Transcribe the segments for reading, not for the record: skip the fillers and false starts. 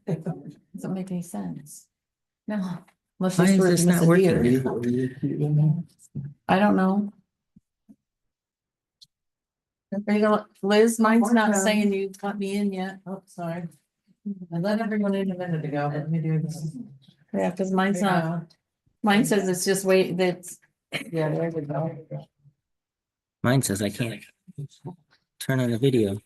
Doesn't make any sense. No. Unless Why there's is this not working? I don't know. Are you gonna, Liz, mine's not saying you got me in yet. Oh, sorry. I let everyone in a minute ago. Let me do this. Yeah, because mine's not, mine says it's just wait, that's, yeah, there we go. Mine says I can't turn on the video.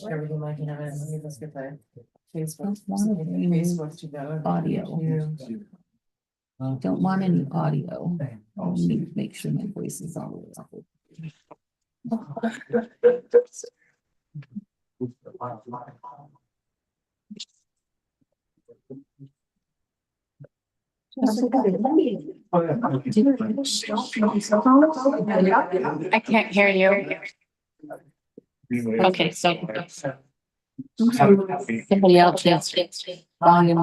Everything like in a minute. Let me just get the Facebook together. Audio. Don't want any audio. I need to make sure my voice is all the way up. I can't hear you. Okay, so. Somebody else, yes. Volume.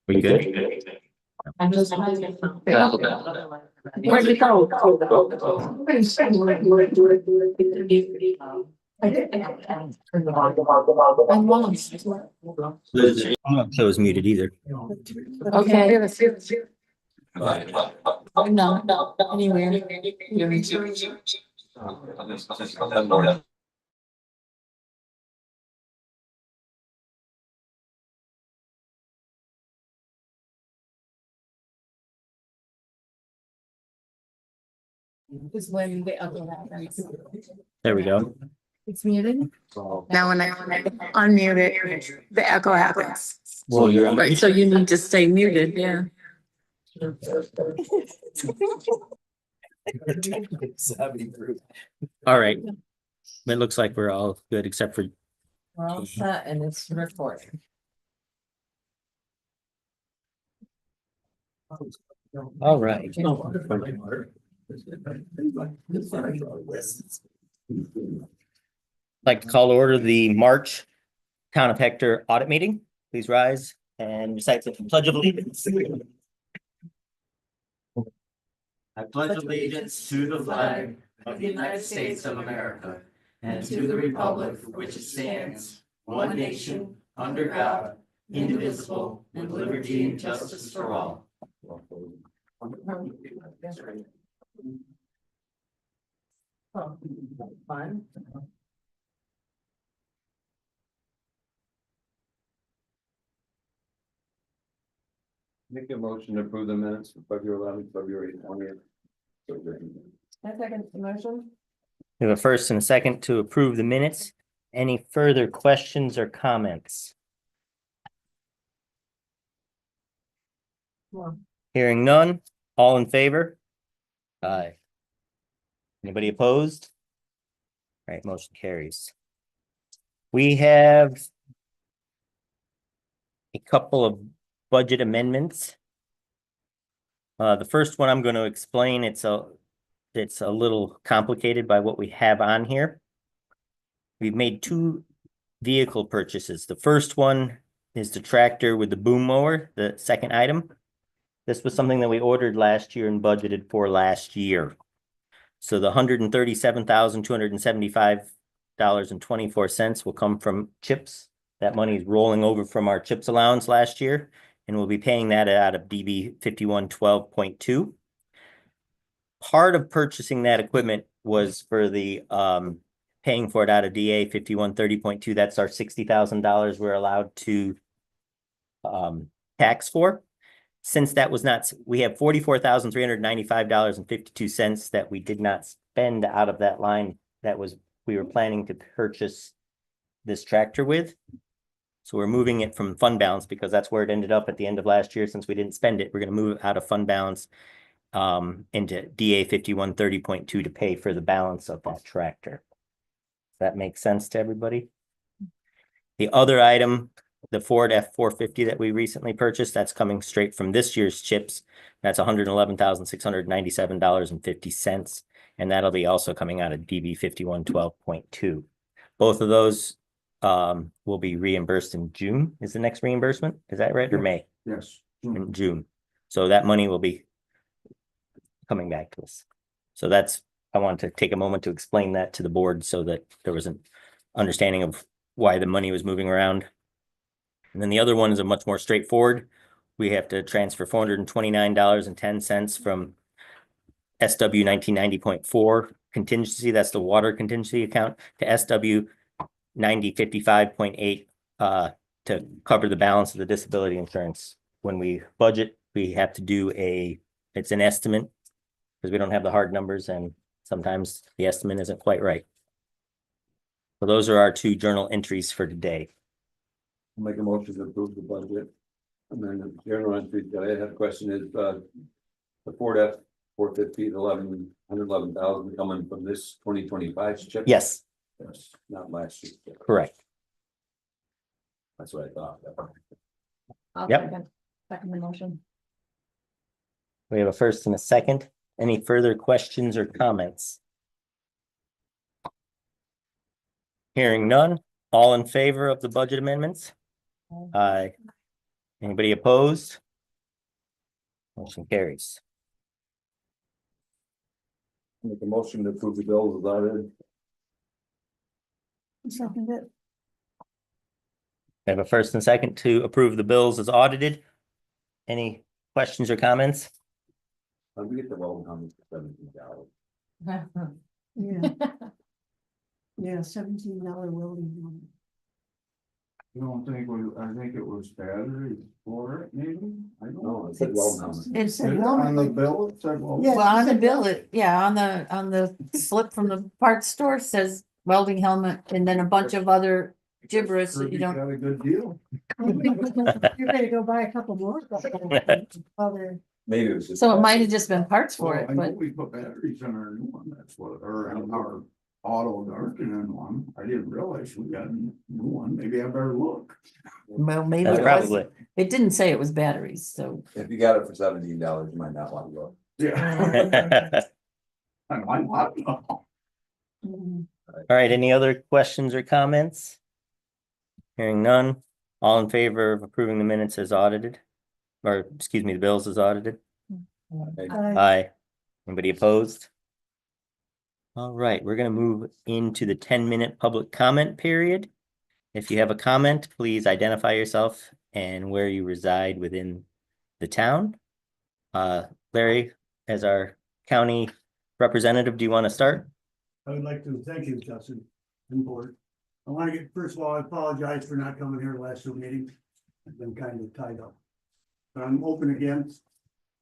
We good? I'm just. Where'd it go? I'm lost. I'm not sure it was muted either. Okay. No, anywhere. Is when the other one. There we go. It's muted. Now when I unmute it, the echo happens. Well, you're Right, so you need to stay muted, yeah. all right. It looks like we're all good except for We're all set and it's recording. all right. Like to call to order the March Town of Hector audit meeting. Please rise and recite the Pledge of Allegiance. I pledge allegiance to the flag of the United States of America and to the republic for which it stands, one nation, under God, indivisible, with liberty and justice for all. Fine. Make a motion to approve the minutes for February 11th, February 20th. I second the motion. We have a first and a second to approve the minutes. Any further questions or comments? Hearing none, all in favor? Aye. Anybody opposed? All right, motion carries. We have a couple of budget amendments. The first one I'm going to explain, it's a little complicated by what we have on here. We've made two vehicle purchases. The first one is the tractor with the boom mower, the second item. This was something that we ordered last year and budgeted for last year. So the $137,275.24 will come from CHIPS. That money is rolling over from our CHIPS allowance last year, and we'll be paying that out of DB 5112.2. Part of purchasing that equipment was for the paying for it out of DA 5130.2. That's our $60,000 we're allowed to tax for. Since that was not, we have $44,395.52 that we did not spend out of that line. That was, we were planning to purchase this tractor with. So we're moving it from fund balance because that's where it ended up at the end of last year. Since we didn't spend it, we're going to move it out of fund balance into DA 5130.2 to pay for the balance of that tractor. Does that make sense to everybody? The other item, the Ford F-450 that we recently purchased, that's coming straight from this year's CHIPS. That's $111,697.50. And that'll be also coming out of DB 5112.2. Both of those will be reimbursed in June is the next reimbursement. Is that right? Or May? Yes. In June. So that money will be coming back to us. So that's, I wanted to take a moment to explain that to the board so that there was an understanding of why the money was moving around. And then the other one is a much more straightforward. We have to transfer $429.10 from SW 1990.4 contingency, that's the water contingency account, to SW 9055.8 to cover the balance of the disability insurance. When we budget, we have to do it's an estimate because we don't have the hard numbers and sometimes the estimate isn't quite right. So those are our two journal entries for today. Make a motion to approve the budget. And then the general entry, I had a question is, the Ford F-450, 111,000 coming from this 2025 chip? Yes, Yes, not last year. correct. That's what I thought. I'll Yep. second the motion. We have a first and a second. Any further questions or comments? Hearing none, all in favor of the budget amendments? Aye. Anybody opposed? Motion carries. Make a motion to approve the bills without it. Second it. We have a first and second to approve the bills as audited. Any questions or comments? We get the well numbers for $17. Yeah. Yeah, $17 welding. You don't think I think it was battery for it, maybe? I don't No, know. it said well numbers. It's Did it on the bill, it said, well. Yeah. well, on the bill, on the slip from the parts store says welding helmet and then a bunch of other gibberish that you don't. Got a good deal. You're ready to go buy a couple more. Other. Maybe it was just. So it might have just been parts for Well, it, I know but we put batteries in our new one, that's what, or in our auto darkening one. I didn't realize we got a new one. Maybe I better look. well, maybe That's it was. probably, It didn't say it was batteries, so. If you got it for $17, you might not want to go. Yeah. I might not know. Mhm. all right, any other questions or comments? Hearing none, all in favor of approving the minutes as audited? Or, excuse me, the bills as audited? Aye. Anybody opposed? All right, we're gonna move into the 10-minute public comment period. If you have a comment, please identify yourself and where you reside within the town. Larry, as our county representative, do you want to start? I would like to thank you, Justin, and board. I want to get, first of all, I apologize for not coming here last two meetings. I've been kind of tied up. But I'm open again.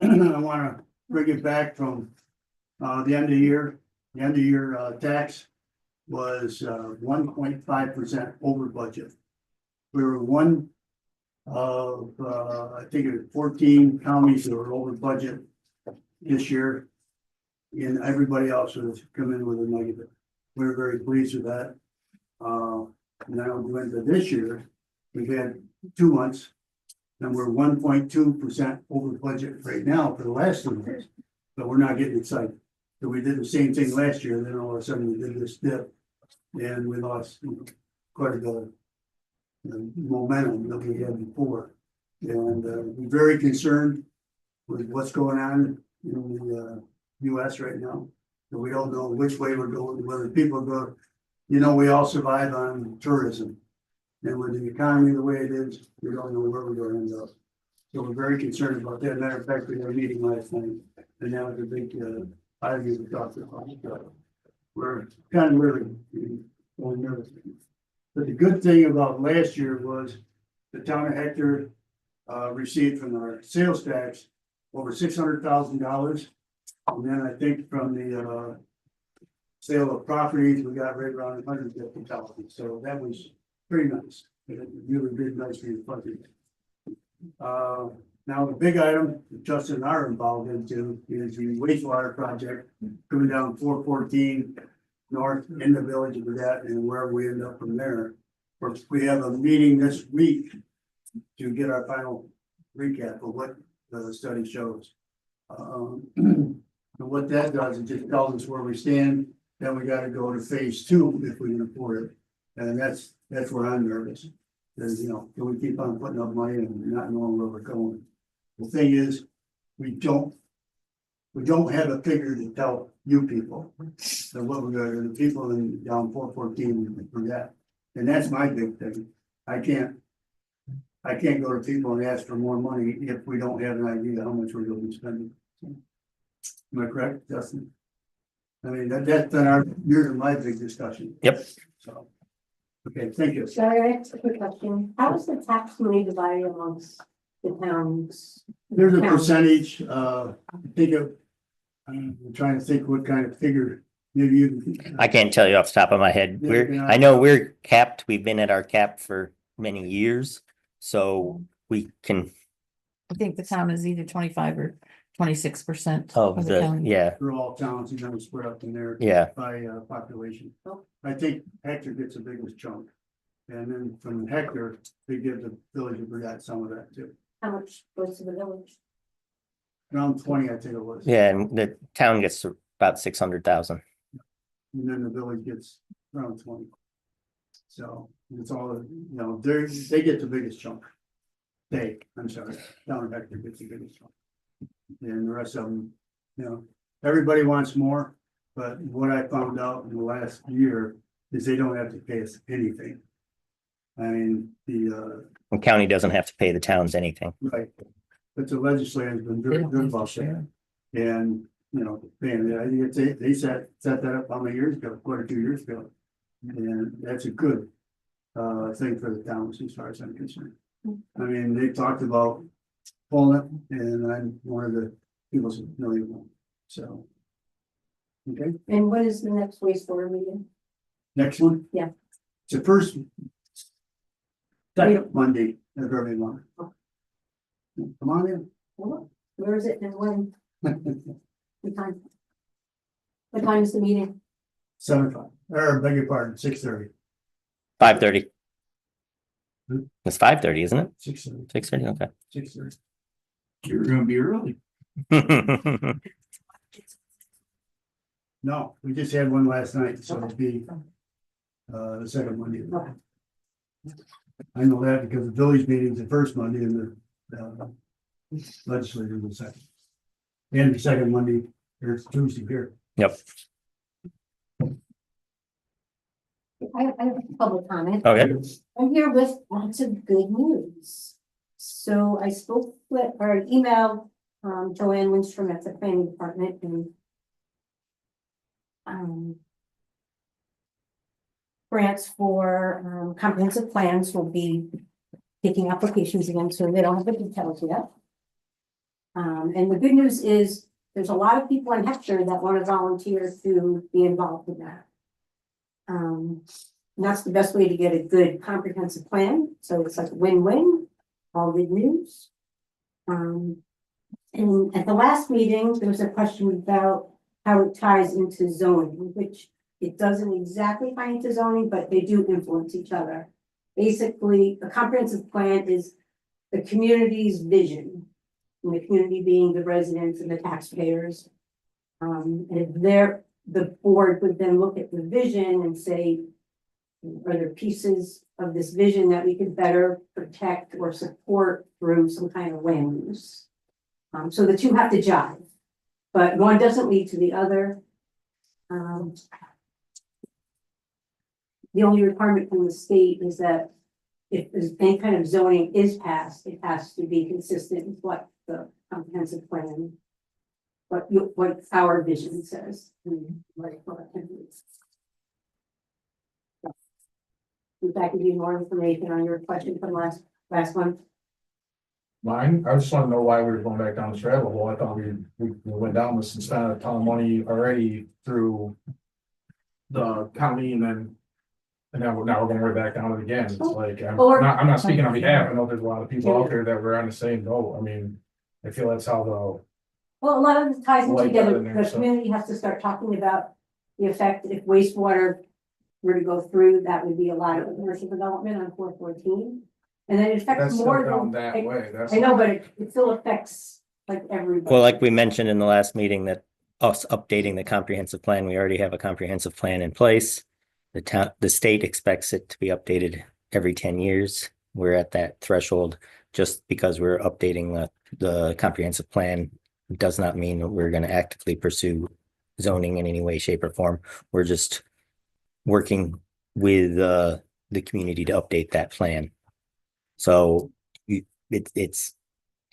I want to bring it back from the end of the year. The end of year tax was 1.5% over budget. We were one of I think it was 14 counties that were over budget this year. And everybody else was coming with a negative. We were very pleased with that. Now we went to this year, we've had 2 months. And we're 1.2% over budget right now for the last 2 months, but we're not getting excited. So we did the same thing last year, then all of a sudden we did this dip. And we lost quite a bit of momentum that we had before. And we're very concerned with what's going on in the US right now. And we don't know which way we're going, whether people go, we all survive on tourism. And with the economy the way it is, we don't know where we're gonna end up. So we're very concerned about that. Matter of fact, we had a meeting last night, and that was a big, idea we talked about. We're kind of really nervous. But the good thing about last year was the town of Hector, received from our sales tax over $600,000. And then I think from the, sale of properties, we got right around 150,000. So that was pretty nice. It really did nice for your budget. Now the big item that Justin and I are involved into is the wastewater project coming down 414 north in the village of that and where we end up from there. We have a meeting this week to get our final recap of what the study shows. And what that does, it just tells us where we stand, then we gotta go to phase two if we can afford it. And that's where I'm nervous. Cause you know, can we keep on putting up money and not knowing where we're going? The thing is, we don't have a figure to tell you people. So what we're gonna do, the people in down 414 for that. And that's my big thing. I can't go to people and ask for more money if we don't have an idea how much we're gonna be spending. Am I correct, Justin? I mean, that's been yours and my big discussion. Yep. So. Okay, thank you. Sorry, I have a quick question. How is the tax money divided amongst the towns? There's a Towns? percentage, think of, I'm trying to think what kind of figure, maybe you. I can't tell you off the top of my head. Yeah. I know we're capped. We've been at our cap for many years. So we can, I think the town is either 25 or 26% of of the the, county. yeah, For all towns, you know, split up in there. yeah. By population. I think Hector gets the biggest chunk. And then from Hector, they give the village of Brigade some of that too. How much goes to the village? Around 20, I think it was. Yeah, and the town gets about 600,000. And then the village gets around 20. So it's all, you know, they get the biggest chunk. I'm sorry, down in Hector gets the biggest chunk. And the rest of them, you know, everybody wants more, but what I found out in the last year is they don't have to pay us anything. I mean, the The county doesn't have to pay the towns anything. right, but the legislature has been They very don't good have to about share. that. And, you know, man, I think they set that up how many years ago, quite a few years ago. And that's a good thing for the towns as far as I'm concerned. I mean, they talked about pulling it, and I'm one of the people who know you, so. Okay, And what is the next wastewater meeting? next one? Yeah. It's the first. Second Monday of every month. Come on in. Where is it and when? What time? What time is the meeting? 7:05, or beg your pardon, 6:30. 5:30. Hmm? It's 5:30, isn't it? 6:30. 6:30, okay. 6:30. You're gonna be early. No, we just had one last night, so it'll be the second Monday. Okay. I know that because the village meeting's the first Monday and the legislature the second. And the second Monday, or Tuesday here. Yep, I have a public comment. okay. I'm here with lots of good news. So I spoke with, or emailed, Joanne Lindstrom at the planning department and grants for, comprehensive plans will be taking applications again, so they don't have the details yet. And the good news is there's a lot of people in Hector that want to volunteer to be involved in that. And that's the best way to get a good comprehensive plan. So it's like win-win, all good news. And at the last meeting, there was a question about how it ties into zoning, which it doesn't exactly tie into zoning, but they do influence each other. Basically, a comprehensive plan is the community's vision, and the community being the residents and the taxpayers. And the board would then look at the vision and say, are there pieces of this vision that we could better protect or support through some kind of land use? So the two have to jive, but one doesn't lead to the other. The only requirement from the state is that if there's any kind of zoning is passed, it has to be consistent with what the comprehensive plan, what our vision says. If I could give you more information on your question from last one. Mine, I just want to know why we were going back down this rabbit hole. I thought we went down this and spent a ton of money already through the county and now we're going right back down it again. It's like, I'm not speaking on behalf. I know there's a lot of people out there that were on the same boat. I mean, I feel that's how Well, a lot of this ties in Like together. that in there, The so. community has to start talking about the effect if wastewater were to go through, that would be a lot of commercial development on 414. And then it affects that's still more down than, that way. That's I know, but it still affects like everybody. Well, like we mentioned in the last meeting that us updating the comprehensive plan. We already have a comprehensive plan in place. The state expects it to be updated every 10 years. We're at that threshold. Just because we're updating the comprehensive plan does not mean that we're going to actively pursue zoning in any way, shape, or form. We're just working with the community to update that plan. So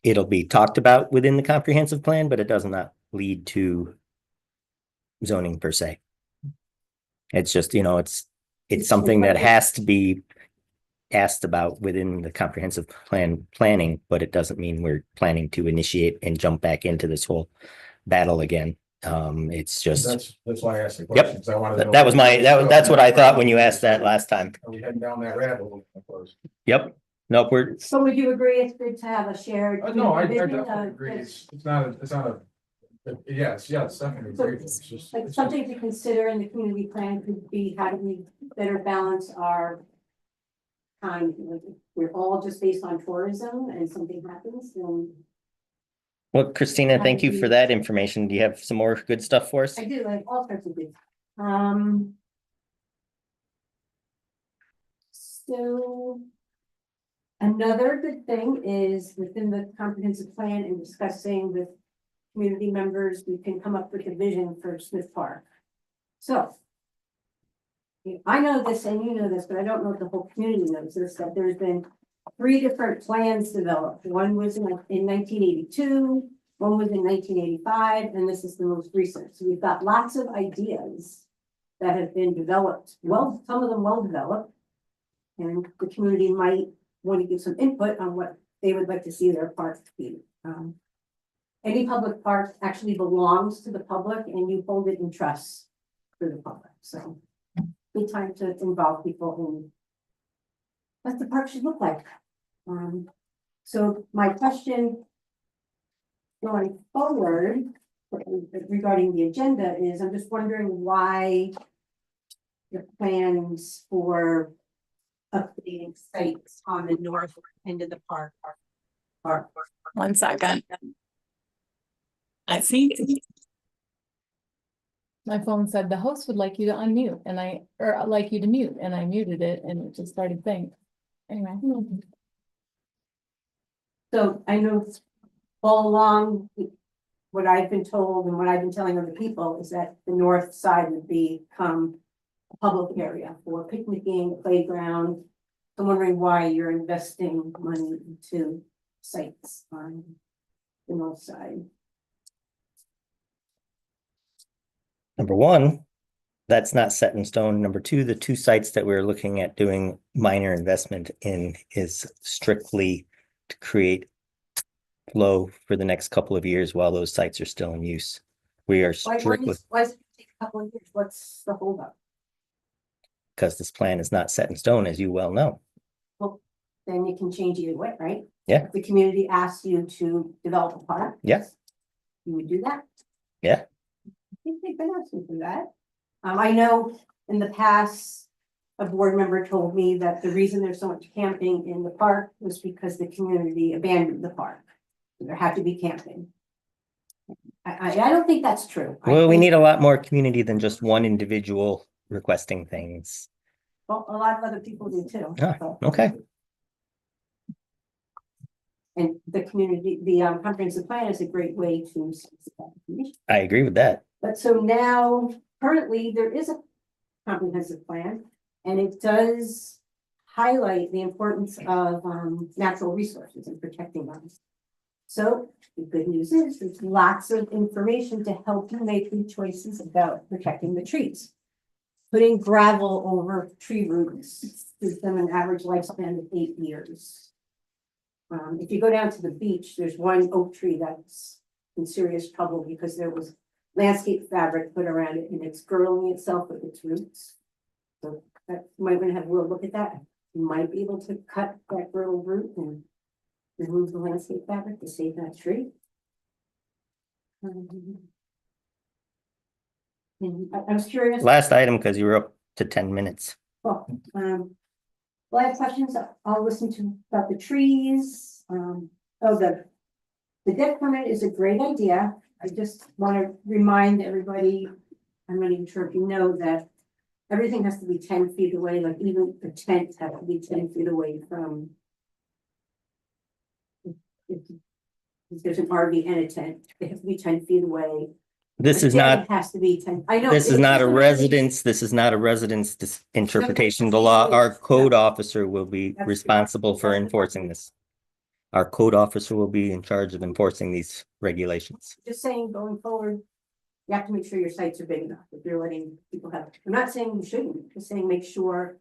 it'll be talked about within the comprehensive plan, but it does not lead to zoning per se. It's just, it's something that has to be asked about within the comprehensive planning, but it doesn't mean we're planning to initiate and jump back into this whole battle again. It's just, That's why I asked the Yep. questions. I wanted to know. that's what I thought when you asked that last time. Are we heading down that rabbit hole, of course? Yep. Nope, we're, So would you agree it's good to have a shared? No, I vision, definitely agree. It's not a, yes, definitely agree. It's just. Like something to consider in the community plan could be how do we better balance our time, like if we're all just based on tourism and something happens, then well, Christina, thank you for that information. Do you have some more good stuff for us? I do like all sorts of things. So another good thing is within the comprehensive plan and discussing with community members, we can come up with a vision for Smith Park. So I know this and you know this, but I don't know if the whole community knows this, that there's been 3 different plans developed. One was in 1982, one was in 1985, and this is the most recent. So we've got lots of ideas that have been developed. Well, some of them well developed. And the community might want to give some input on what they would like to see their park be. Any public park actually belongs to the public and you hold it in trust for the public. So good time to involve people in what the park should look like. So my question going forward regarding the agenda is, I'm just wondering why the plans for updating sites on the north end of the park are. 1 second. I think. My phone said the host would like you to unmute and or like you to mute and I muted it and it just started saying. Anyway. So I know all along, what I've been told and what I've been telling other people is that the north side would become a public area for picnicking, playground. I'm wondering why you're investing money into sites on the north side. Number one, that's not set in stone. Number two, the 2 sites that we're looking at doing minor investment in is strictly to create flow for the next couple of years while those sites are still in use. We are strictly, Why does it take a couple of years? What's the holdup? because this plan is not set in stone, as you well know. Well, then you can change either way, right? Yeah. If the community asks you to develop a park. Yeah. You would do that? Yeah. I think they've been asking for that. I know in the past, a board member told me that the reason there's so much camping in the park was because the community abandoned the park. There had to be camping. I don't think that's true. Well, we need a lot more community than just one individual requesting things. Well, a lot of other people do too. Ah, but- okay. And the community, the comprehensive plan is a great way to. I agree with that. But so now, currently, there is a comprehensive plan, and it does highlight the importance of natural resources and protecting them. So the good news is there's lots of information to help you make good choices about protecting the trees. Putting gravel over tree roots gives them an average lifespan of 8 years. If you go down to the beach, there's one oak tree that's in serious trouble because there was landscape fabric put around it and it's girdling itself with its roots. So that you might want to have a little look at that. You might be able to cut that girdle root and remove the landscape fabric to save that tree. And I was curious. Last item, because you were up to 10 minutes. Well, I have questions. I'll listen to about the trees. The deck permit is a great idea. I just want to remind everybody, I'm not even sure if you know that everything has to be 10 feet away, like even the tent has to be 10 feet away from. If there's an RV and a tent, they have to be 10 feet away. This A is shed not, Has to be 10, I know. this is it's not a just an- residence, this is not a residence interpretation. The law, our code officer will be That's- responsible for that's- enforcing this. Our code officer will be in charge of enforcing these regulations. Just saying, going forward, you have to make sure your sites are big enough, if you're letting people have, I'm not saying you shouldn't, just saying make sure.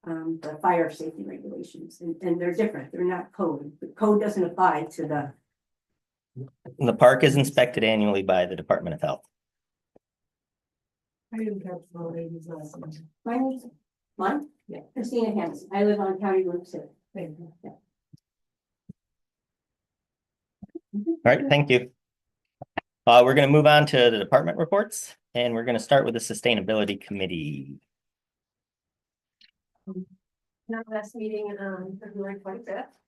The fire safety regulations, and they're different, they're not code, the code doesn't apply to the. The park is inspected annually by the Department of Health. I didn't catch the lady's last name. My name's, mine? Yeah. Christina Hanson, I live on County Route 6. Thank you. Yeah. All right, thank you. We're gonna move on to the department reports, and we're gonna start with the Sustainability Committee. Now, last meeting, February 25th.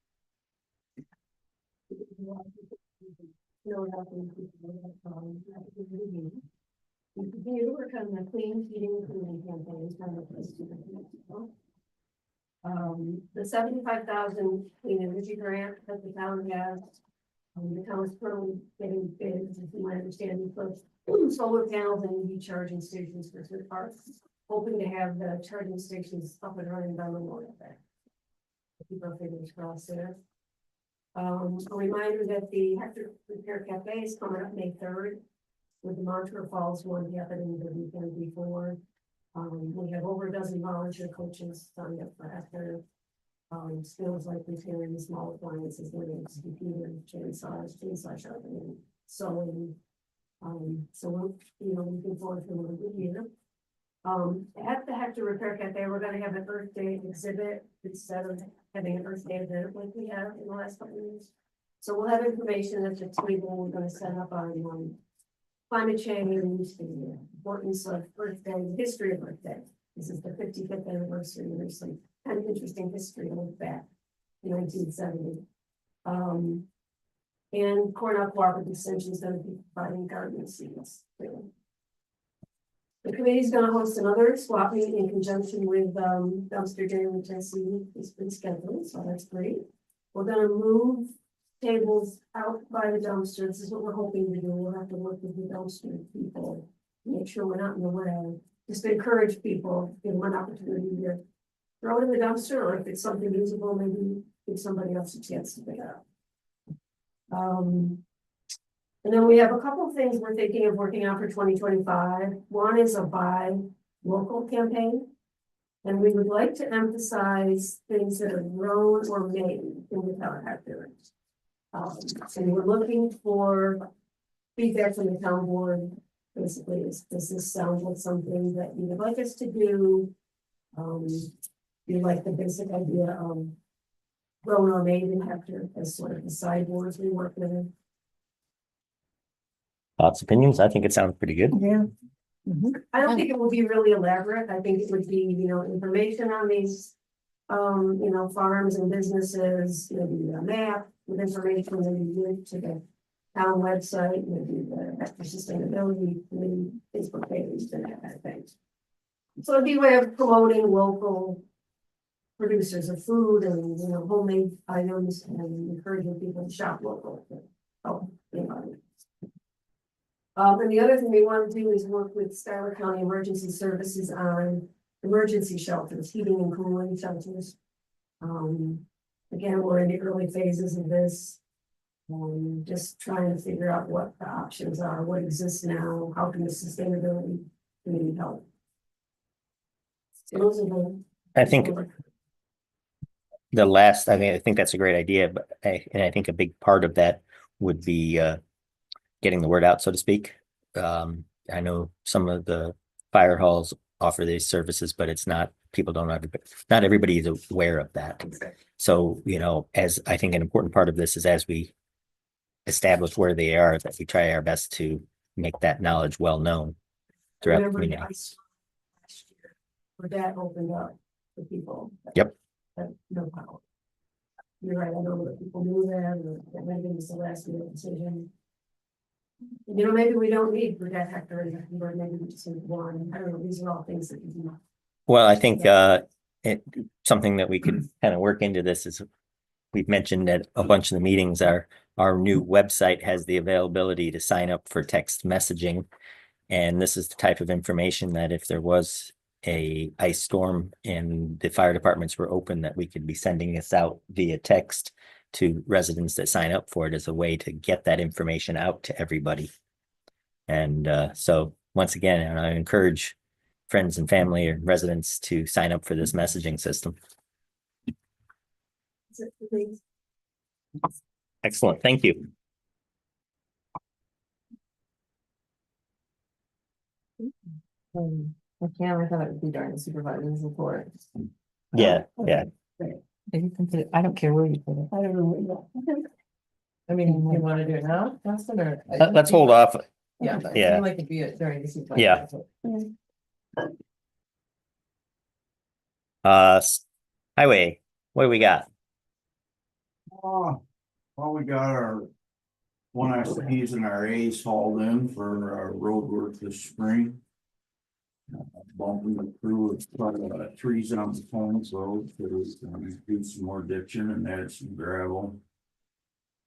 We continue to work on the clean heating and cooling campaigns. The 75,000 clean energy grant that the town has. The town is currently getting bids, if my understanding, for solar panels and EV charging stations for third parks. Hoping to have the charging stations up and running by Memorial Day. Keep our fingers crossed there. A reminder that the Hector Repair Cafe is coming up May 3rd. With the Montreux Falls one happening the weekend before. We have over a dozen volunteer coaches signed up for Hector. Skills like repairing small appliances, lamps, computers, chainsaw sharpening, sewing. So we're, looking forward to another good year. At the Hector Repair Cafe, we're gonna have an Earth Day exhibit instead of having an Earth Day event like we have in the last couple of years. So we'll have information at the table we're gonna set up on climate change, the importance of Earth Day, the history of Earth Day. This is the 55th anniversary, and there's some kind of interesting history to look back in 1970. And Cornell Cooperative Extension is going to be providing gardening seeds. The committee is going to host another swap meet in conjunction with dumpster day, which I see has been scheduled, so that's great. We're going to move tables out by the dumpster. This is what we're hoping to do. We'll have to work with the dumpster people, make sure we're not in the way. Just to encourage people, give them an opportunity to throw it in the dumpster, or if it's something usable, maybe give somebody else a chance to pick it up. And then we have a couple of things we're thinking of working on for 2025. One is a buy local campaign. And we would like to emphasize things that are grown or made in the town of Hector. So we're looking for feedback from the town board. Basically, does this sound like something that you would like us to do? You like the basic idea of grown or made in Hector as sort of the sideboards we work with. Thoughts, opinions? I think it sounds pretty good. Yeah. I don't think it will be really elaborate. I think it would be, information on these, farms and businesses, maybe a map with information, maybe link to the town website, maybe the Hector Sustainability Committee Facebook page, and that kind of thing. So it'd be a way of promoting local producers of food and, homemade items and encouraging people to shop local. Oh, and the other thing we want to do is work with Schuyler County Emergency Services on emergency shelters, heating and cooling shelters. Again, we're in the early phases of this. Just trying to figure out what the options are, what exists now, how can the sustainability committee help? So those are the. I think I think that's a great idea, but I think a big part of that would be getting the word out, so to speak. I know some of the fire halls offer these services, but it's not, not everybody is aware of that. So, as I think an important part of this is as we establish where they are, that we try our best to make that knowledge well known throughout the community. Last year, where that opened up for people. Yep. That know how. You're right, I know that people knew that, or that maybe it was the last minute decision. You know, maybe we don't need for that Hector, or maybe we just need one, I don't know, these are all things that you know. Well, I think something that we could kind of work into this is we've mentioned at a bunch of the meetings, our new website has the availability to sign up for text messaging. And this is the type of information that if there was a ice storm and the fire departments were open, that we could be sending this out via text to residents that sign up for it as a way to get that information out to everybody. And so once again, I encourage friends and family or residents to sign up for this messaging system. Excellent, thank you. I can't, I thought it would be during the supervisor's report. Yeah, yeah. You can put it, I don't care where you put it. I don't know where you. I mean, you wanna do it now, Justin, or? Let's hold off. Yeah. But Yeah. I like to be it during the supervisor. Yeah. Highway, what do we got? Oh, well, we got our one ICPs and our A's hauled in for our road work this spring. Bumping the crew with trees on the Holmes Road, so do some more ditching and add some gravel.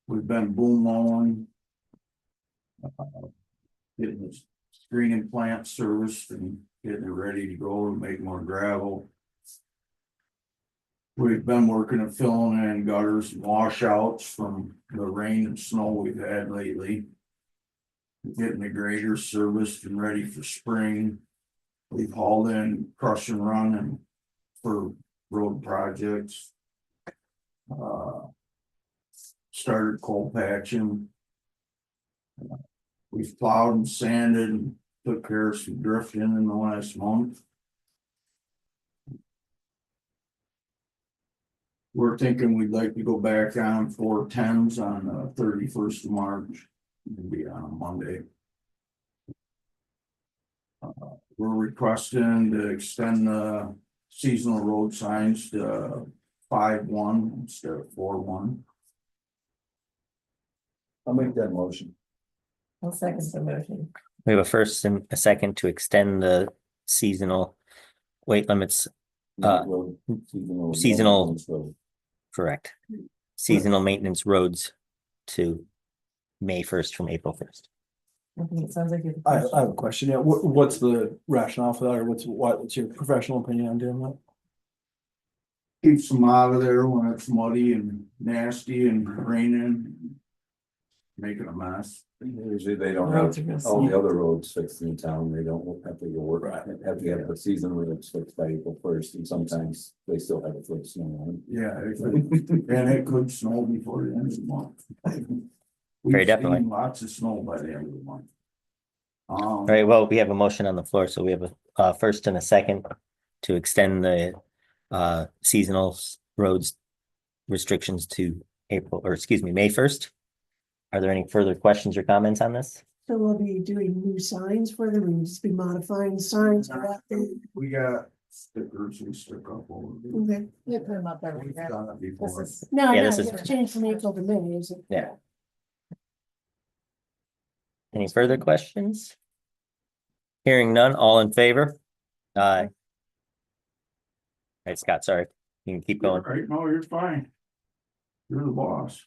We've been boom mowing. Getting the screening plant serviced and getting it ready to go and make more gravel. We've been working at filling in gutters and washouts from the rain and snow we've had lately. Getting the grader serviced and ready for spring. We've hauled in crush and run and for road projects. Started coal patching. We've plowed and sanded and took care of some drifting in the last month. We're thinking we'd like to go back on 410s on the 31st of March. It'll be on a Monday. We're requesting to extend the seasonal road signs to 5-1 instead of 4-1. I'll make that motion. I'll second the motion. We have a first and a second to extend the seasonal weight limits. Seasonal. Correct. Seasonal maintenance roads to May 1st from April 1st. I think it sounds like you. I have a question, yeah, what's the rationale for that, or what's your professional opinion on doing that? Keeps them out of there when it's muddy and nasty and raining. Making a mess. Usually they don't Roads are have gonna all the snap. other roads fixed in town, they don't have to go work, have to have the season roads fixed by April 1st, and sometimes they still have a foot of snow on. Yeah, and it could snow before the end of the month. Very definitely. We've seen lots of snow by the end of the month. All right, well, we have a motion on the floor, so we have a first and a second to extend the seasonal roads restrictions to April, or excuse me, May 1st. Are there any further questions or comments on this? So we'll be doing new signs for them, we'll just be modifying signs for that thing. We got stickers we stick up over there. Okay. You put them up every We've day. done it before. No, Yeah, no, this is- it's changed from April to May, is it? Yeah. Any further questions? Hearing none, all in favor? Aye. All right, Scott, sorry, you can keep going. Right, no, you're fine. You're the boss.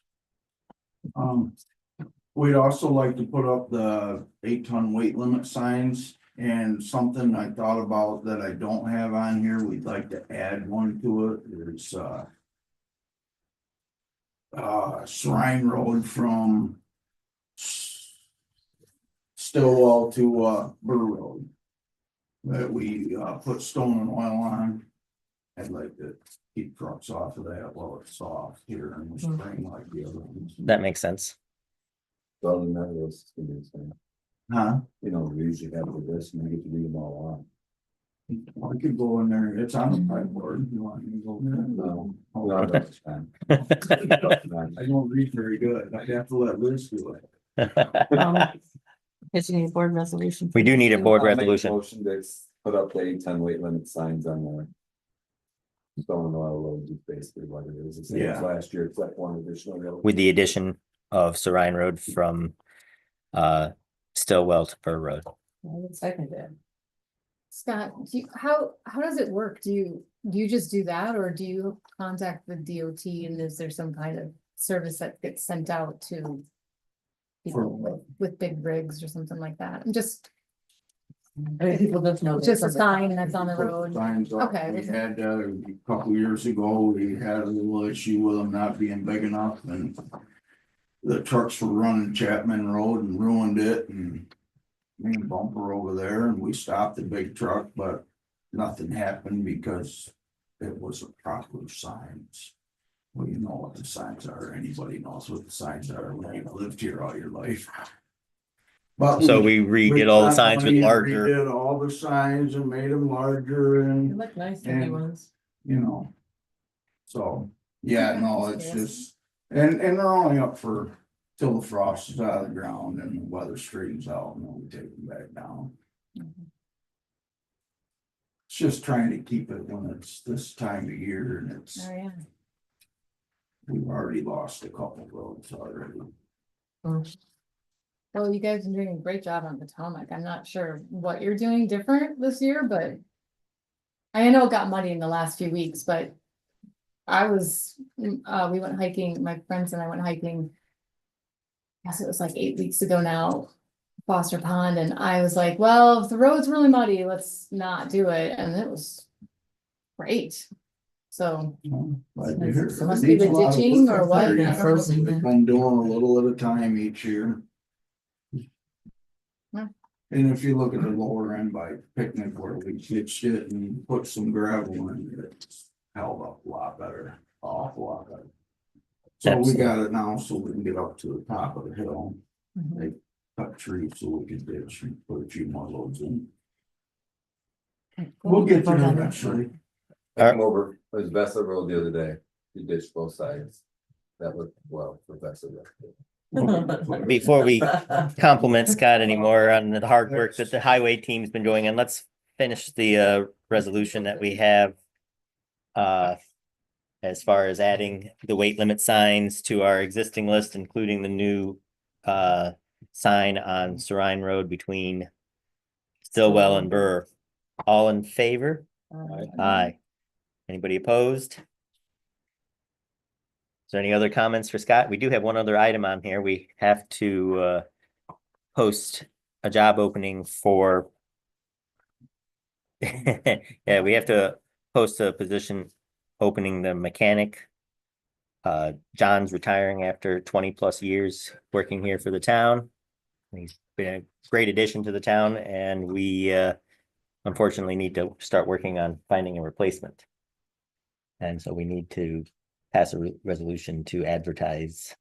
We'd also like to put up the 8-ton weight limit signs, and something I thought about that I don't have on here, we'd like to add one to it, is Shrine Road from Stillwell to Burr Road. That we put stone and oil on. I'd like to keep trucks off of that while it's soft here in the spring like the other ones. That makes sense. Well, and that was, you Huh? know, we usually have this, and we get to read them all I could go in there, it's on the whiteboard, if you want me to go there. on. No, that's fine. I don't read very good, I'd have to let Liz do it. Guess you need a board resolution. We do need a board I'll make a resolution. Motion to put up the 8-ton weight limit signs on the stone and oil roads, is basically what it is. It's the same as Yeah. last year, except one additional road. With the addition of Serine Road from Stillwell to Burr Road. I would second it. Scott, how does it work? Do you just do that, or do you contact the DOT, and is there some kind of service that gets sent out to people with big rigs or something like that? I'm just, I mean, people just know. just a sign that's on the road. Signs up. Okay. We had, a couple years ago, we had a little issue with them not being big enough and the trucks were running Chapman Road and ruined it and main bumper over there, and we stopped the big truck, but nothing happened because it was a proper signs. Well, you know what the signs are. Anybody knows what the signs are when you've lived here all your life. But So we redid all the signs with larger, Did all the signs and made them larger They and, look nice to And- new ones. you know. So, yeah, no, it's just, and they're only up for till the frost is out of the ground and the weather straightens out and then we take them back down. It's just trying to keep it when it's this time of year and it's, Oh, yeah. we've already lost a couple roads already. Well, you guys are doing a great job on Potomac. I'm not sure what you're doing different this year, but I know it got muddy in the last few weeks, but we went hiking, my friends and I went hiking. I guess it was like 8 weeks ago now, Foster Pond, and I was like, well, if the road's really muddy, let's not do it, and it was great. So, But there- So must be the needs a lot of ditching work or up what? there, Yeah, frozen. We've been doing a little at a time each year. Yeah. And if you look at the lower end by picnic where we ditched it and put some gravel in it, it's held up a lot better, awful lot better. So we Absolutely. got it now so we can get up to the top of the hill, mhm. they cut trees so we can ditch and put a few more loads in. We'll get there eventually. I came over, it was Vessel Road the other day, you ditched both sides. That looked well for Vessel Road. before we compliment Scott anymore on the hard work that the highway team's been doing, and let's finish the resolution that we have. As far as adding the weight limit signs to our existing list, including the new sign on Serine Road between Stillwell and Burr. All in favor? Aye. Anybody opposed? Is there any other comments for Scott? We do have one other item on here. We have to post a job opening for. Yeah, we have to post a position opening the mechanic. John's retiring after 20+ years working here for the town. He's been a great addition to the town, and we unfortunately need to start working on finding a replacement. And so we need to pass a resolution to advertise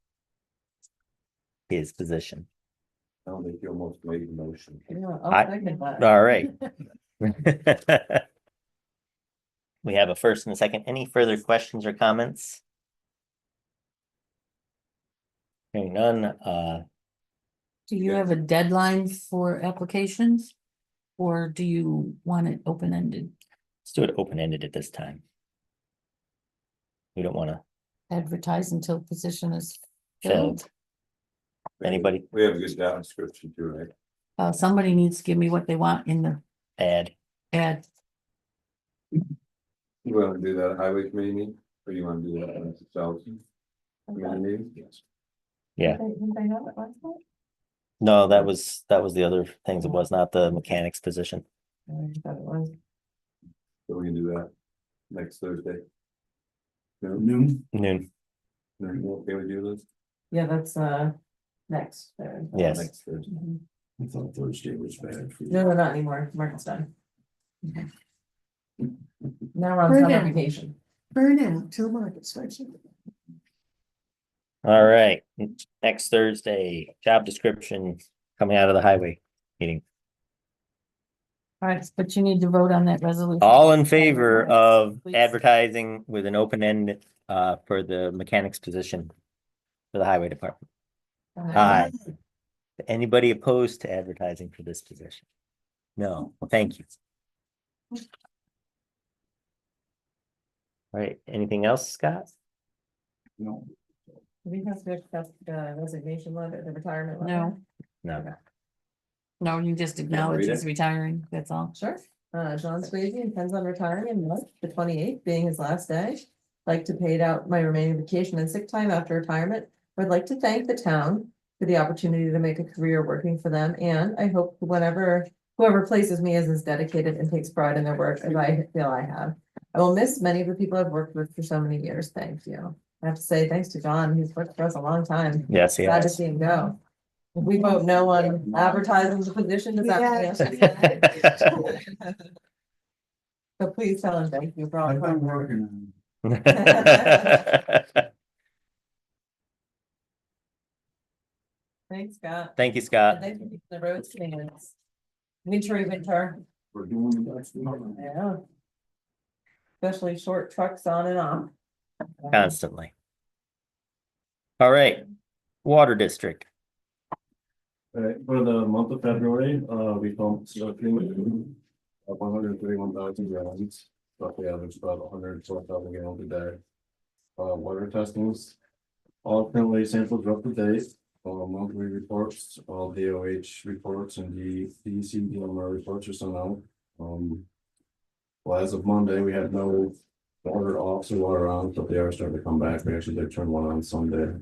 his position. I don't think you almost made the motion. Yeah, I- I'll second that. All right. We have a first and a second. Any further questions or comments? Hearing none, Do you have a deadline for applications? Or do you want it open-ended, let's do it open-ended at this time. We don't want to advertise until position is fill. filled? Anybody We have a good job description too, right? Somebody needs to give me what they want in the add? ad. You wanna do that at highway committee meeting, or you wanna do that at the sales committee meeting? Yes. Yeah. Didn't they have it last night? No, that was the other things. It was not the mechanics position. I thought it was. So we can do that next Thursday. No, Noon, Noon. okay, we do this? Yeah, that's next. Yes. Next Thursday. I thought Thursday was bad for you. No, not anymore. Mark's done. Now we're on Burn summer down. vacation. Burn out till market starts. All right, next Thursday, job description coming out of the highway meeting. All right, but you need to vote on that resolution. All in favor of Please. advertising with an open end for the mechanics position for the highway department? Aye. Anybody opposed to advertising for this position? No, well, thank you. All right, anything else, Scott? No, We have to accept the resignation letter, the retirement letter. No. No. No, you just acknowledge read he's it? retiring, that's all. Sure. John Swayze intends on retiring in March, the 28th being his last day. Like to pay out my remaining vacation and sick time after retirement. I'd like to thank the town for the opportunity to make a career working for them, and I hope whoever places me is as dedicated and takes pride in their work as I feel I have. I will miss many of the people I've worked with for so many years. Thank you. I have to say thanks to John, he's worked for us a long time. Yes, Sad to yes. see him go. If we vote no on advertising the position, does that? So please tell him thank you for all. I've the hard been work. working. Thanks, Scott. Thank you, And Scott. thank you for the road standards. Winter. We're doing the best. Yeah. Especially short trucks on and off. Constantly. All right, Water District. Alright, for the month of February, we pumped of 131,000 gallons, roughly average about 112,000 gallons a day. Water testings, all currently samples are up to date, all monthly reports, all DOH reports and the DEC DMR reports are sent out. Well, as of Monday, we had no water off or water on, but they are starting to come back. We actually did turn one on Sunday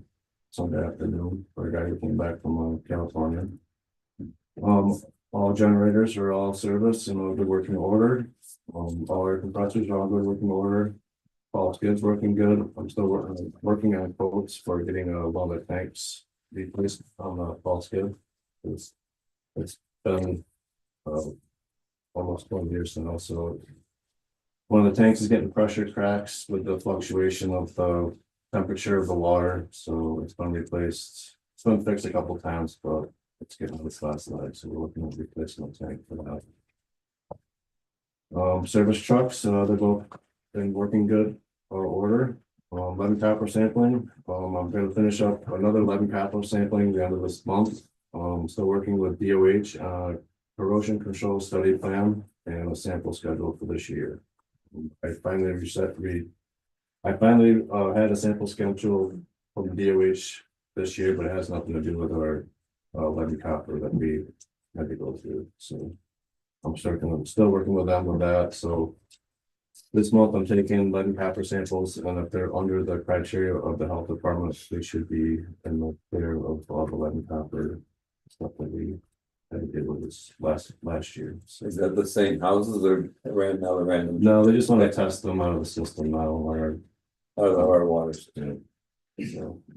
afternoon for a guy who came back from California. All generators are all serviced and all good working order. All our compressors are all good working order. All skids working good. I'm still working on quotes for getting one of the tanks replaced on the fall skid. It's been almost 20 years now, so one of the tanks is getting pressure cracks with the fluctuation of the temperature of the water, so it's been replaced. It's been fixed a couple times, but it's getting on its last leg, so we're looking at replacing the tank for that. Service trucks, they've both been working good or order. 11 copper sampling. I'm going to finish up another 11 copper sampling the end of this month. Still working with DOH corrosion control study plan and a sample schedule for this year. I finally had a sample schedule from DOH this year, but it has nothing to do with our lead copper that we had to go through. So I'm still working with them with that. So this month I'm taking lead and copper samples, and if they're under the criteria of the health department, they should be in the clear of all the lead and copper stuff that we did with this last year. So, Is that the same houses or random? no, they just want to test them out of the system now, or Out of our waters. so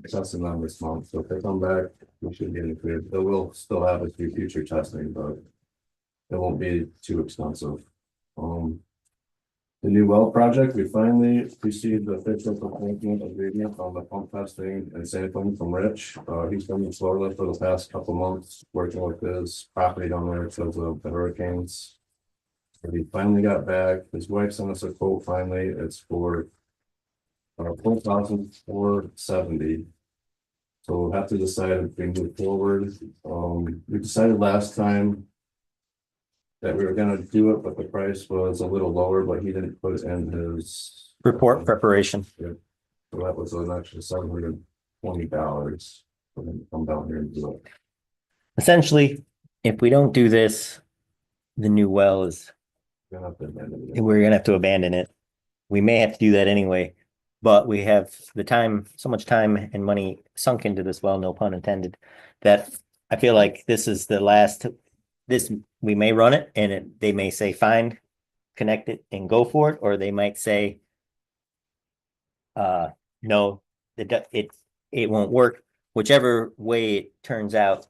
testing them this month. So if they come back, we should be in the clear. They will still have it through future testing, but it won't be too expensive. The new well project, we finally received the official appointment agreement on the pump testing and sampling from Rich. He's been in Florida for the past couple months, working with his property down there because of the hurricanes. So he finally got back. His wife sent us a quote finally. It's for 4,470. So we'll have to decide if we move forward. We decided last time that we were gonna do it, but the price was a little lower, but he didn't put it in his Report preparation. So that was an extra $720 for him to come down here and do it. Essentially, if we don't do this, the new well is, Gonna have to abandon it. we're gonna have to abandon it. We may have to do that anyway, but we have the time, so much time and money sunk into this well, no pun intended, that I feel like this is the last, we may run it and they may say, fine, connect it and go for it, or they might say, no, it won't work. Whichever way it turns out,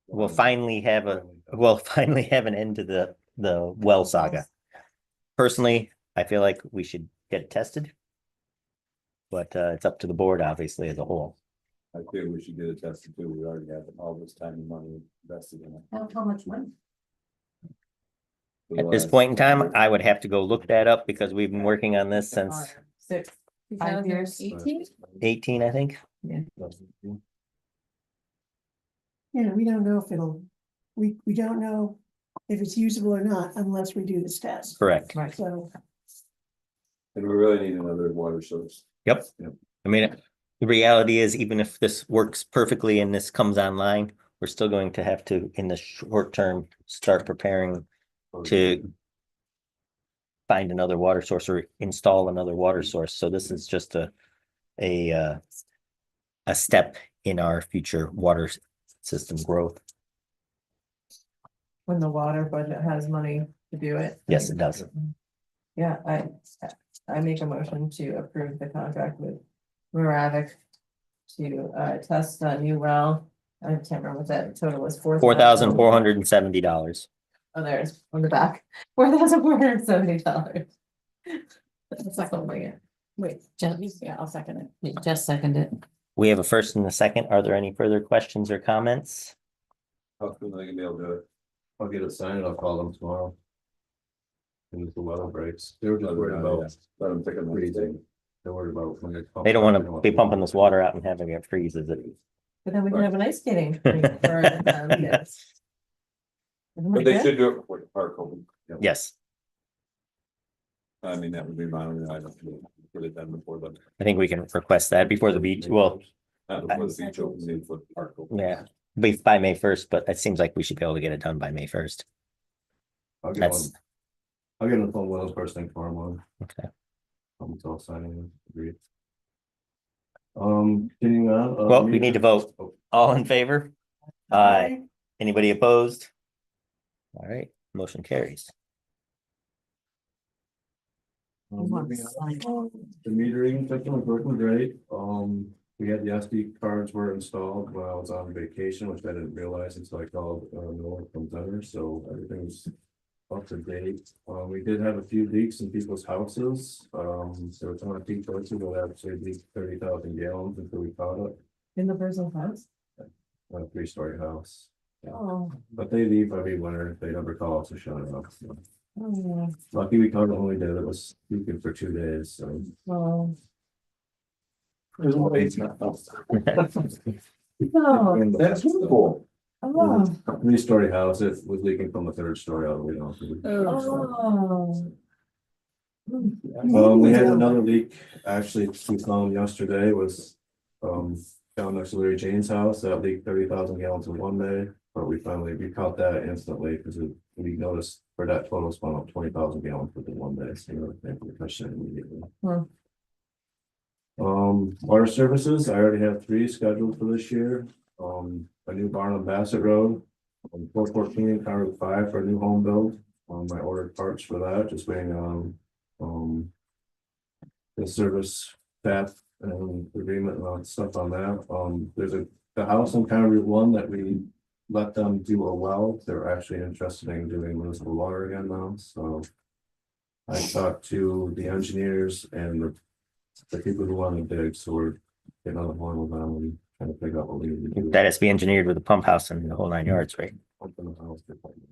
we'll finally have an end to the well saga. Personally, I feel like we should get it tested. But it's up to the board, obviously, as a whole. I feel we should get it tested too. We already have all this time and money invested in it. How much money? At this point in time, I would have to go look that up because we've been working on this since 5 years. 2018? 18, I think. We don't know if we don't know if it's usable or not unless we do this test. Correct. Right. So, And we really need another water source. Yep. I mean, the reality is, even if this works perfectly and this comes online, we're still going to have to, in the short term, start preparing to find another water source or install another water source. So this is just a step in our future water system growth. When the water budget has money to do it. Yes, it does. Yeah, I make a motion to approve the contract with Moravic to test a new well. I can't remember what that total was. $4,470. Oh, there's on the back, $4,470. That's not it. Wait, yeah, I'll second it. Just second it. We have a first and a second. Are there any further questions or comments? How soon are they gonna be able to do it? I'll get it signed, I'll call them tomorrow. And if the weather breaks, they were just worried about, Let them take a freezing. they're worried about when they. They don't want to be pumping this water out and having it freeze, is it? But then we can have an ice skating. Rink for, yes. Isn't But that they good? should do it before the park open. Yes, I mean, that would be my only item to get it done before the, I think we can request that before the beach. Well, not before the beach opens, before the park opens. yeah, by May 1st, but it seems like we should be able to get it done by May 1st. I'll get That's one. I'll get on the phone with those first thing tomorrow morning. okay. It's all signing, agreed. Continuing on. Well, we need to vote. All in favor? Aye. Anybody opposed? All right, motion carries. Moving on. The metering system was working great. We had the SD cards were installed while I was on vacation, which I didn't realize until I called Noah from Denver, so everything's up to date. We did have a few leaks in people's houses. So it's on a peak person, but actually leaked 30,000 gallons until we caught it. In the person's house? On a 3-story house. Oh, But they leave every winter. They never call us to shut it off. So. oh, Lucky we caught it when we did. It was leaking for 2 days, so. oh. It's not- Oh, That's cool. oh, 3-story house, it was leaking from the 3rd story all the way down. oh. We had another leak, actually, we found yesterday was, down next to Larry Jane's house, that leaked 30,000 gallons in 1 day. But we caught that instantly, because we noticed for that total spun up 20,000 gallons within 1 day, so we pushed it immediately. Hmm. Water services, I already have 3 scheduled for this year. A new barn on Bassett Road, 414 and County Route 5 for a new home build. I ordered parts for that, just waiting on the service staff and agreement and all that stuff on that. There's the house on County Route 1 that we let them do a well. They're actually interested in doing municipal water again now, so. I talked to the engineers and the people who want to dig, so we're getting on the horn with them and trying to figure out what we need to do. That has to be engineered with a pump house and the whole 9 yards, right? Open the house department.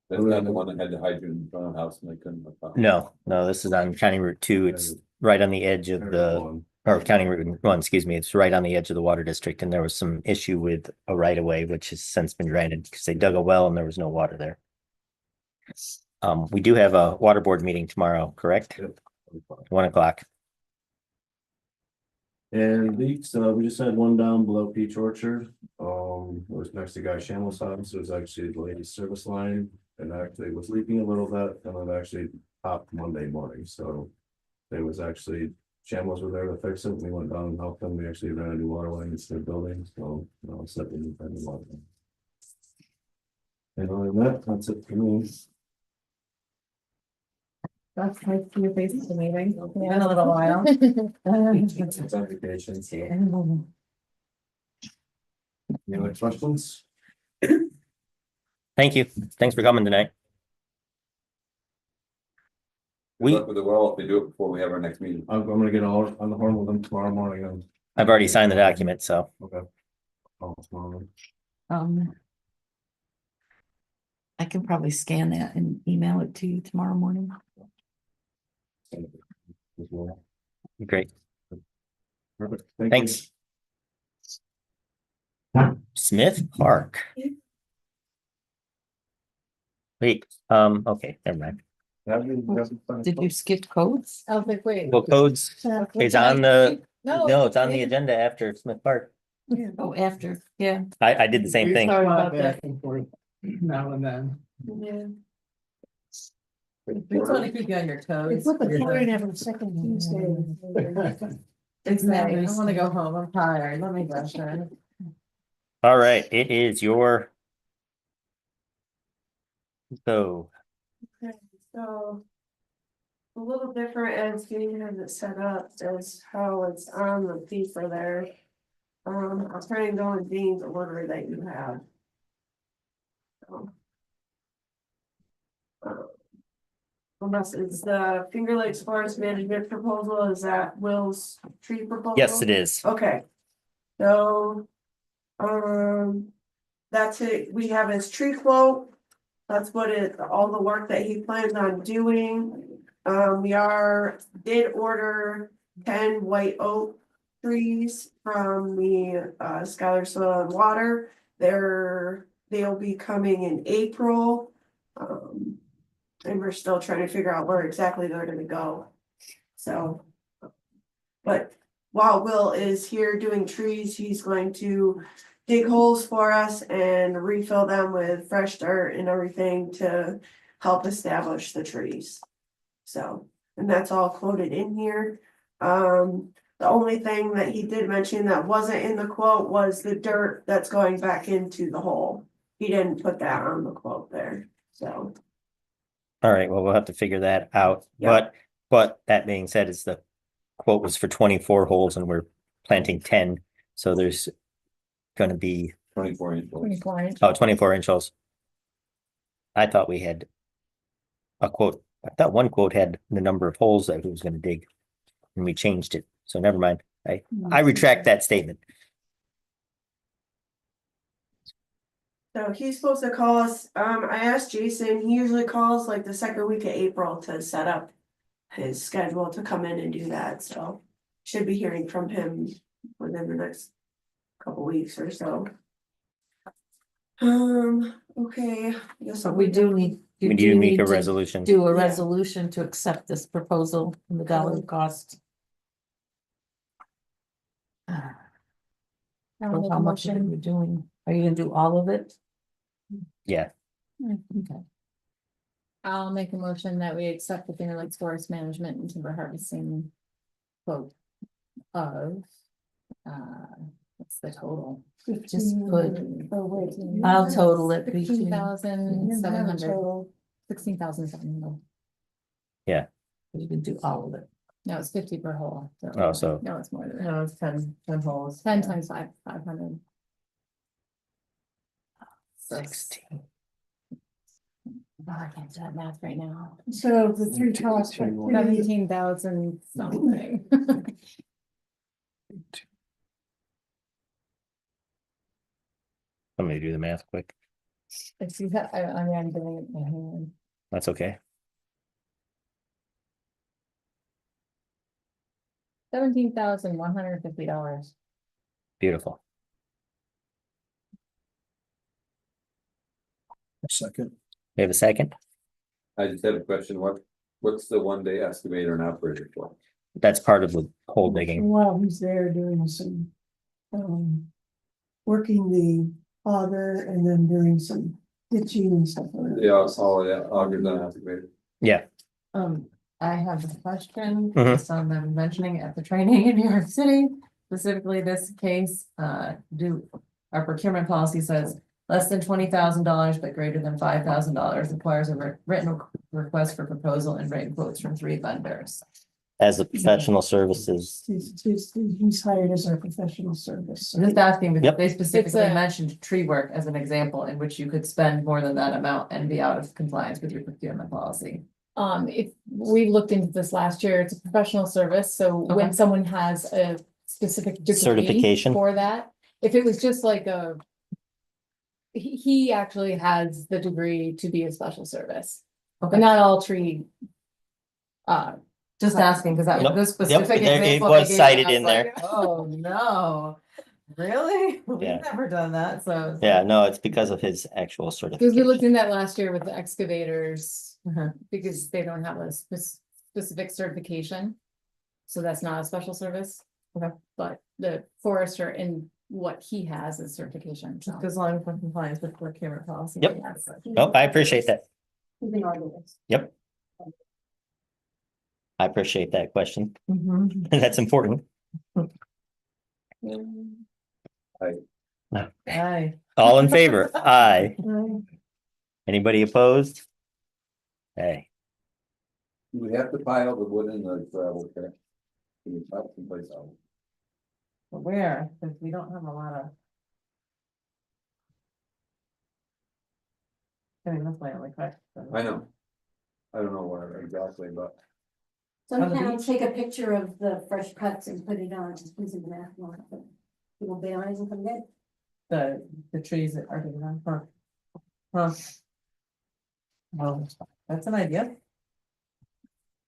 That's not the one that had the hydrant in front of the house and they couldn't. hook up. No, this is on County Route 2. It's right on the edge of the, or County Route 1, excuse me. It's right on the edge of the water district, and there was some issue with a right of way, which has since been granted because they dug a well and there was no water there. We do have a water board meeting tomorrow, correct? Yep. 1 o'clock. And leaks, we just had one down below Peach Orchard. It was next to Guy Shamlow's house. It was actually the lady's service line. And actually was leaking a little bit, and it actually popped Monday morning, so. There was actually, Shamlow's were there to fix it. We went down and helped them. We actually ran a new water line into their building, so, set the new kind of water line. And other than that, that's it for me. That's nice to your face at the meeting. Been a little while. It's on vacation, so. Any other questions? Thank you. Thanks for coming tonight. Good luck with the well if they do it before we have our next meeting. I'm gonna get all on the horn with them tomorrow morning and. I've already signed the document, so. Okay. Tomorrow. I can probably scan that and email it to you tomorrow morning. As well. Great. Perfect. Thank you. Thanks. Smith Park. Wait, okay, never mind. Did you skip codes? I was like, wait. Well, codes is on the, No. no, it's on the agenda after Smith Park. Yeah. Oh, after, yeah. I did the same thing. Sorry about Back that. and forth now and then. Yeah. We just want to keep you on your They toes. put the hearing every second Tuesday. It's May. I want to go home. I'm tired. Let me go, Sharon. All right, it is your. So, So. A little different as Dean has it set up as how it's on the paper there. I'll try and go in Dean's order that you have. So. Unless it's the Finger Lakes Forest Management proposal, is that Will's tree proposal? yes, it is. Okay. So. That's it, we have his tree quote. That's what all the work that he plans on doing. We did order 10 white oak trees from the Skylar Soil and Water. They'll be coming in April. And we're still trying to figure out where exactly they're gonna go. So. But while Will is here doing trees, he's going to dig holes for us and refill them with fresh dirt and everything to help establish the trees. So, and that's all quoted in here. The only thing that he did mention that wasn't in the quote was the dirt that's going back into the hole. He didn't put that on the quote there, so. All right, well, we'll have to figure that out. Yeah. But that being said, is the quote was for 24 holes and we're planting 10. So there's gonna be 24 inch. 24 inch holes. I thought we had a quote. I thought one quote had the number of holes that he was gonna dig. And we changed it. So never mind. I retract that statement. So he's supposed to call us, I asked Jason, he usually calls like the second week of April to set up his schedule to come in and do that, so. Should be hearing from him within the next couple weeks or so. Okay. I guess So we do need. We you need to do make a to resolution. Do a Yeah. resolution to accept this proposal and the dollar cost. So how much are you doing? Are you gonna do all of it? Yeah, Okay. I'll make a motion that we accept the Finger Lakes Forest Management and Timber Harvesting quote of, what's the total? Just put, Oh, wait. I'll total it between, 16,700. 16,700. you can do all of it. No, it's 50 per hole. Oh, so- No, it's more than that. No, it's 10 holes. 10 times 500. 16. Oh, I can't do that math right now. So the three costs. 17,000 something. Let me do the math quick. It's, I mean, I'm doing it by hand. That's okay. 17,150. Beautiful. Second. We have a second? I just have a question, what's the 1 day excavator and operator for? That's part of the hole digging. While he's there doing some, working the auger and then doing some ditching and stuff. like that. Yeah, augers on excavator. Yeah, I have a question, Mhm. based on them mentioning at the training in New York City, specifically this case, our procurement policy says. Less than $20,000, but greater than $5,000 requires a written request for proposal and written quotes from 3 vendors. as a professional services. He's hired as our professional service. I'm just asking because Yep. they specifically It's a- mentioned tree work as an example in which you could spend more than that amount and be out of compliance with your procurement policy. If we looked into this last year, it's a professional service, so Okay. when someone has a specific degree Certification. for that, if it was just like he actually has the degree to be a special service, Okay. but not all tree. Just asking, because that Yep, was the specific there- it example. was they gave, cited I was in there. like, oh, no, really? We've Yeah. never done that, so. Yeah, no, it's because of his actual Because we looked certification. in that last year with the excavators, Uh-huh. because they don't have a specific certification. So that's not a special service. Okay. But the forester and what he has as certification. so. Just as long as we're compliant with procurement policy. Yep. Yes. Oh, I appreciate that. Keeping our rules. Yep. I appreciate that question. Mhm. That's important. Aye. All in favor? Aye. Anybody opposed? Hey, Do we have to pile the wood in the gravel pit? Can we pile someplace else? But where? Because we don't have a lot of. I mean, that's my only question. I know. I don't know where exactly, but Some On the towns take a picture of the fresh cuts and put it on, using the map. People bid on it and come get it. The trees that are being done, huh? Huh. Well, that's an idea,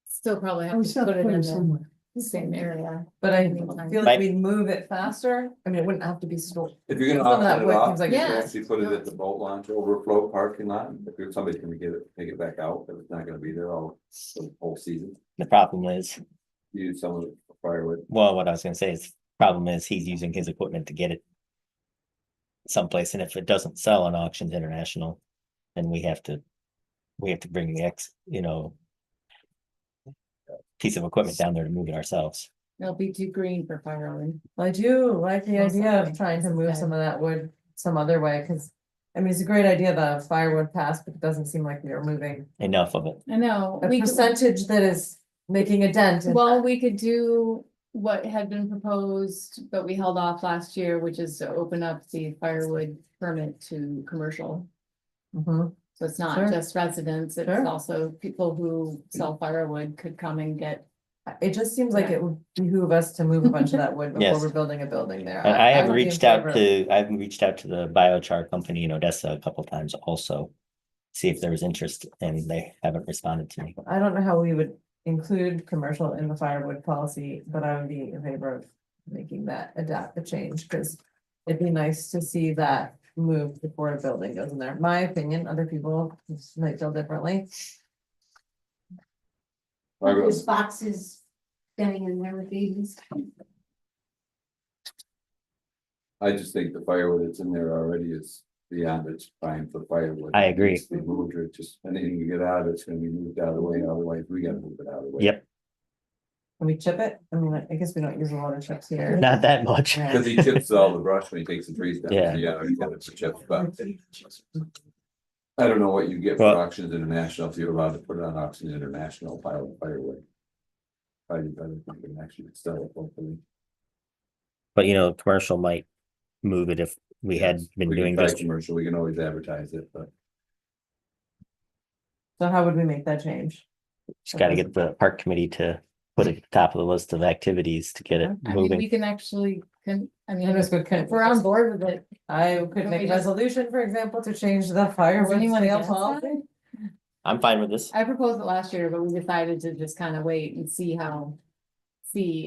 Still probably have We to still put it put in it somewhere. the same area. but I Meantime. feel like we'd move it faster. I mean, it wouldn't have to be stored. if you're gonna Some of that auction it wood off, seems like you it's- can Yeah. actually put it at the boat launch overflow parking lot. If somebody's gonna get it, take it back out, but it's not gonna be there all the whole season. the problem is, Use some of it for firewood. well, what I was gonna say is, problem is he's using his equipment to get it someplace, and if it doesn't sell on Auctions International, then we have to bring the piece of equipment down there to move it ourselves. It'll be too green for firewood. I do like the Most idea likely. of trying to move Okay. some of that wood some other way, because. I mean, it's a great idea, the firewood pass, but it doesn't seem like we are moving Enough of it. I know. a we could- percentage that is making a dent. in Well, that. we could do what had been proposed, but we held off last year, which is to open up the firewood permit to commercial. Mhm. So it's not Sure. just residents, it's Sure. also people who sell firewood could come and get. It just seems like it would behoove us to move a bunch of that wood before Yes. we're building a building there. And I have would be in reached out favor of- I've reached out to the biochar company in Odessa a couple times also. See if there was interest, and they haven't responded to me. I don't know how we would include commercial in the firewood policy, but I would be in favor of making that adapt the change, because it'd be nice to see that move before a building goes in there. My opinion, other people might feel differently. There's boxes standing in there with babies. I just think the firewood that's in there already is beyond its prime for firewood. I agree. It's been moved, or just anything you get out of it's gonna be moved out of the way, otherwise we gotta move it out of the way. Yep, Can we chip it? I mean, I guess we don't use a lot of chips here. not that much. Yeah. Cause he chips all the brush when he takes the trees down. Yeah. You gotta put chips, but I don't know what you get for Well- Auctions International, if you're allowed to put it on Auctions International pile of firewood. Probably better if you can actually sell it locally. But commercial might move it if we had been We can doing try this. commercial, we can always advertise it, but So how would we make that change? Just gotta get the park committee to put it at the top of the list of activities to get it I mean, moving. we can actually, I mean, It was good, if we're on board with it. I could Don't make we a just- resolution, for example, to change the firewood anyone sale against that? policy. I'm fine with this. I proposed it last year, but we decided to just kind of wait and see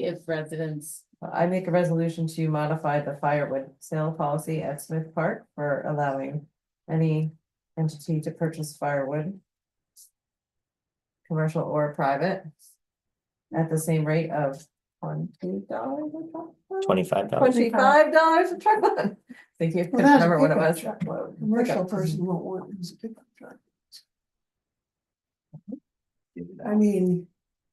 if residents. I make a resolution to modify the firewood sale policy at Smith Park for allowing any entity to purchase firewood. Commercial or private. At the same rate of $20 a truck. $25. $25 a truck. Thank you, couldn't remember what it was. Commercial person won't want it as a pickup truck. I mean,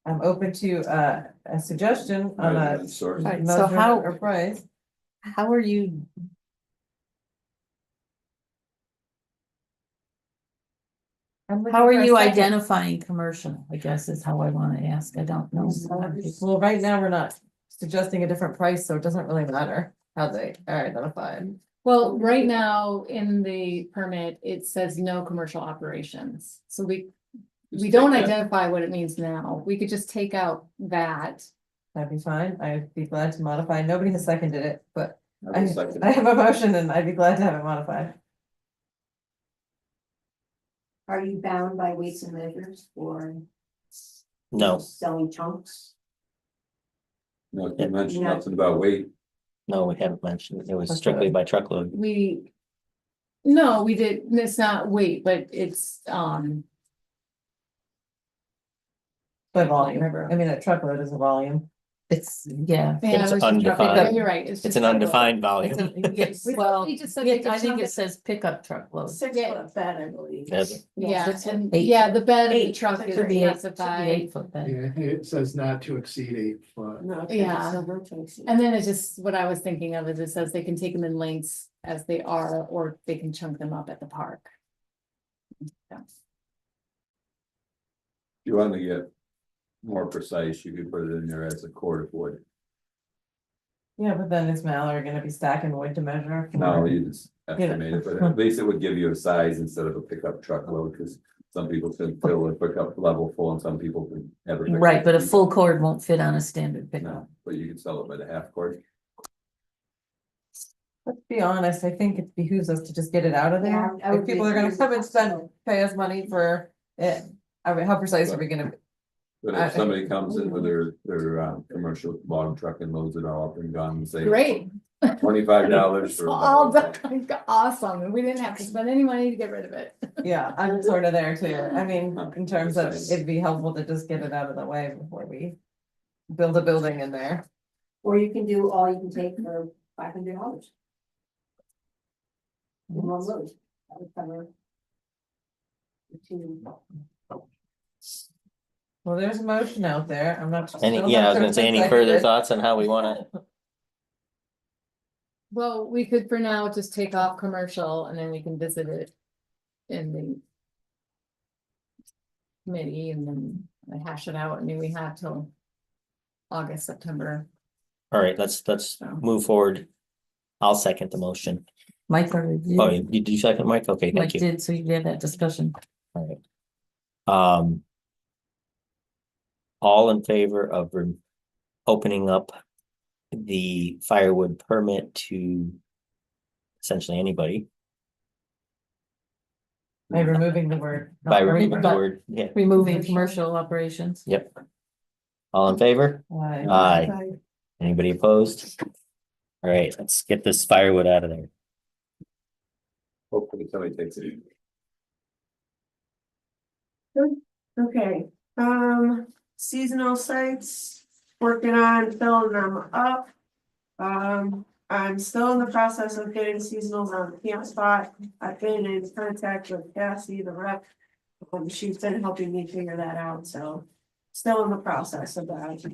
I'm open to a suggestion on a Resident source. Right, so measurement how- or price. How are you? I'm looking How are for a you second. identifying commercial, I guess is how I wanna ask, I don't know. Well, right now, we're not suggesting a different price, so it doesn't really matter how they are identified. Well, right now in the permit, it says no commercial operations, so we Just don't take that. identify what it means now. We could just take out that. That'd be fine. I'd be glad to modify. Nobody has seconded it, but I will second I it. have a motion and I'd be glad to have it modified. Are you bound by weights and measures or No, selling chunks? No, you mentioned nothing about weight. no, we haven't mentioned. It was That's strictly right. by truckload. No, we did, it's not weight, but it's, By volume. I mean, a truckload is a volume. It's, yeah. Yeah, It's it was just truck, undefined. you're right. It's just an truck load. undefined It's volume. a- yes, well, We just said they could I think chunk it says pickup truck load. 6 foot bed, I believe. Yes. Yeah, Six foot, and eight yeah, the bed of the Eight. truck is Should be eight, should be specified. 8 foot bed. Yeah, it says not to exceed 8 foot. No, Yeah. so no choice. And then it's just, what I was thinking of is it says they can take them in lengths as they are, or they can chunk them up at the park. Yeah. If you want to get more precise, you could put it in there as a cord of wood. Yeah, but then is Mallory gonna be stacking wood to measure? for- No, you just estimate it, but at least it would give you a size instead of a pickup truck load, because some people can fill a pickup level full and some people can have. Right, but a full cord won't fit on a standard pickup. No, but you can sell it by the half cord. Let's be honest, I think it behooves us to just get it out of there. Yeah, I would If people are gonna agree. come and spend, pay us money for it, I mean, how precise are we gonna? But if somebody comes in with their commercial log truck and loads it all up and gone and say. Great. $25 It's for. all done, awesome, and we didn't have to spend any money to get rid of it. Yeah, I'm sort of there too. I mean, in terms of, it'd be helpful to just get it out of the way before we build a building in there. Or you can do all you can take for $500. In one load, that would cover. the two. Well, there's a motion out there. I'm not. still Any, not yeah, I was sure gonna say, if any it's further accurate. thoughts on how we wanna, Well, we could for now just take off commercial and then we can visit it in the committee and then hash it out. I mean, we have till August, September. all right, let's move forward. I'll second the motion. Mike already Oh, did. you second, Mike? Okay, Mike thank you. did, so you had that discussion. All right. All in favor of opening up the firewood permit to essentially anybody By removing the word. by not removing the but- word, yeah, Removing commercial operations. yep. All in favor? Aye. Aye. Anybody opposed? All right, let's get this firewood out of there. Hopefully somebody takes it. Okay, seasonal sites, working on filling them up. I'm still in the process of getting seasonals on the camp spot. I've been in contact with Cassie, the rep. She's been helping me figure that out, so still in the process of that.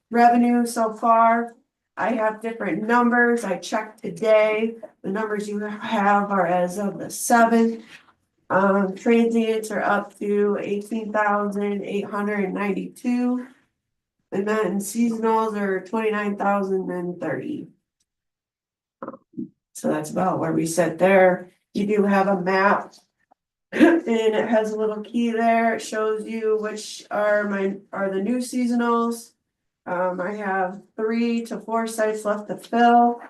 Revenue so far, I have different numbers. I checked today. The numbers you have are as of the 7th. Transients are up to 18,892. And then seasonals are 29,030. So that's about where we sit there. You do have a map. And it has a little key there. It shows you which are the new seasonals. I have 3 to 4 sites left to fill.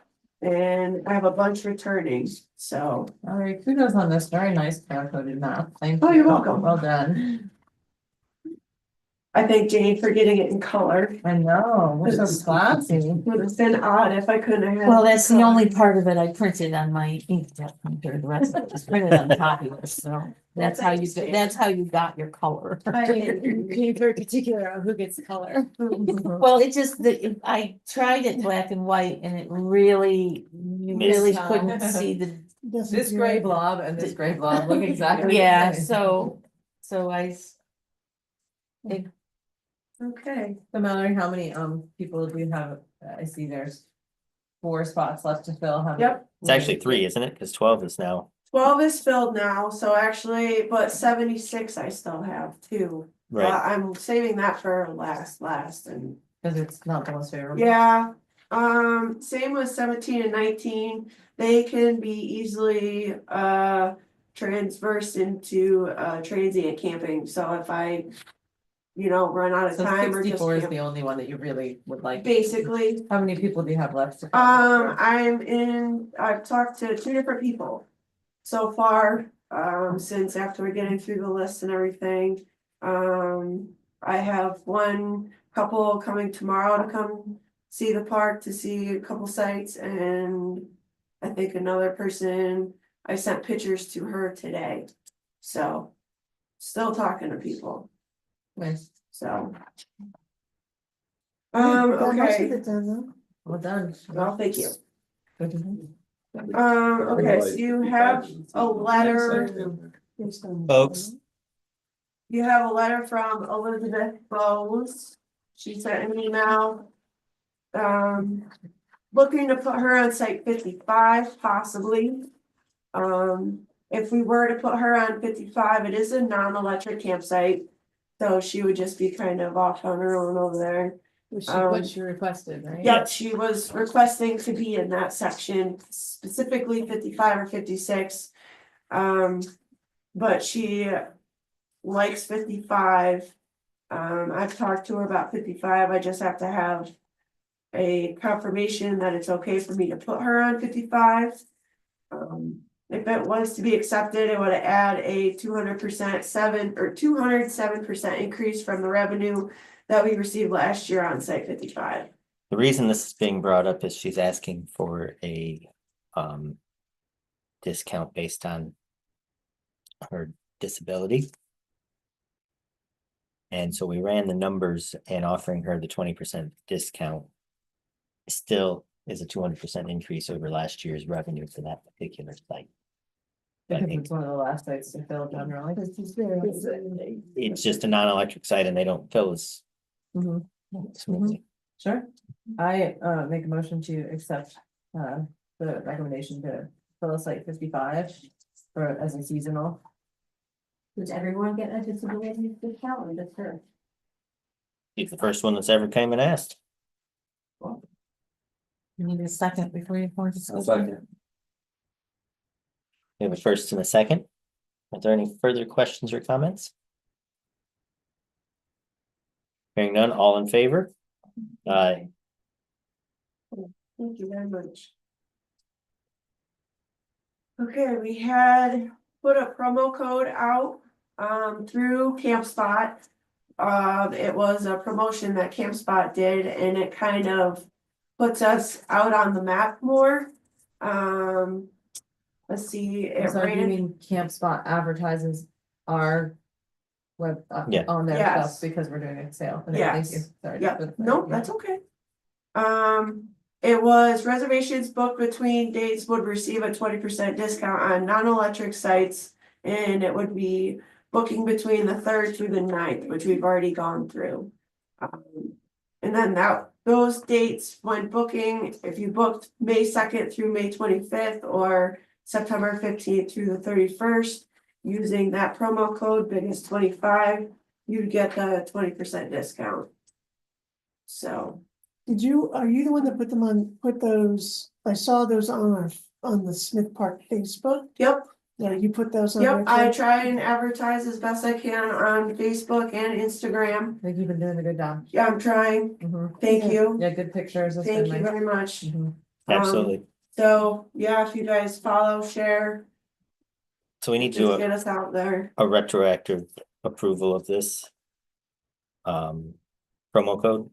And I have a bunch returning, so. All right, kudos on this very nice color-coded map. Thank you. Oh, you're welcome. Well done. I thank Jane for getting it in color. I know, we're so classy. It would have been odd if I couldn't have had. Well, that's the color. only part of it I printed on my inkjet printer, the rest of it was printed on copy, so that's how you got your color. Being very particular on who gets color. Well, it just, I tried it black and white and it really, you really Missed couldn't out. see the, This gray blob and this gray blob look exactly. the yeah, same. so Okay, So Mallory, how many people do you have? I see there's 4 spots left to fill. How many- Yep. It's actually 3, isn't it? Because 12 is now, 12 is filled now, so actually, but 76 I still have too. right? I'm saving that for last and, Cause it's not the most favorable. yeah. Same with 17 and 19, they can be easily, transversed into, transient camping, so if I. Run out of So time or just. 64 is camp- the only one that you really would like. Basically, How many people do you have left? I've talked to 2 different people so far, since after getting through the list and everything. I have one couple coming tomorrow to come see the park, to see a couple sites, and I think another person, I sent pictures to her today. So, still talking to people, Nice. so. We got most of Okay, it done, though. Well done. well, thank you. Good to know. Okay, so you have a letter, Based on- Folks. you have a letter from Elizabeth Bowes. She sent an email. Looking to put her on site 55 possibly. If we were to put her on 55, it is a non-electric campsite. So she would just be kind of off on her own over there. What she requested, right? Yep, she was requesting to be in that section, specifically 55 or 56. But she likes 55. I've talked to her about 55. I just have to have a confirmation that it's okay for me to put her on 55. If it was to be accepted, it would add a 207% increase from the revenue that we received last year on site 55. The reason this is being brought up is she's asking for a discount based on her disability. And so we ran the numbers, and offering her the 20% discount still is a 200% increase over last year's revenue for that particular site. I Because think it's one of the last sites to fill generally. it's just a non-electric site and they don't fill as Mhm. smoothly. Sure. I make a motion to accept the recommendation to fill a site 55 for as a seasonal. Does everyone get a disability discount or just her? He's the first one that's ever came and asked. You need a second before you pour this. Second. We have a first and a second. Are there any further questions or comments? Hearing none, all in favor? Aye. Thank you very much. Okay, we had put a promo code out through CampSpot. It was a promotion that CampSpot did, and it kind of puts us out on the map more. Let's see, it So you ran, mean CampSpot advertises our web Yeah. on their Yes. stuff because we're doing a sale? Okay, Yes. Thank you. Sorry. yeah, for the no, clarification. that's okay. It was reservations booked between dates would receive a 20% discount on non-electric sites. And it would be booking between the 3rd through the 9th, which we've already gone through. And then those dates when booking, if you booked May 2nd through May 25th or September 15th through the 31st, using that promo code biggest 25, you'd get the 20% discount. So. Are you the one that put those, I saw those on the Smith Park Facebook? Yep, Yeah, you put those on there yep, I too? try and advertise as best I can on Facebook and Instagram. I think you've been doing a good job. Yeah, I'm trying, Mhm. thank you, Yeah, good pictures. It's thank been you nice. very much. Mhm. Absolutely. So, yeah, if you guys follow, share, So we need just to get us out there. a retroactive approval of this promo code.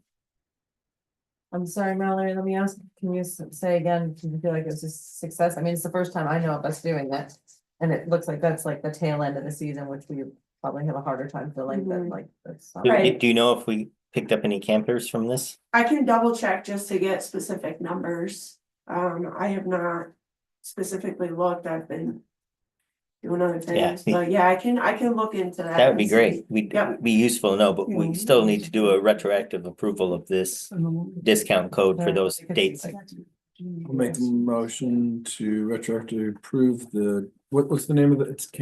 I'm sorry, Mallory, let me ask, can you say again, do you feel like it's a success? I mean, it's the first time I know of us doing that. And it looks like that's like the tail end of the season, which we probably have a harder time filling than like. That's Right. Do you know if we picked up any campers from this? I can double check just to get specific numbers. I have not specifically looked, I've been doing other things, me- but yeah, I can look into that. That would be and see. great. We'd Yep. be useful to know, but we Yeah. still need to do a retroactive approval of this discount code for those dates. I'll make a motion to retroactively approve what's the name of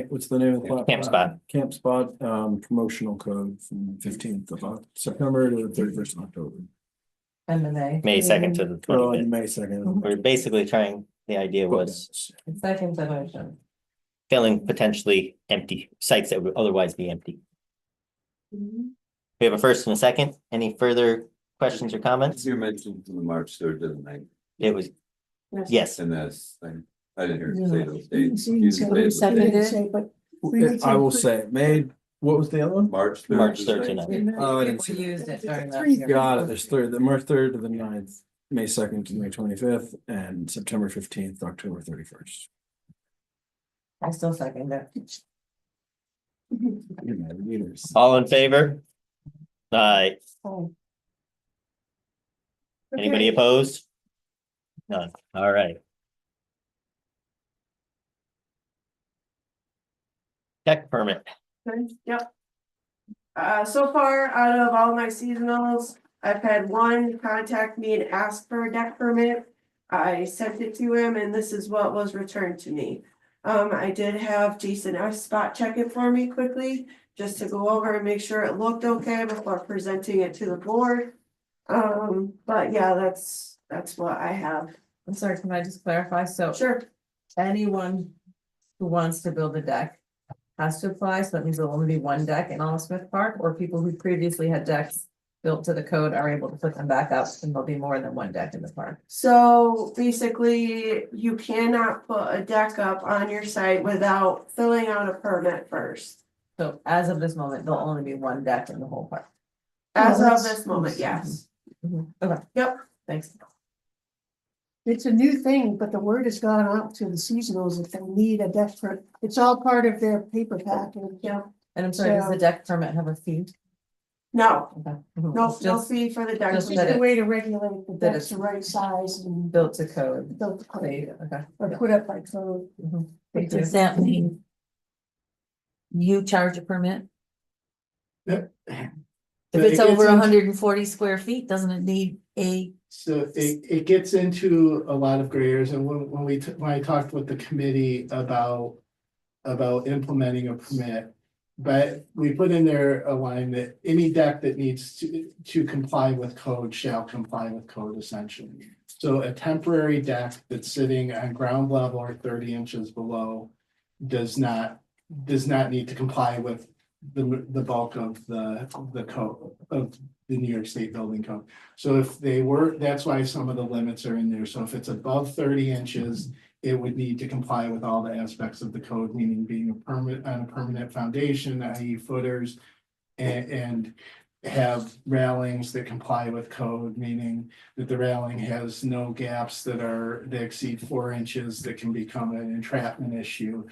what's the name of the platform? CampSpot. CampSpot, promotional code from 15th of September to the 31st of October. And then they. May 2nd to the Well, 25th. May 2nd. We're basically trying, the idea was Second the motion. filling potentially empty sites that would otherwise be empty. Mhm. We have a first and a second. Any further questions or comments? You mentioned from the March 3rd to the 9th, It was, yes, and that's, I didn't hear you Yeah. say those dates. You You didn't say say- those you didn't dates. say, but we need I to will put- say, what was the other one? March 3rd. March to the 3rd to 9th. 9th. Oh, I didn't We see. used it during that. Three. Got it, there's the March 3rd to the 9th, May 2nd to May 25th, and September 15th, October 31st. I still second it. You know, leaders. All in favor? Aye. Oh, Anybody opposed? None, all right. Deck permit, Yep. So far, out of all my seasonals, I've had one contact me and ask for a deck permit. I sent it to him and this is what was returned to me. I did have Jason F. spot check it for me quickly, just to go over and make sure it looked okay before presenting it to the board. But yeah, that's what I have. I'm sorry, can I just clarify? So Sure. anyone who wants to build a deck has to apply, so that means there'll only be one deck in Olive Smith Park, or people who previously had decks built to the code are able to put them back up, and there'll be more than one deck in the park. So basically, you cannot put a deck up on your site without filling out a permit first. So as of this moment, there'll only be one deck in the whole park. As Well, of that's- this moment, yes. Okay, Yep. thanks. It's a new thing, but the word has gone out to the seasonals if they need a deck for, it's all part of their paper package. Yeah. And I'm sorry, does the So- deck permit have a fee? No, Okay. no, It's no just fee for the deck. just It's that just a it- way to regulate the that decks it's the right size and built to code. built to Fee, code, okay. or put up by code. Mhm. But Thank you. does that mean you charge a permit? Yep. If it's over 140 square feet, doesn't it need a, So it gets into a lot of gray areas, and when I talked with the committee about implementing a permit. But we put in there a line that any deck that needs to comply with code shall comply with code essentially. So a temporary deck that's sitting on ground level or 30 inches below does not need to comply with the bulk of the code of the New York State Building Code. So if they were, that's why some of the limits are in there. So if it's above 30 inches, it would need to comply with all the aspects of the code, meaning being on a permanent foundation, i.e. footers, and have railings that comply with code, meaning that the railing has no gaps that exceed 4 inches that can become an entrapment issue.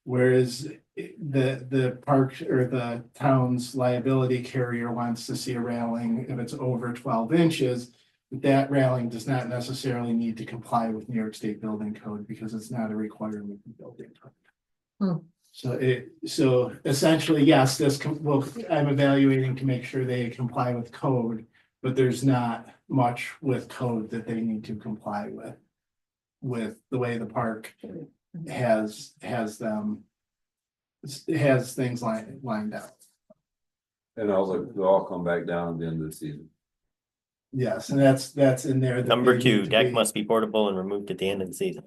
Whereas the park or the town's liability carrier wants to see a railing if it's over 12 inches. That railing does not necessarily need to comply with New York State Building Code because it's not a requirement in building code. So essentially, yes, I'm evaluating to make sure they comply with code, but there's not much with code that they need to comply with the way the park has things lined out. And they'll all come back down at the end of the season. Yes, and that's in there. that number they need 2, to deck be- must be portable and removed at the end of the season.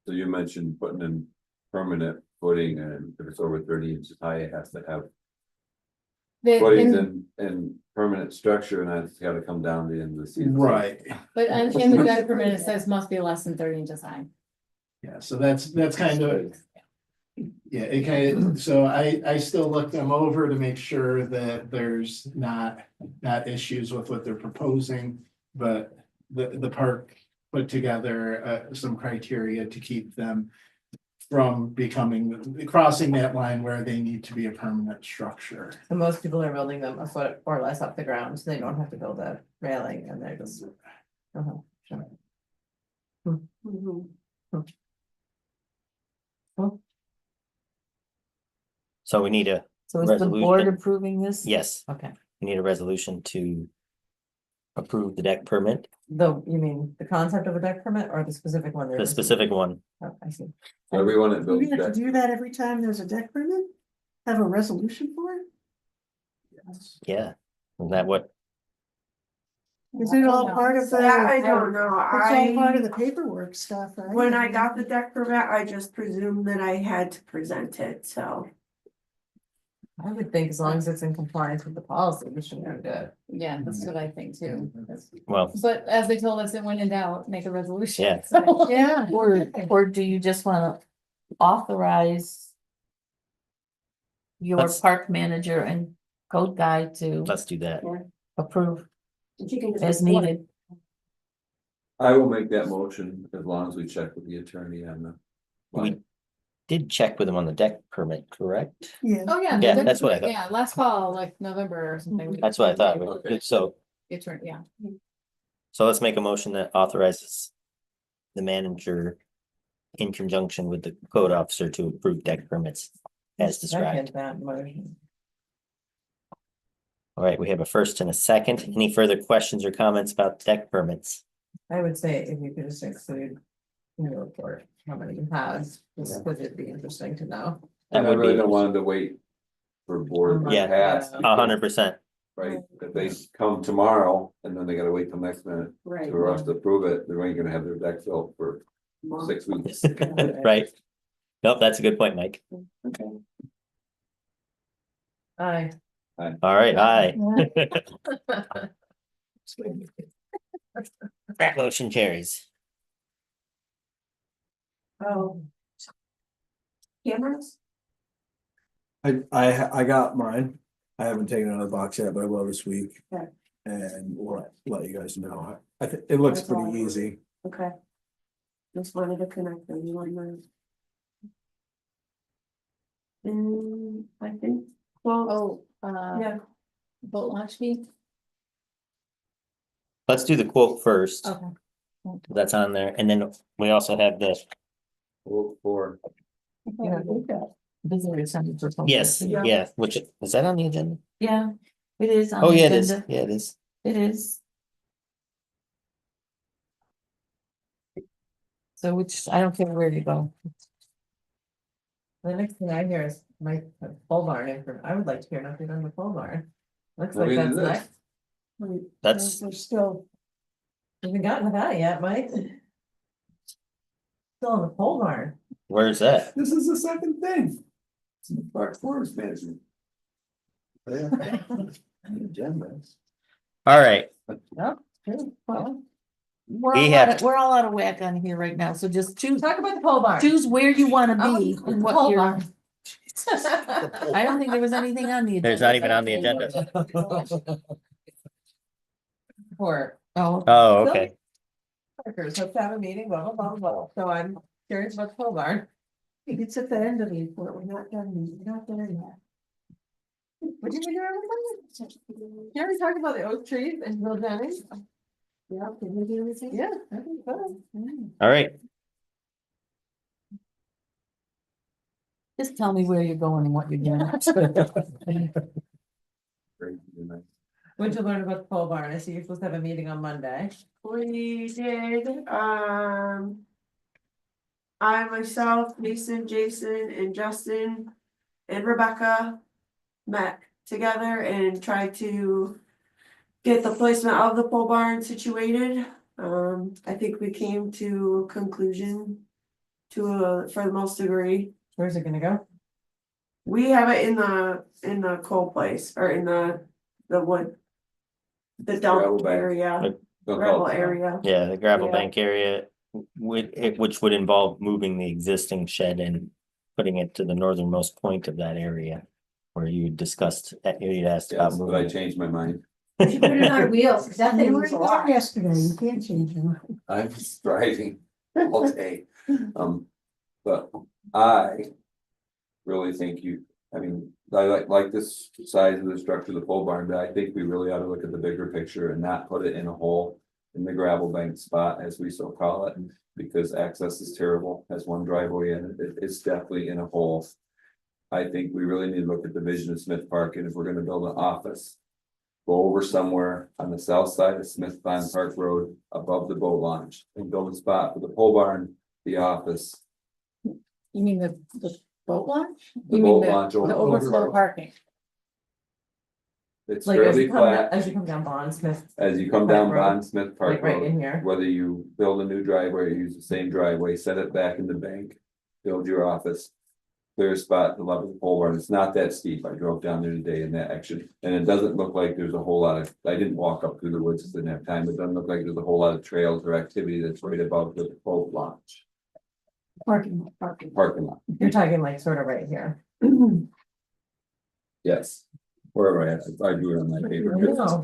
So you mentioned putting in permanent footing, and if it's over 30 inches high, it has to have footings and permanent structure, and that's gotta come down the end of the season. Right, But in the deck permit, it says must be less than 30 inches high. yeah, so that's kind of. Yeah, it kind of, so I still look them over to make sure that there's not issues with what they're proposing. But the park put together some criteria to keep them from crossing that line where they need to be a permanent structure. So most people are building them a foot or less off the ground, so they don't have to build a railing, and they're just. Sure. Mhm. So we need a, so is the board Resolution. approving this? yes, Okay, we need a resolution to approve the deck permit, You mean the concept of a deck permit or the specific one? the specific one. Oh, I see. So everyone that Do builds we have to deck, do that every time there's a deck permit? Have a resolution for it? Yeah, is that what, Is it all part of the? That I don't know. It's all part of the paperwork stuff, right? When I got the deck permit, I just presumed that I had to present it, so. I would think as long as it's in compliance with the policy, we should be good. Yeah, that's what I think too. well, But as they told us, it when in doubt, make a resolution. Yeah. So- Yeah. or do you just wanna authorize your Let's- park manager and code guy to let's do that. approve She can just as report. needed? I will make that motion as long as we check with the attorney on the. We did check with them on the deck permit, correct? Yeah. Oh, yeah. Yeah, that's what I thought. Yeah, last fall, like November or something. That's what I thought, so Yeah. So let's make a motion that authorizes the manager in conjunction with the code officer to approve deck permits as described. Second that motion. All right, we have a first and a second. Any further questions or comments about deck permits? I would say if you could just include in your report how many you have, just because it'd be interesting to know. That And I would really be, don't want them to wait for board to Yeah. pass. 100%. Right, if they come tomorrow and then they gotta wait till next minute Right. for us to approve it, they're ain't gonna have their deck filled for 6 weeks. Right? Nope, that's a good point, Mike. Aye. All right, aye. That motion carries. Oh. Cameras? I got mine. I haven't taken it out of the box yet, but I will this week. Okay. And we'll let you guys know. I think it looks That's all. pretty easy. Okay. Just wanted to connect them, you want I think, well, Oh, yeah, boat launch fee? Let's do the quote first. Okay. That's on there. And then we also have the, For Visitor center for public. yes, yeah, which, is that on the agenda? Yeah, it is on Oh, the yeah, it is. agenda. Yeah, it is. It is. So which, I don't care where you go. The next thing I hear is my pole barn, I would like to hear an update on the pole barn. Looks What like is that's this? next. That's, We're still, Haven't gotten to that yet, Mike. Still on the pole barn. where's that? This is the second thing. Park Forest Management. All right, Well, We have- we're all out of whack on here right now, so just choose, Talk about the pole barn. choose where you wanna Oh, be the and what pole you're. barn. I don't think there was anything on the. there's not even on the agenda. Report. Oh, Oh, okay. Workers hope to have a meeting, blah, blah, blah, blah. So I'm curious about the pole barn. it's at the end of the report, we're not done, we're not there yet. What did we do everything? Can we talk about the oak trees and Bill Jennings? Yeah, did we do anything? Yeah, I think so. All right. just tell me where you're going and what you're doing. What'd you learn about the pole barn? I see you're supposed to have a meeting on Monday. we did, I myself, Mason, Jason and Justin and Rebecca met together and tried to get the placement of the pole barn situated. I think we came to a conclusion for the most degree. Where's it gonna go? We have it in the coal place or in the wood. The Gravel dump bank. area, Don't gravel call it that. area. Yeah, the gravel Yeah. bank area which would involve moving the existing shed and putting it to the northernmost point of that area where you discussed, you'd asked about Yes, but I moving. changed my mind. you should put it on wheels, 'cause that You thing were was a lot. there yesterday, you can't change them. I'm driving all day. But I really think I mean, I like this size of the structure of the pole barn, but I think we really ought to look at the bigger picture and not put it in a hole in the gravel bank spot, as we so call it, because access is terrible, has one driveway in it, it's definitely in a hole. I think we really need to look at the vision of Smith Park, and if we're gonna build an office, go over somewhere on the south side of Smith Pond Park Road above the boat launch and build a spot for the pole barn, the office, You mean the boat launch? the You mean boat launch. The over- overflow parking? It's Like as fairly you come down, flat as you come down Bond Smith, as you come down Park Road. Bond Smith Park like right in Road. here. Whether you build a new driveway or use the same driveway, set it back in the bank, build your office. Clear a spot to level the pole barn. It's not that steep. I drove down there today in that action, and it doesn't look like there's a whole lot of, I didn't walk up through the woods, 'cause I didn't have time. It doesn't look like there's a whole lot of trails or activity that's right above the boat launch Parking. parking lot. You're talking like sort of right here. Yes. Wherever I do it on my paper. No.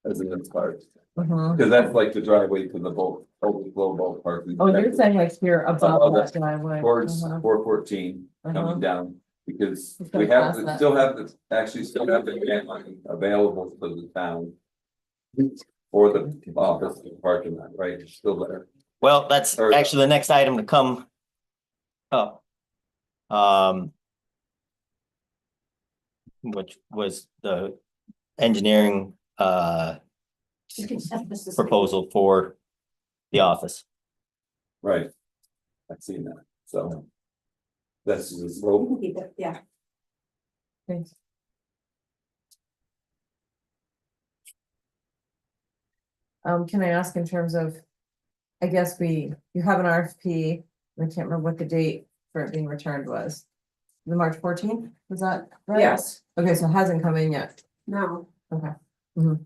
As in the part, Mhm. because that's like the driveway to the boat, overflow boat park. Oh, you're saying like here above Above that driveway. Towards Uh-huh. 414 coming Uh-huh. down, because It's we gonna have, pass that. still have the grant money available to the town. For the office and parking lot, right, it's still there. Well, that's Or- actually the next item to come up. Which was the engineering You can set this aside. proposal for the office. Right. I've seen that, so. That's the You slope. can keep it, yeah. Thanks. Can I ask in terms of, I guess you have an RFP, I can't remember what the date for it being returned was. The March 14th, was that right? Yes, Okay, so it hasn't come in yet, no, okay.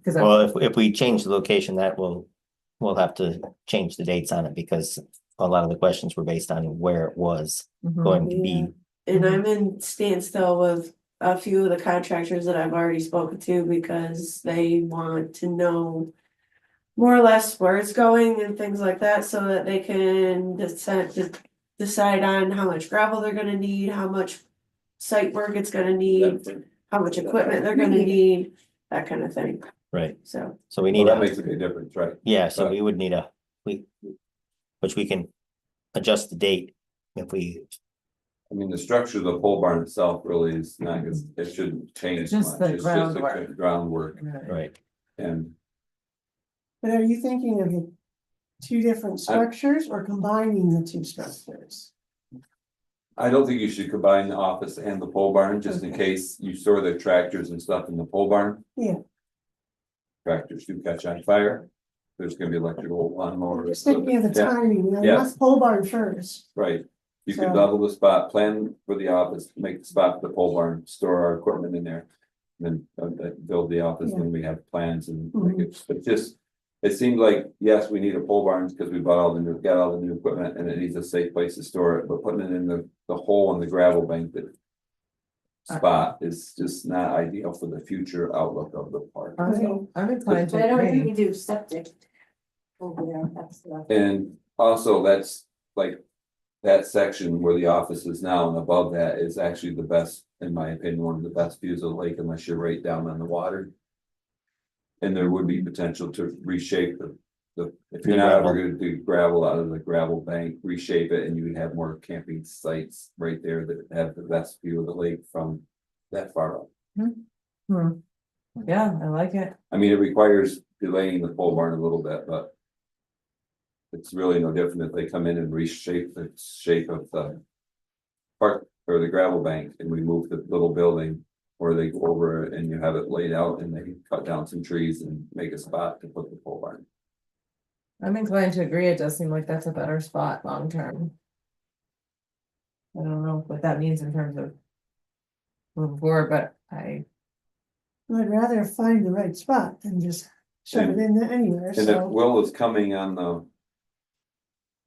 Cause I, Well, if we change the location, we'll have to change the dates on it because a lot of the questions were based on where it was mhm. going to be. and I'm in standstill with a few of the contractors that I've already spoken to because they want to know. More or less where it's going and things like that, so that they can decide on how much gravel they're gonna need, how much. Site work it's gonna need, how much equipment they're gonna need, that kind of thing, Right. so. So we Well, need that a, makes a big difference, right? yeah, so we would need which we can adjust the date if we, I mean, the structure of the pole barn itself really is not, it shouldn't change Just much, the it's just the groundwork. groundwork right. and. But are you thinking of the two different structures or combining the two structures? I don't think you should combine the office and the pole barn, just in case you store the tractors and stuff in the pole barn. Yeah. Tractors do catch on fire. There's gonna be electrical lawnmowers. Just thinking of the Yeah, timing, I Yeah. want pole barn first. right. You So- could double the spot, plan for the office, make the spot for the pole barn, store our equipment in there. Then build the office when we have plans and Mhm. it just. It seemed like, yes, we need a pole barn because we got all the new equipment and it needs a safe place to store it, but putting it in the hole in the gravel bank that. Spot is just not ideal for the future outlook of the park. I'm inclined But I don't to think we agree. do septic. Over there, that's the. And also, that's like. That section where the office is now and above that is actually the best, in my opinion, one of the best views of the lake unless you're right down on the water. And there would be potential to reshape if you're not ever gonna do gravel out of the gravel bank, reshape it and you would have more camping sites right there that have the best view of the lake from that far up. Yeah, I like it. I mean, it requires delaying the pole barn a little bit, but. It's really no different if they come in and reshape the shape of the. Park or the gravel bank and we move the little building. Or they go over it and you have it laid out and they cut down some trees and make a spot to put the pole barn. I'm inclined to agree. It does seem like that's a better spot long term. I don't know what that means in terms of moving forward, but I'd rather find the right spot than just shove it in there anywhere, And if so. Will is coming on the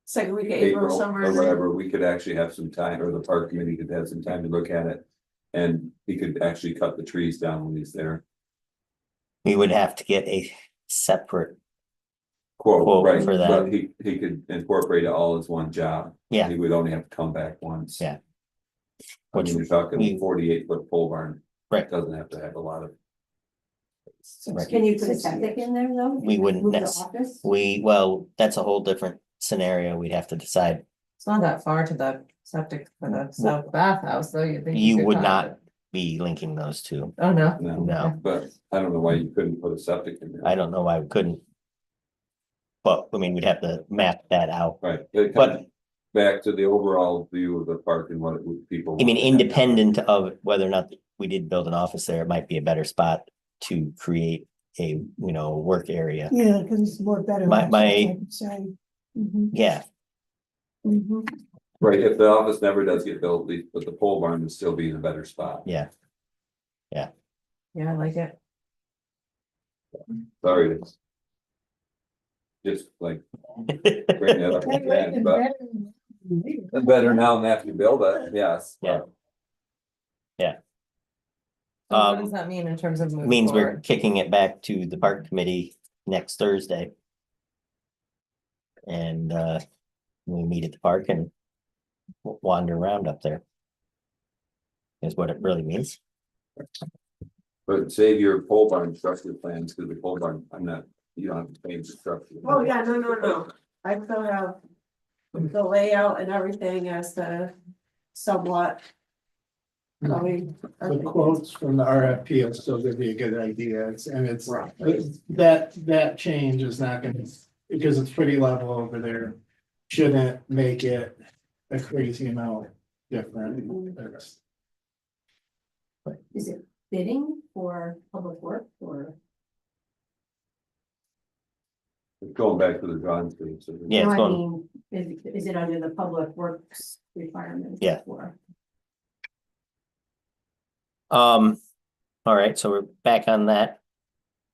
Second week of April, April somewhere. or in there. whatever, we could actually have some time, or the park committee could have some time to look at it. And he could actually cut the trees down when he's there. We would have to get a separate, Quote, right, for that. but he could incorporate it all as one job. Yeah. He would only have to come back once. Yeah. I mean, you're talking we- 48-foot pole barn. Right. Doesn't have to have a lot of. Right. Can you put a septic in there though? We wouldn't Move the necess- office? well, that's a whole different scenario. We'd have to decide. it's not that far to the septic for the south bathhouse, though. You think You could would talk not it. be linking those two. Oh, no. No, But I don't know why you couldn't put a septic in there. I don't know why we couldn't. But I mean, we'd have to map that out. Right, it But- comes back to the overall view of the park and what it would people. I mean, want to have. independent of whether or not we did build an office there, it might be a better spot to create a, work area. Yeah, because it's more better. My- access, my- I would say. Mhm, Yeah, mhm. Right, if the office never does get built, but the pole barn would still be in a better spot. yeah. Yeah, I like it. Sorry. It's just like bring that up again, but it's better now than after you build it, yes. Yeah. So what Um, does that mean in terms of moving Means we're forward? kicking it back to the park committee next Thursday. And we meet at the park and wander around up there. Is what it really means. But save your pole barn structure plans, because the pole barn, I'm not, you don't have to change the structure. Oh, yeah, no. I still have the layout and everything as the somewhat. Going. The quotes from the RFP will still give you a good idea, it's, Right. that change is not gonna, because it's pretty level over there. Shouldn't make it a crazy amount different. Is it bidding for public work or? Going back to the drawing stage. So Yeah, it's No, I going- mean, is it under the public works requirements? Yeah. For? All right, so we're back on that.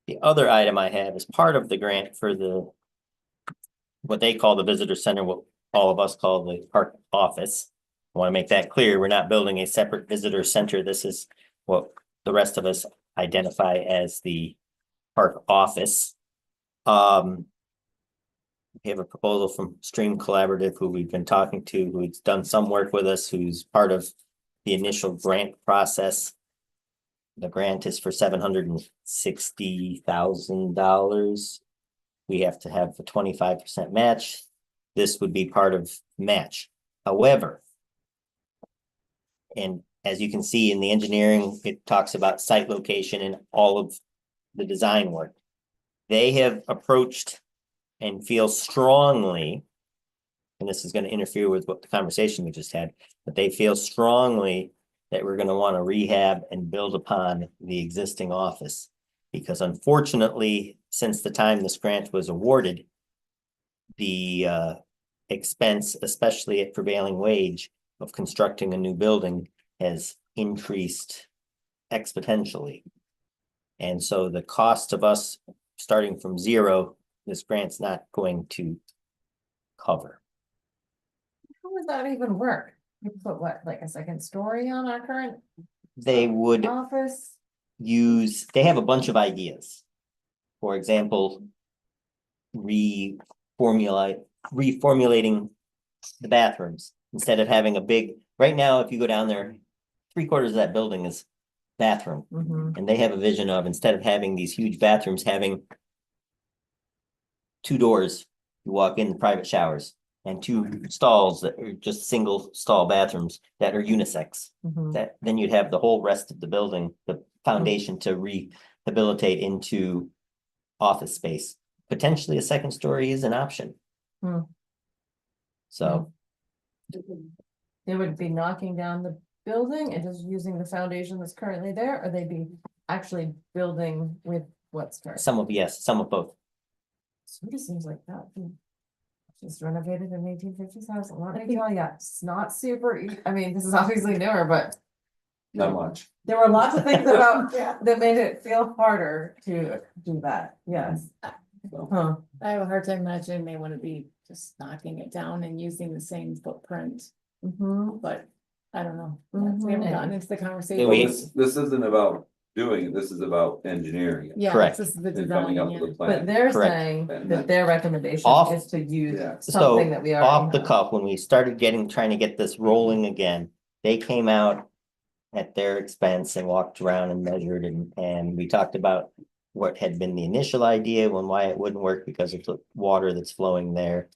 The other item I have is part of the grant for the what they call the visitor center, what all of us call the park office. I want to make that clear. We're not building a separate visitor center. This is what the rest of us identify as the park office. We have a proposal from Stream Collaborative, who we've been talking to, who's done some work with us, who's part of the initial grant process. The grant is for $760,000. We have to have a 25% match. This would be part of match. However, and as you can see in the engineering, it talks about site location and all of the design work. They have approached and feel strongly, and this is going to interfere with what the conversation we just had, but they feel strongly that we're going to want to rehab and build upon the existing office. Because unfortunately, since the time this grant was awarded, the expense, especially at prevailing wage, of constructing a new building has increased exponentially. And so the cost of us starting from zero, this grant's not going to cover. How would that even work? You put what, like a second story on our current They would office? they have a bunch of ideas. For example, reformulating the bathrooms instead of having a big, right now, if you go down there, 3/4 of that building is bathroom. Mhm. And they have a vision of, instead of having these huge bathrooms, having 2 doors, you walk in private showers, and 2 stalls that are just single stall bathrooms that are unisex. Mhm. That then you'd have the whole rest of the building, the foundation to rehabilitate into office space. Potentially a second story is an option. Hmm. So They would be knocking down the building and just using the foundation that's currently there, or they'd be actually building with what's current? some of yes, some of both. Sort of seems like that. Just renovated in 1850s house. Let me tell ya, it's not super, I mean, this is obviously newer, but Not much. there were lots of things about that made it feel harder to do that, yes. Huh. I have a hard time imagining they want to be just knocking it down and using the same footprint, Mhm. but I don't know. We haven't gotten into the conversation. We- This isn't about doing it, this is about engineering it Yeah, Correct. this is the and coming up design, with yeah. a But plan. they're Correct. saying And that then- their recommendation Off- is to use Yeah. something that we already Off the have. cuff, when we started trying to get this rolling again, they came out at their expense and walked around and measured and we talked about what had been the initial idea, when why it wouldn't work because of the water that's flowing there.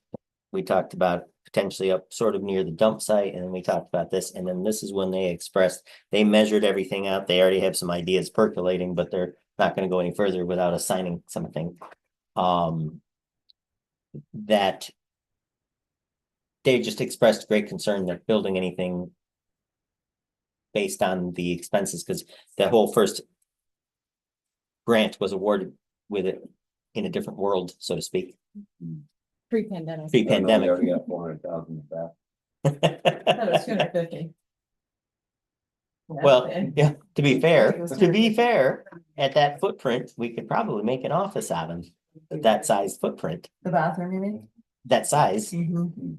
We talked about potentially up sort of near the dump site, and then we talked about this, and then this is when they expressed, they measured everything out. They already have some ideas percolating, but they're not going to go any further without assigning something. That they just expressed great concern that building anything based on the expenses, because the whole first grant was awarded with it in a different world, so to speak, Pre-pandemic. I don't know, we pre-pandemic. already got 400,000 back. That was 250. Well, yeah, to be fair, It was at that footprint, we could probably make an office out of that size footprint, The bathroom, you mean? that size, Mm-hmm.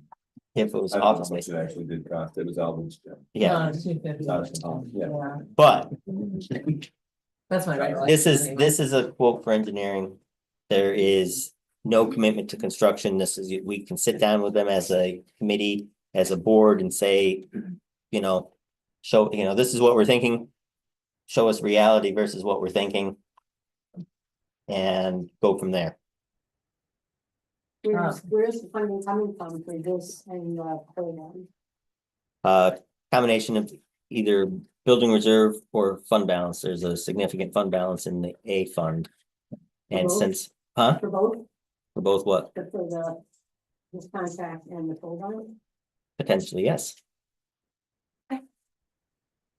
if it was I don't know office how much space. it actually did cost, it was Alvin's. Yeah, No, 250. Yeah. but That's my right. this is a quote for engineering. There is no commitment to construction. This is, we can sit down with them as a committee, as a board and say, show, this is what we're thinking. show us reality versus what we're thinking. And go from there. Where's the funding coming from for this and program? Combination of either building reserve or fund balance. There's a significant fund balance in the A fund. And both? since, huh? For both, For both what? for this contract and the program? Potentially, yes.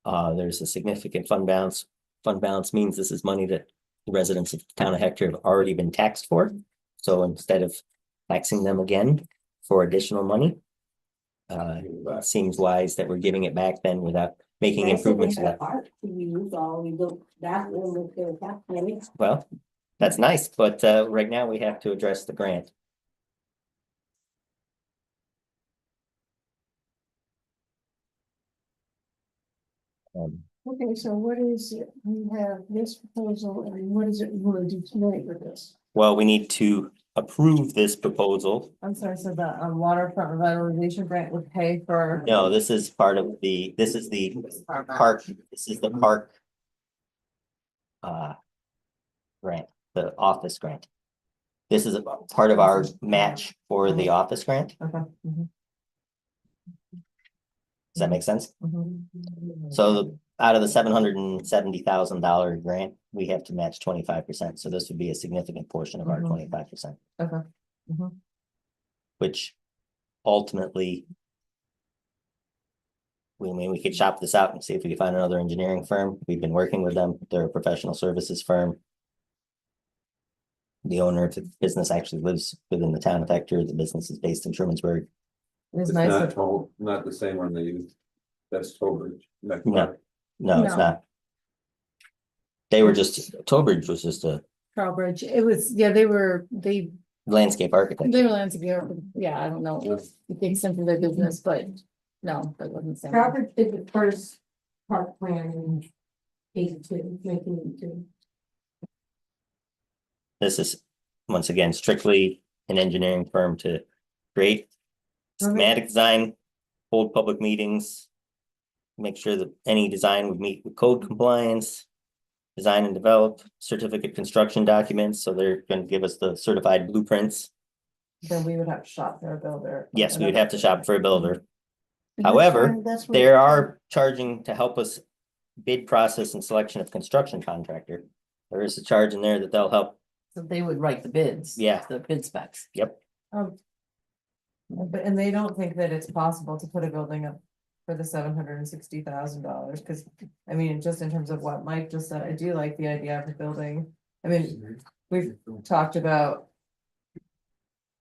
There's a significant fund balance. Fund balance means this is money that the residents of the town of Hector have already been taxed for. So instead of taxing them again for additional money, it seems wise that we're giving it back then without making improvements. That part, we use all, we built that room with their tax money. Well, that's nice, but right now we have to address the grant. Okay, so what is it? We have this proposal and what is it we want to do tonight with this? Well, we need to approve this proposal. I'm sorry, so the waterfront revitalization grant would pay for. No, this is part of this is the park, this is the park. Grant, the office grant. This is a part of our match for the office grant. Okay. Mhm, Does that make sense? mhm. So out of the $770,000 grant, we have to match 25%. So this would be a significant portion of our Mhm. 25%, Okay. Mhm. which ultimately. We could shop this out and see if we can find another engineering firm. We've been working with them. They're a professional services firm. The owner of the business actually lives within the town of Hector. The business is based in Shermansburg. It was It's nice. not that- told, not the same one they use. That's Tobridge. No, it's No. not. They were just, Tobridge was just a Trowbridge, it was, yeah, they were landscape architect. landscape, yeah, I don't know, the extent of their business, but no, that wasn't the same. Robert did the first park plan in 82, 1982. This is, once again, strictly an engineering firm to create schematic design, hold public meetings, make sure that any design would meet with code compliance, design and develop certificate construction documents. So they're going to give us the certified blueprints. Then we would have to shop for a builder. Yes, we would have to shop for a builder. And However, that's what- They are charging to help us bid process and selection of construction contractor. There is a charge in there that they'll help. So they would write the bids. Yeah. The bid specs. Yep. But, and they don't think that it's possible to put a building up for the $760,000, because, I mean, just in terms of what Mike just said, I do like the idea of a building. I mean, we've talked about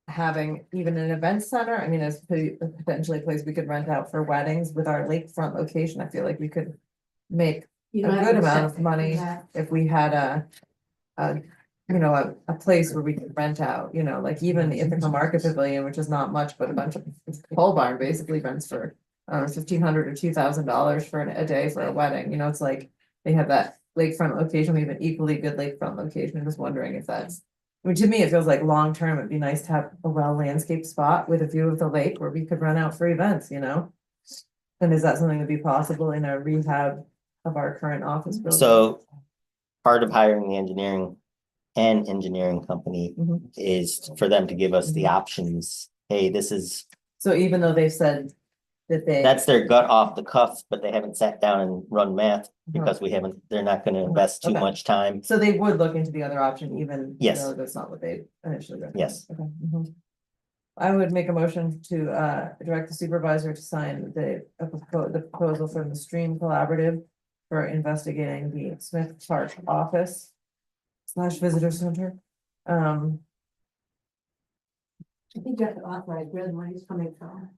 having even an event center, I mean, as potentially a place we could rent out for weddings with our lakefront location. I feel like we could make You a don't have good to amount accept of money that. if we had a place where we could rent out, like even the Ithaca Market Pavilion, which is not much, but a bunch of pole barn basically rents for $1,500 or $2,000 for a day for a wedding, it's like they have that lakefront location, we have an equally good lakefront location. I'm just wondering if that's, I mean, to me, it feels like long-term, it'd be nice to have a well-landscaped spot with a view of the lake where we could rent out for events, And is that something that'd be possible in a rehab of our current office building? So part of hiring the engineering company Mhm. is for them to give us the options. Hey, this is, So even though they've said that that's their gut off the cuff, but they haven't sat down and run math because they're not gonna invest too Okay. much time. So they would look into the other option even Yes. though that's not what they initially recommended? Yes. Okay. Mhm. I would make a motion to direct the supervisor to sign the proposal from the Stream Collaborative for investigating the Smith Park office / visitor center. I think you have to authorize where the money's coming from.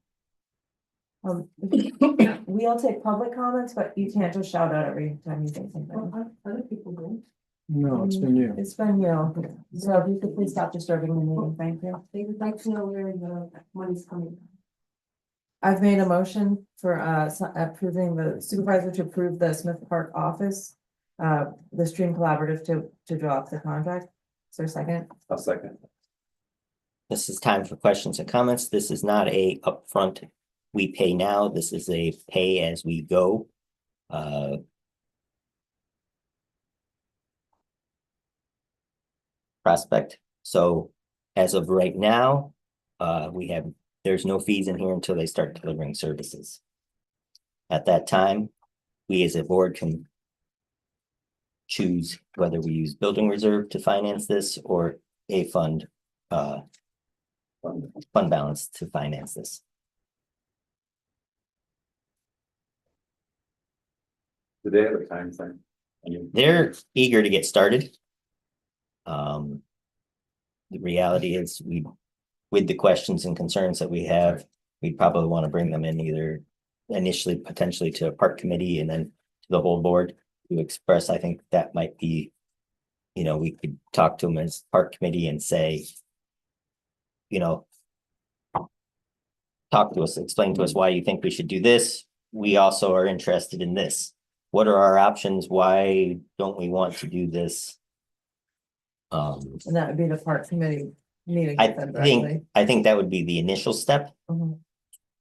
We'll take public comments, but you can't just shout out every time you say something. Other people do. No, it's been you. It's been you, so if you could please stop disturbing the meeting, thank you. They would like to know where the money's coming from. I've made a motion for approving the supervisor to approve the Smith Park office. The Stream Collaborative to draw up the contract. Is there a second? A second. This is time for questions and comments. This is not a upfront, we pay now. This is a pay as we go. prospect. So as of right now, there's no fees in here until they start delivering services. At that time, we as a board can choose whether we use building reserve to finance this or a fund balance to finance this. Do they have a time frame? They're eager to get started. The reality is with the questions and concerns that we have, we'd probably want to bring them in either initially potentially to a park committee and then to the whole board to express. I think that might be, we could talk to them as park committee and say, talk to us, explain to us why you think we should do this. We also are interested in this. What are our options? Why don't we want to do this? And that would be the park committee meeting. I with them directly. think that would be the initial step. Mhm.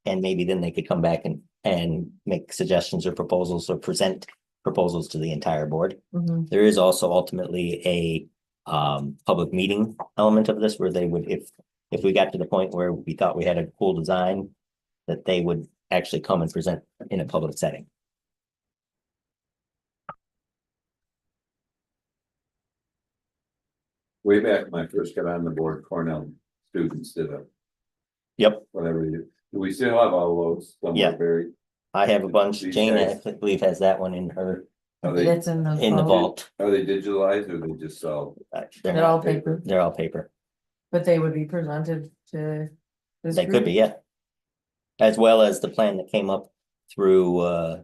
And maybe then they could come back and make suggestions or proposals or present proposals to the entire board. Mhm. There is also ultimately a public meeting element of this where they would, if we got to the point where we thought we had a cool design, that they would actually come and present in a public setting. Way back when I first got on the board, Cornell students did a, Yep, whatever do we still have all those Yeah. somewhere buried? I have a bunch. These Jane, I guys. believe, has that one in her, Are they, It's in the. in the vault. are they digitalized or they just sell? They're They're all not, paper, they're all paper. but they would be presented to. this They could group? be, yeah. As well as the plan that came up through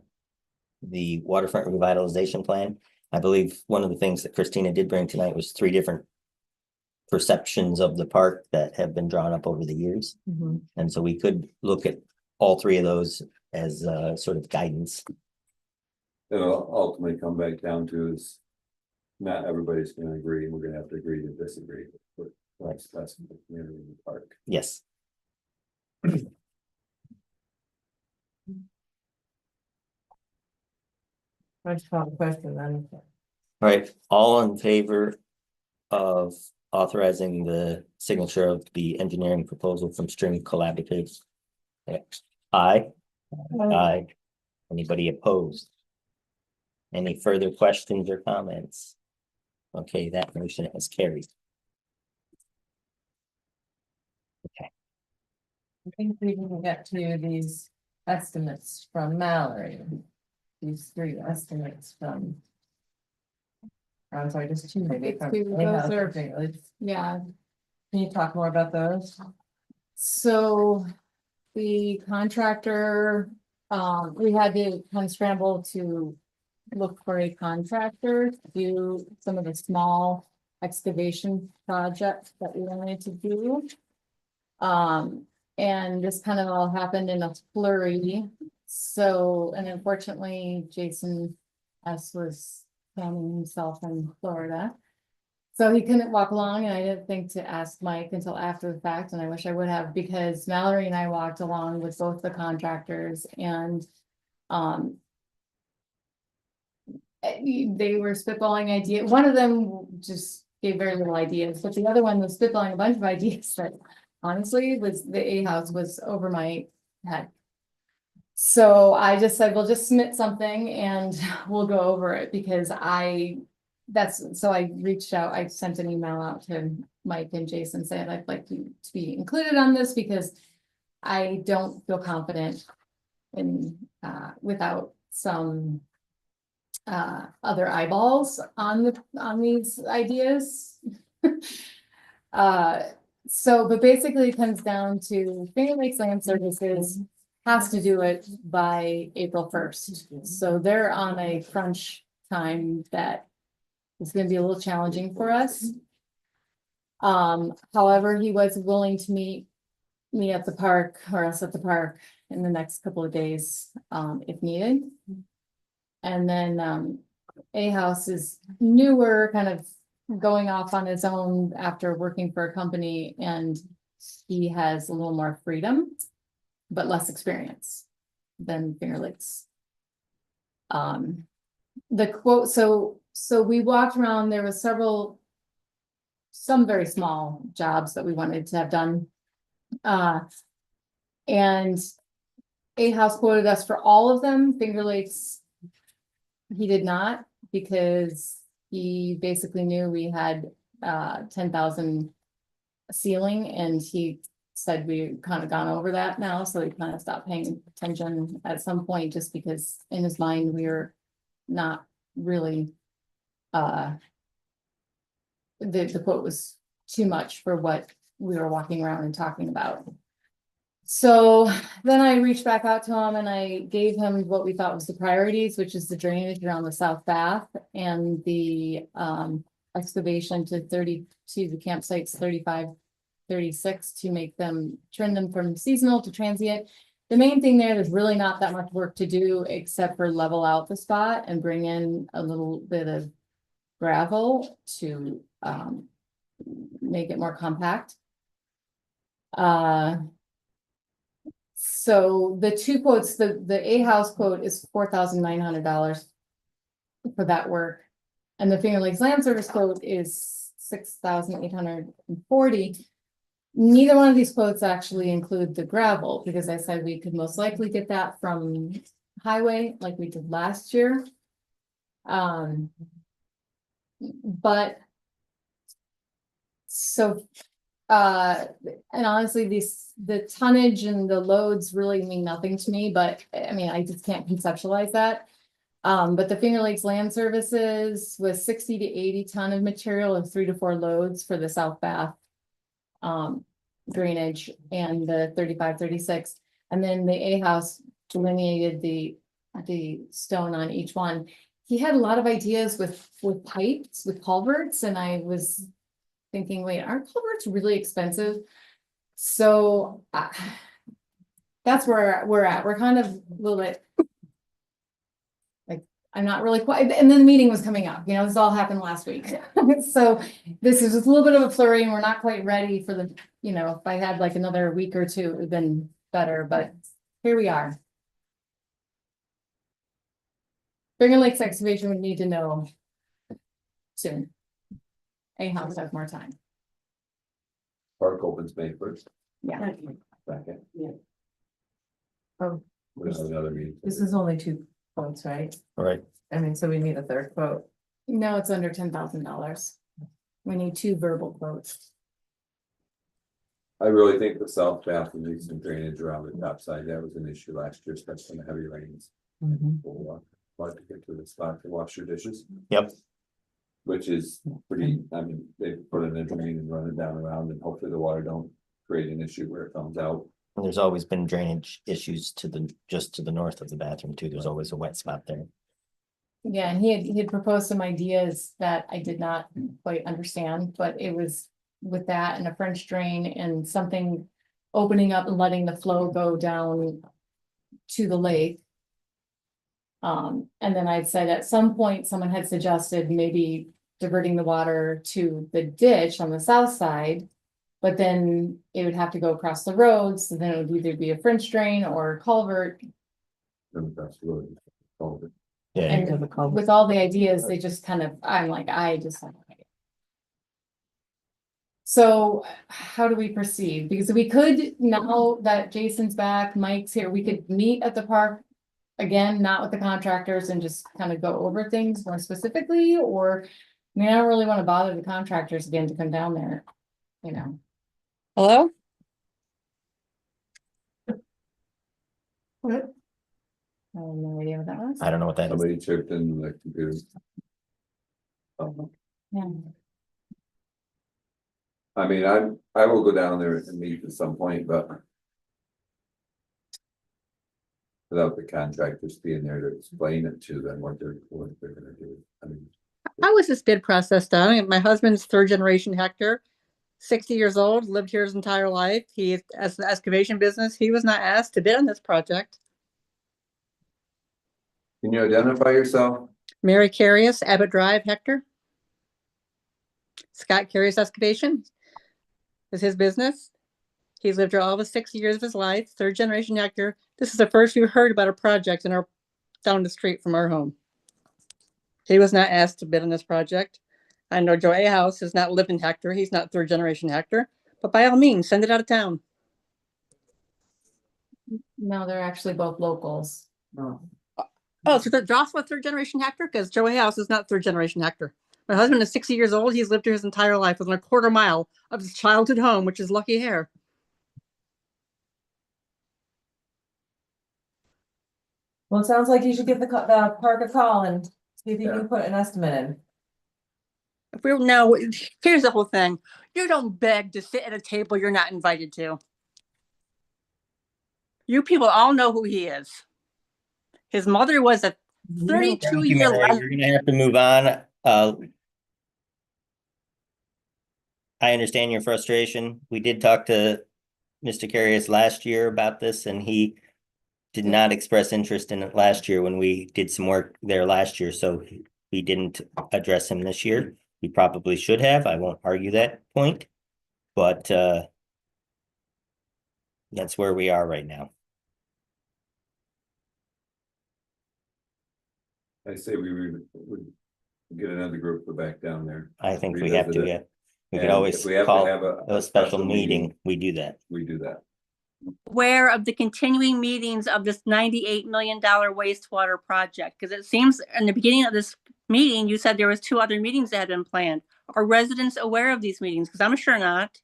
the waterfront revitalization plan. I believe one of the things that Christina did bring tonight was 3 different perceptions of the park that have been drawn up over the years. Mhm. And so we could look at all 3 of those as sort of guidance. It'll ultimately come back down to is not everybody's gonna agree, and we're gonna have to agree to disagree. But that's the community in the park. Yes. I just called the question then. All right, all in favor of authorizing the signature of the engineering proposal from String Collaboratives? Aye. Aye. Anybody opposed? Any further questions or comments? Okay, that motion has carried. I think we can get to these estimates from Mallory. These 3 estimates from. I'm sorry, just 2 maybe. from Two, those in-house are- particularly. Yeah, Can you talk more about those? so the contractor, we had to kind of scramble to look for a contractor to do some of the small excavation projects that we wanted to do. And this kind of all happened in a flurry. So, and unfortunately, Jason S. was filming himself in Florida. So he couldn't walk along, and I didn't think to ask Mike until after the fact, and I wish I would have, because Mallory and I walked along with both the contractors and they were spitballing ideas. One of them just gave very little ideas, but the other one was spitballing a bunch of ideas that honestly was the A house was over my head. So I just said, we'll just submit something and we'll go over it, because so I reached out, I sent an email out to Mike and Jason saying I'd like you to be included on this, because I don't feel confident in, without some other eyeballs on these ideas. But basically it comes down to Finger Lakes Land Services has to do it by April 1st. So they're on a crunch time that is gonna be a little challenging for us. However, he was willing to meet me at the park, or us at the park, in the next couple of days, if needed. And then, A House is newer, kind of going off on his own after working for a company, and he has a little more freedom, but less experience than Finger Lakes. The quote, so we walked around, there was several some very small jobs that we wanted to have done. And A House quoted us for all of them. Finger Lakes, he did not, because he basically knew we had 10,000 ceiling, and he said we kind of gone over that now, so he kind of stopped paying attention at some point, just because in his mind we were not really the quote was too much for what we were walking around and talking about. So then I reached back out to him and I gave him what we thought was the priorities, which is the drainage around the South Bath and the excavation to the campsites 35, 36 to make them, turn them from seasonal to transient. The main thing there's really not that much work to do except for level out the spot and bring in a little bit of gravel to make it more compact. So the two quotes, the A House quote is $4,900 for that work. And the Finger Lakes Land Service quote is $6,840. Neither one of these quotes actually include the gravel, because I said we could most likely get that from highway like we did last year. But so and honestly, the tonnage and the loads really mean nothing to me, but I mean, I just can't conceptualize that. But the Finger Lakes Land Services was 60 to 80 ton of material and 3 to 4 loads for the South Bath drainage and the 35, 36. And then the A House delineated the stone on each one. He had a lot of ideas with pipes, with culverts, and I was thinking, wait, aren't culverts really expensive? So that's where we're at. We're kind of a little bit like, I'm not really quite, and then the meeting was coming up, this all happened last week. So this is just a little bit of a flurry and we're not quite ready for the, if I had like another week or two, it would have been better, but here we are. Finger Lakes excavation would need to know soon. A House has more time. Park opens May 1st. Yeah. Second. Yeah. Oh, We're gonna have another meeting. this is only 2 quotes, right? All right. I mean, so we need a third quote. No, it's under $10,000. We need 2 verbal quotes. I really think the South Bath needs some drainage around the top side. That was an issue last year, especially in the heavy rains. We'll like to get to the spot to wash your dishes. Yep. Which is pretty, I mean, they put it in a drain and run it down around and hopefully the water don't create an issue where it comes out. And there's always been drainage issues just to the north of the bathroom too. There's always a wet spot there. Yeah, and he had proposed some ideas that I did not quite understand, but it was with that and a French drain and something opening up and letting the flow go down to the lake. And then I'd said at some point, someone had suggested maybe diverting the water to the ditch on the south side. But then it would have to go across the road, so then it would either be a French drain or a culvert. And that's really all of it. Yeah. And with all the ideas, they just kind of, I'm like, I just. So how do we proceed? Because we could, now that Jason's back, Mike's here, we could meet at the park. Again, not with the contractors and just kind of go over things more specifically, or, I mean, I don't really want to bother the contractors again to come down there, Hello? What? I have no idea what that was. I don't know what that is. Somebody chipped in the computer. Yeah. I mean, I will go down there and meet at some point, but. Without the contractors being there to explain it to them what they're gonna do. I mean, How was this bid process done? My husband's 3rd generation Hector, 60 years old, lived here his entire life. He has an excavation business. He was not asked to bid on this project. can you identify yourself? Mary Carius, Abbott Drive, Hector. Scott Carius Excavation is his business. He's lived here all of his 60 years of his life, 3rd generation Hector. This is the first we've heard about a project in down the street from our home. He was not asked to bid on this project. I know Joe A. House has not lived in Hector. He's not third generation Hector, but by all means, send it out of town. No, they're actually both locals. Oh, so that Jocelyn third generation Hector? Because Joe A. House is not third generation Hector. My husband is 60 years old. He's lived here his entire life within a quarter mile of his childhood home, which is Lucky Hare. Well, it sounds like you should give the park a call and see if you can put an estimate in. If we no, here's the whole thing. You don't beg to sit at a table you're not invited to. You people all know who he is. His mother was a 32-year Mary, you're gonna have to move on. I understand your frustration. We did talk to Mr. Carius last year about this, and he did not express interest in it last year when we did some work there last year, so we didn't address him this year. We probably should have. I won't argue that point, but that's where we are right now. I say we would get another group to back down there. I think we have to, Revisit it. yeah. We could And always if we have to call have a special meeting. We do that. We do that. aware of the continuing meetings of this $98 million wastewater project? Because it seems in the beginning of this meeting, you said there was 2 other meetings that had been planned. Are residents aware of these meetings? Because I'm sure not.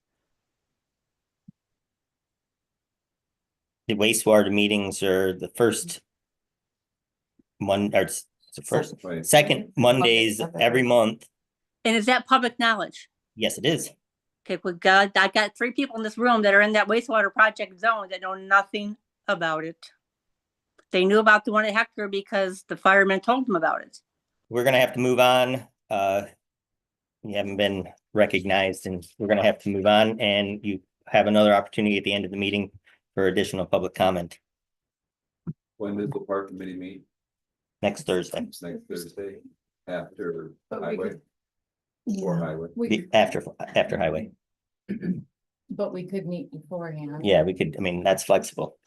The wastewater meetings are the first second Mondays every month. And is that public knowledge? Yes, it is. Okay, well, God, I got 3 people in this room that are in that wastewater project zone that know nothing about it. They knew about the one at Hector because the firemen told them about it. We're gonna have to move on. You haven't been recognized, and we're gonna have to move on, and you have another opportunity at the end of the meeting for additional public comment When does the park committee meet? next Thursday. Next Thursday, after But we highway could- or highway. After highway. But we could meet beforehand. Yeah, we could, I mean, that's flexible.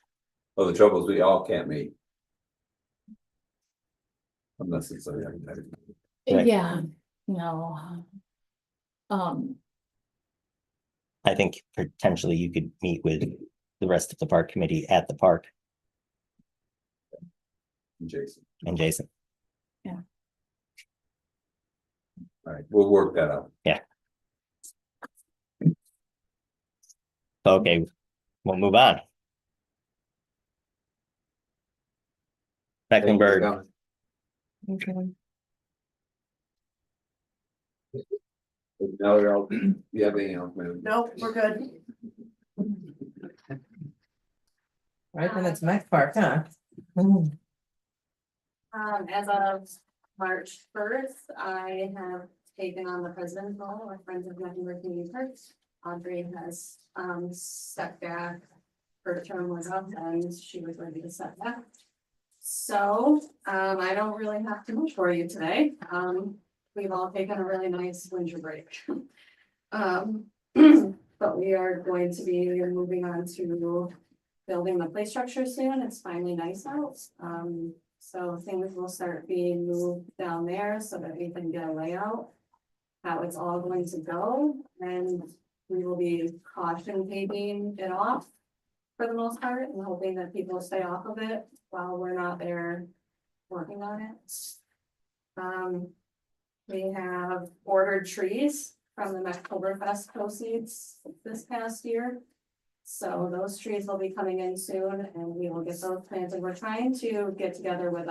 Oh, the trouble is we all can't meet. Unless it's like. Right. Yeah, no. I think potentially you could meet with the rest of the park committee at the park Jason. and Jason. All right, we'll work that out. Yeah. Okay, we'll move on. Mecklenburg. Now you're all, you have anything else, man? Nope, we're good. Right, then it's Mech Park, huh? As of March 1st, I have taken on the president role of Friends of Mecklenburg Community Parks. Audrey has stepped back. Her term was up and she was ready to step back. So I don't really have too much for you today. We've all taken a really nice winter break. But we are going to be moving on to building the play structure soon. It's finally nice out. So things will start being moved down there so that we can get a layout, how it's all going to go, and we will be caution paving it off for the most part and hoping that people stay off of it while we're not there working on it. We have ordered trees from the Oktoberfest proceeds this past year. So those trees will be coming in soon and we will get those planted. We're trying to get together with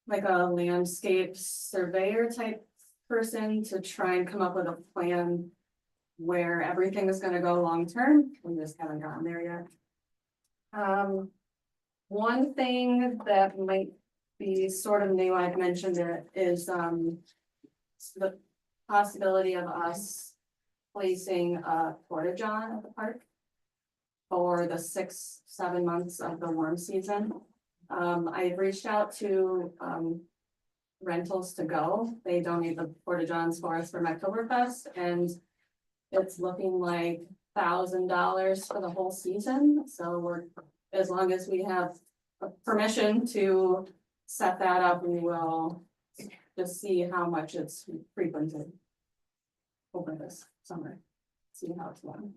like a landscape surveyor type person to try and come up with a plan where everything is gonna go long term. We just haven't gotten there yet. One thing that might be sort of new, I've mentioned it, is the possibility of us placing a porta-john at the park for the 6-7 months of the warm season. I've reached out to Rentals to Go. They donate the porta-johns for us for Oktoberfest, and it's looking like $1,000 for the whole season. So we're, as long as we have permission to set that up, we will just see how much it's frequented over this summer, see how it's going.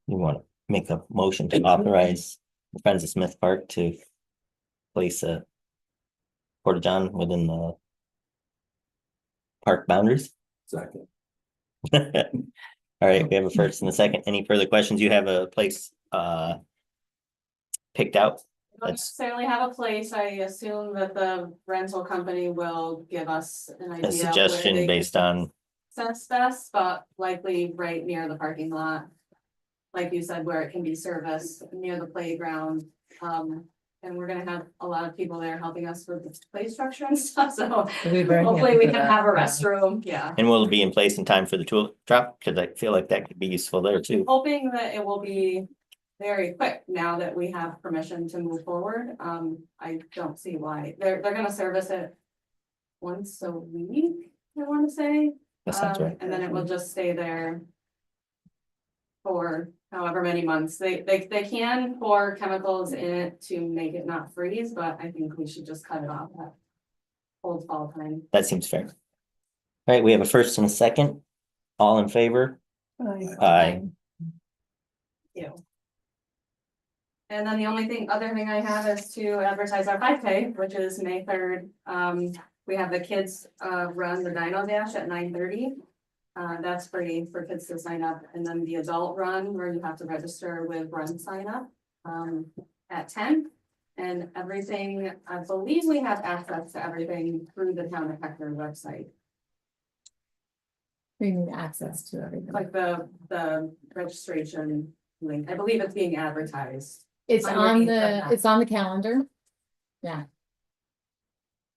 You want to make a motion to authorize the Friends of Smith Park to place a porta john within the park boundaries? Second. All right, we have a first and a second. Any further questions? You have a place picked out? Don't That's necessarily have a place. I assume that the rental company will give us an idea. a of where suggestion they based could on, access best, but likely right near the parking lot. Like you said, where it can be serviced near the playground. And we're gonna have a lot of people there helping us with the play structure and stuff, so We'll be very hopefully happy we for can that, have a yeah. restroom, yeah. and will it be in place in time for the tool drop? Cause I feel like that could be useful there too. Hoping that it will be very quick now that we have permission to move forward. I don't see why. They're gonna service it once a week, I wanna say. That sounds right. And then it will just stay there for however many months. They can pour chemicals in it to make it not freeze, but I think we should just cut it off at cold fall time. That seems fair. All right, we have a first and a second. All in favor? Aye. You. And then the other thing I have is to advertise our 5K, which is May 3rd. We have the kids run the Dino Dash at 9:30. That's free for kids to sign up, and then the adult run where you have to register with Run Sign Up at 10. And everything, I believe we have access to everything through the Town of Hector website, We need access to everything. like the registration link. I believe it's being advertised. It's on underneath it's on the calendar. Yeah.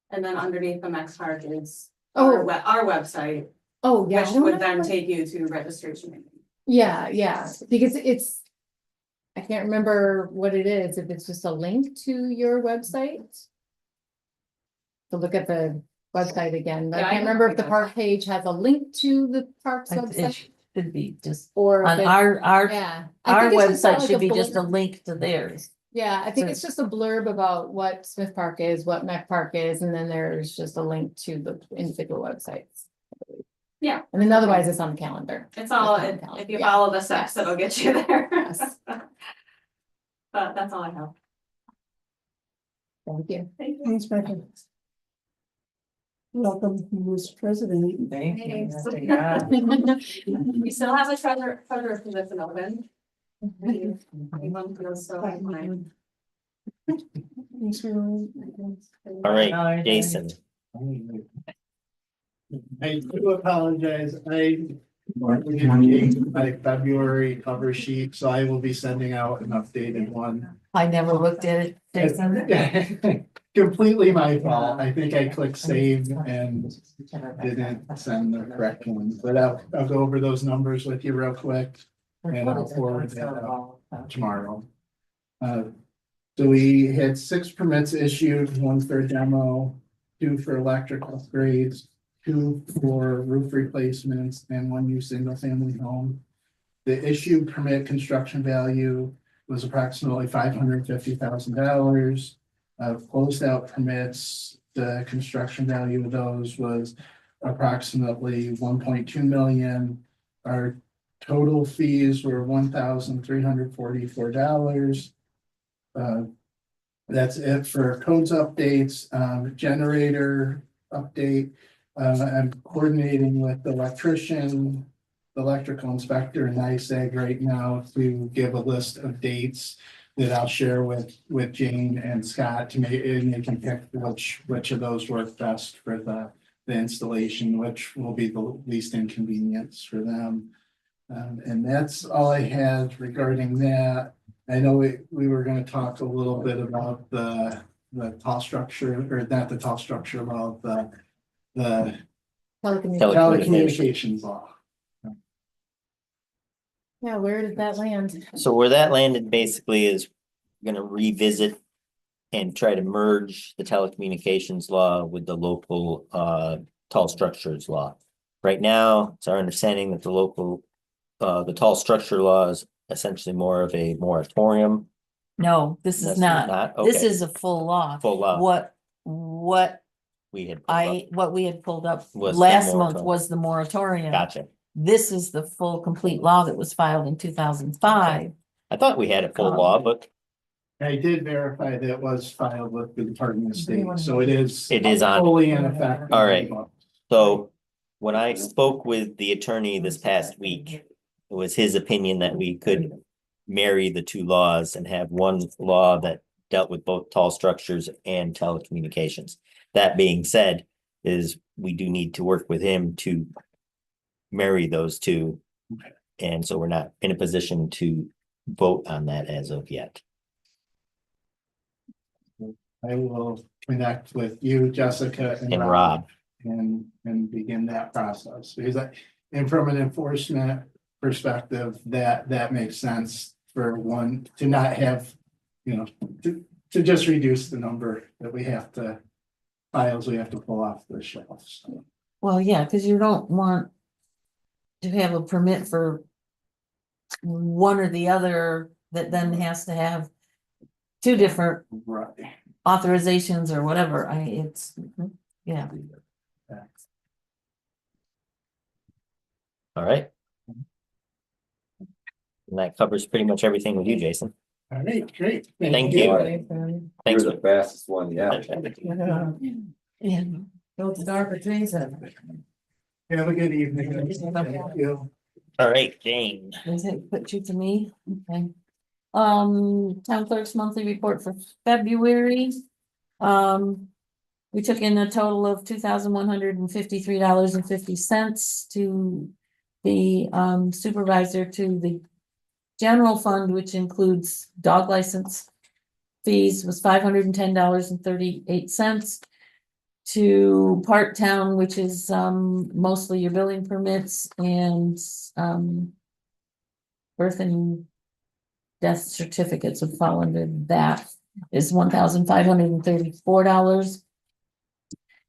And then underneath the Max Park is Oh. our website, Oh, yeah. I which don't would know then what- take you to registration. Yeah, because I can't remember what it is, if it's just a link to your website. To look at the website again, but Yeah, I I can't can remember if the figure park page has a link to the park's It website. should be just Or if on it- our, Yeah. I our think it's just got website like should be just a blurb. link to theirs. Yeah, I think So- it's just a blurb about what Smith Park is, what Mech Park is, and then there's just a link to the individual websites. Yeah. And then otherwise it's on the calendar. It's all, It's on the calendar. if you Yeah. follow the steps, Yes. it'll get you there. Yes. But that's all I have. Thank you. Thank you. Thanks, Becca. Welcome, Mr. President. Thank you. Thanks. We still have a treasurer position open. Anyone feels so inclined. Thanks for. All right, Jason. I do apologize, I didn't my February cover sheet, so I will be sending out an updated one. I never looked at it. Jason. Completely my fault, I think I clicked save and didn't send the correct one, but I'll go over those numbers with you real quick. And I'll forward that out tomorrow. So we had 6 permits issued, 1 for demo, 2 for electric upgrades, 2 for roof replacements, and 1 new single family home. The issued permit construction value was approximately $550,000. Closed out permits, the construction value of those was approximately 1.2 million. Our total fees were $1,344. That's it for codes updates, generator update. I'm coordinating with the electrician, the electrical inspector and NICEAG right now to give a list of dates that I'll share with Jane and Scott to make, and they can pick which of those work best for the installation, which will be the least inconvenience for them. And that's all I had regarding that. I know we were gonna talk a little bit about the tall structure, or not the tall structure, about the telecommunications law. Yeah, where did that land? So where that landed basically is gonna revisit and try to merge the telecommunications law with the local tall structures law. Right now, it's our understanding that the tall structure law is essentially more of a moratorium. No, this is That's not. not? This Okay. is a full law. Full law. What we had. pulled up. what we had pulled up Was the last month moratorium. was the moratorium. Gotcha. This is the full complete law that was filed in 2005. I thought we had a full law, but I did verify that it was filed with the Department of State, so it is. It is on. Fully in effect. All right. So when I spoke with the attorney this past week, it was his opinion that we could marry the two laws and have one law that dealt with both tall structures and telecommunications. That being said, is we do need to work with him to marry those two. And so we're not in a position to vote on that as of yet. I will connect with you, Jessica And Rob. and begin that process, because and from an enforcement perspective, that makes sense for one to not have, to just reduce the number that we have to files we have to pull off the shelves. Well, yeah, because you don't want to have a permit for one or the other that then has to have two different Right. authorizations or whatever. Yeah. All right. And that covers pretty much everything with you, Jason. All right, great. Thank you. You're Thanks. the fastest one yet. Yeah. Go to Dark Jason. Have a good evening. Thank you. All right, Jane. Is it put you to me? Okay. Town clerk's monthly report for February. We took in a total of $2,153.50 to the supervisor to the general fund, which includes dog license fees, was $510.38. To Part Town, which is mostly your building permits and birth and death certificates would fall under that, is $1,534.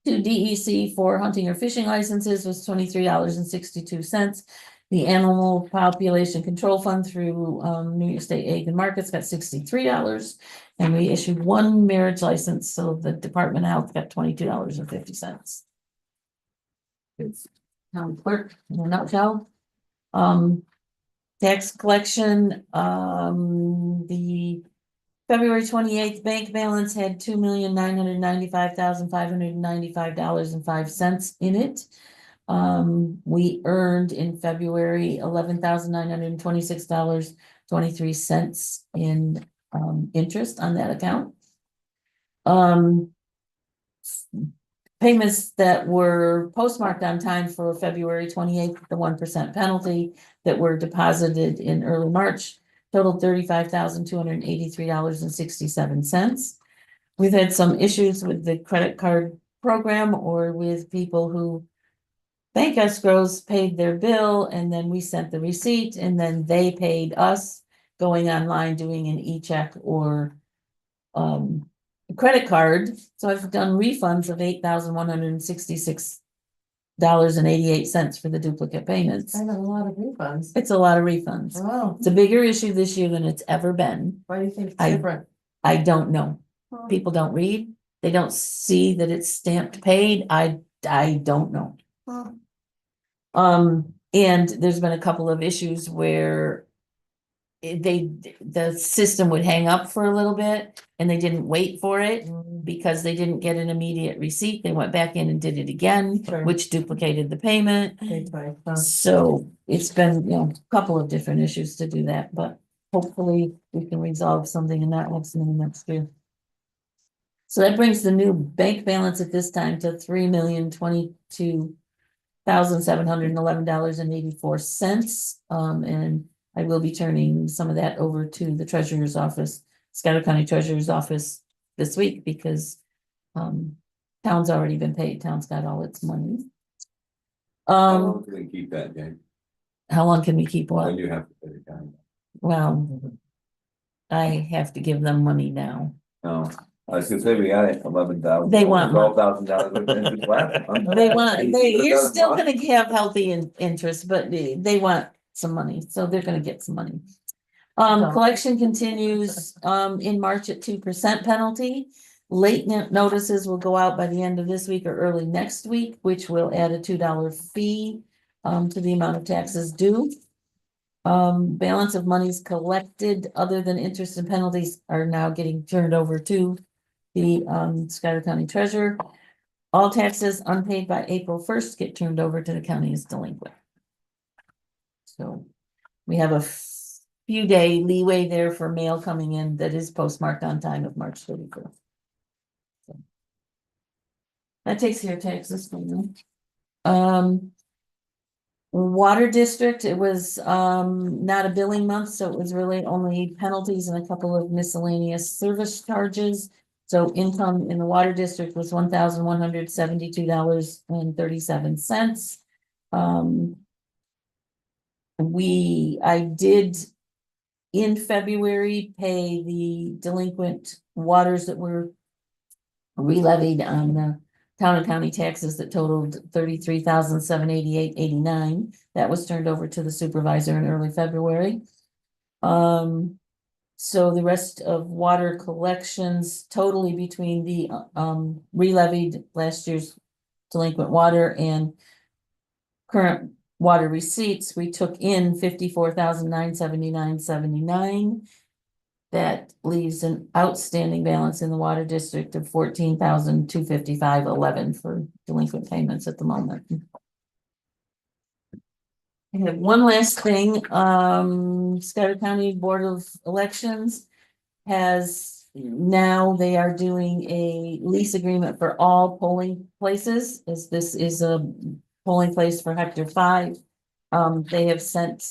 To DEC for hunting or fishing licenses was $23.62. The animal population control fund through New York State Egg and Markets got $63. And we issued one marriage license, so the Department of Health got $22.50. It's town clerk in a nutshell. Tax collection, the February 28th bank balance had $2,995,595.05 in it. We earned in February $11,926.23 in interest on that account. Payments that were postmarked on time for February 28th, the 1% penalty that were deposited in early March totaled $35,283.67. We've had some issues with the credit card program or with people who bank escrows paid their bill and then we sent the receipt and then they paid us going online, doing an e-check or credit card. So I've done refunds of $8,166.88 for the duplicate payments. I know a lot of refunds. It's a lot of refunds. Wow. It's a bigger issue this year than it's ever been. Why do you think it's I- different? I don't know. People don't read. They don't see that it's stamped paid. I don't know. And there's been a couple of issues where the system would hang up for a little bit and they didn't wait for it because they didn't get an immediate receipt. They went back in and did it again, Sure. which duplicated the payment. Big time, huh? So it's been, a couple of different issues to do that, but hopefully we can resolve something in that next year. So that brings the new bank balance at this time to $3,022,711.84. And I will be turning some of that over to the treasurer's office, Scottsdale County Treasurer's Office this week because town's already been paid. Town's got all its money. How long can we keep that, Jane? How long can we keep what? When do you have to pay the county? Well, I have to give them money now. No, I was gonna say we got it, 11,000. They want $12,000. They want, you're still gonna have healthy interest, but they want some money, so they're gonna get some money. Collection continues, in March at 2% penalty. Notices will go out by the end of this week or early next week, which will add a $2 fee to the amount of taxes due. Balance of monies collected other than interest and penalties are now getting turned over to the Schuyler County Treasurer. All taxes unpaid by April 1st get turned over to the county as delinquent. So we have a few day leeway there for mail coming in that is postmarked on time of March 31st. So that takes care of taxes for me. Water district, it was not a billing month, so it was really only penalties and a couple of miscellaneous service charges. So income in the water district was $1,172.37. I did in February pay the delinquent waters that were re-levied on the town and county taxes that totaled $33,788.89. That was turned over to the supervisor in early February. So the rest of water collections totally between the re-levied last year's delinquent water and current water receipts, we took in $54,979.79. That leaves an outstanding balance in the water district of $14,255.11 for delinquent payments at the moment. I have one last thing. Schuyler County Board of Elections has now they are doing a lease agreement for all polling places, as this is a polling place for Hector 5. They have sent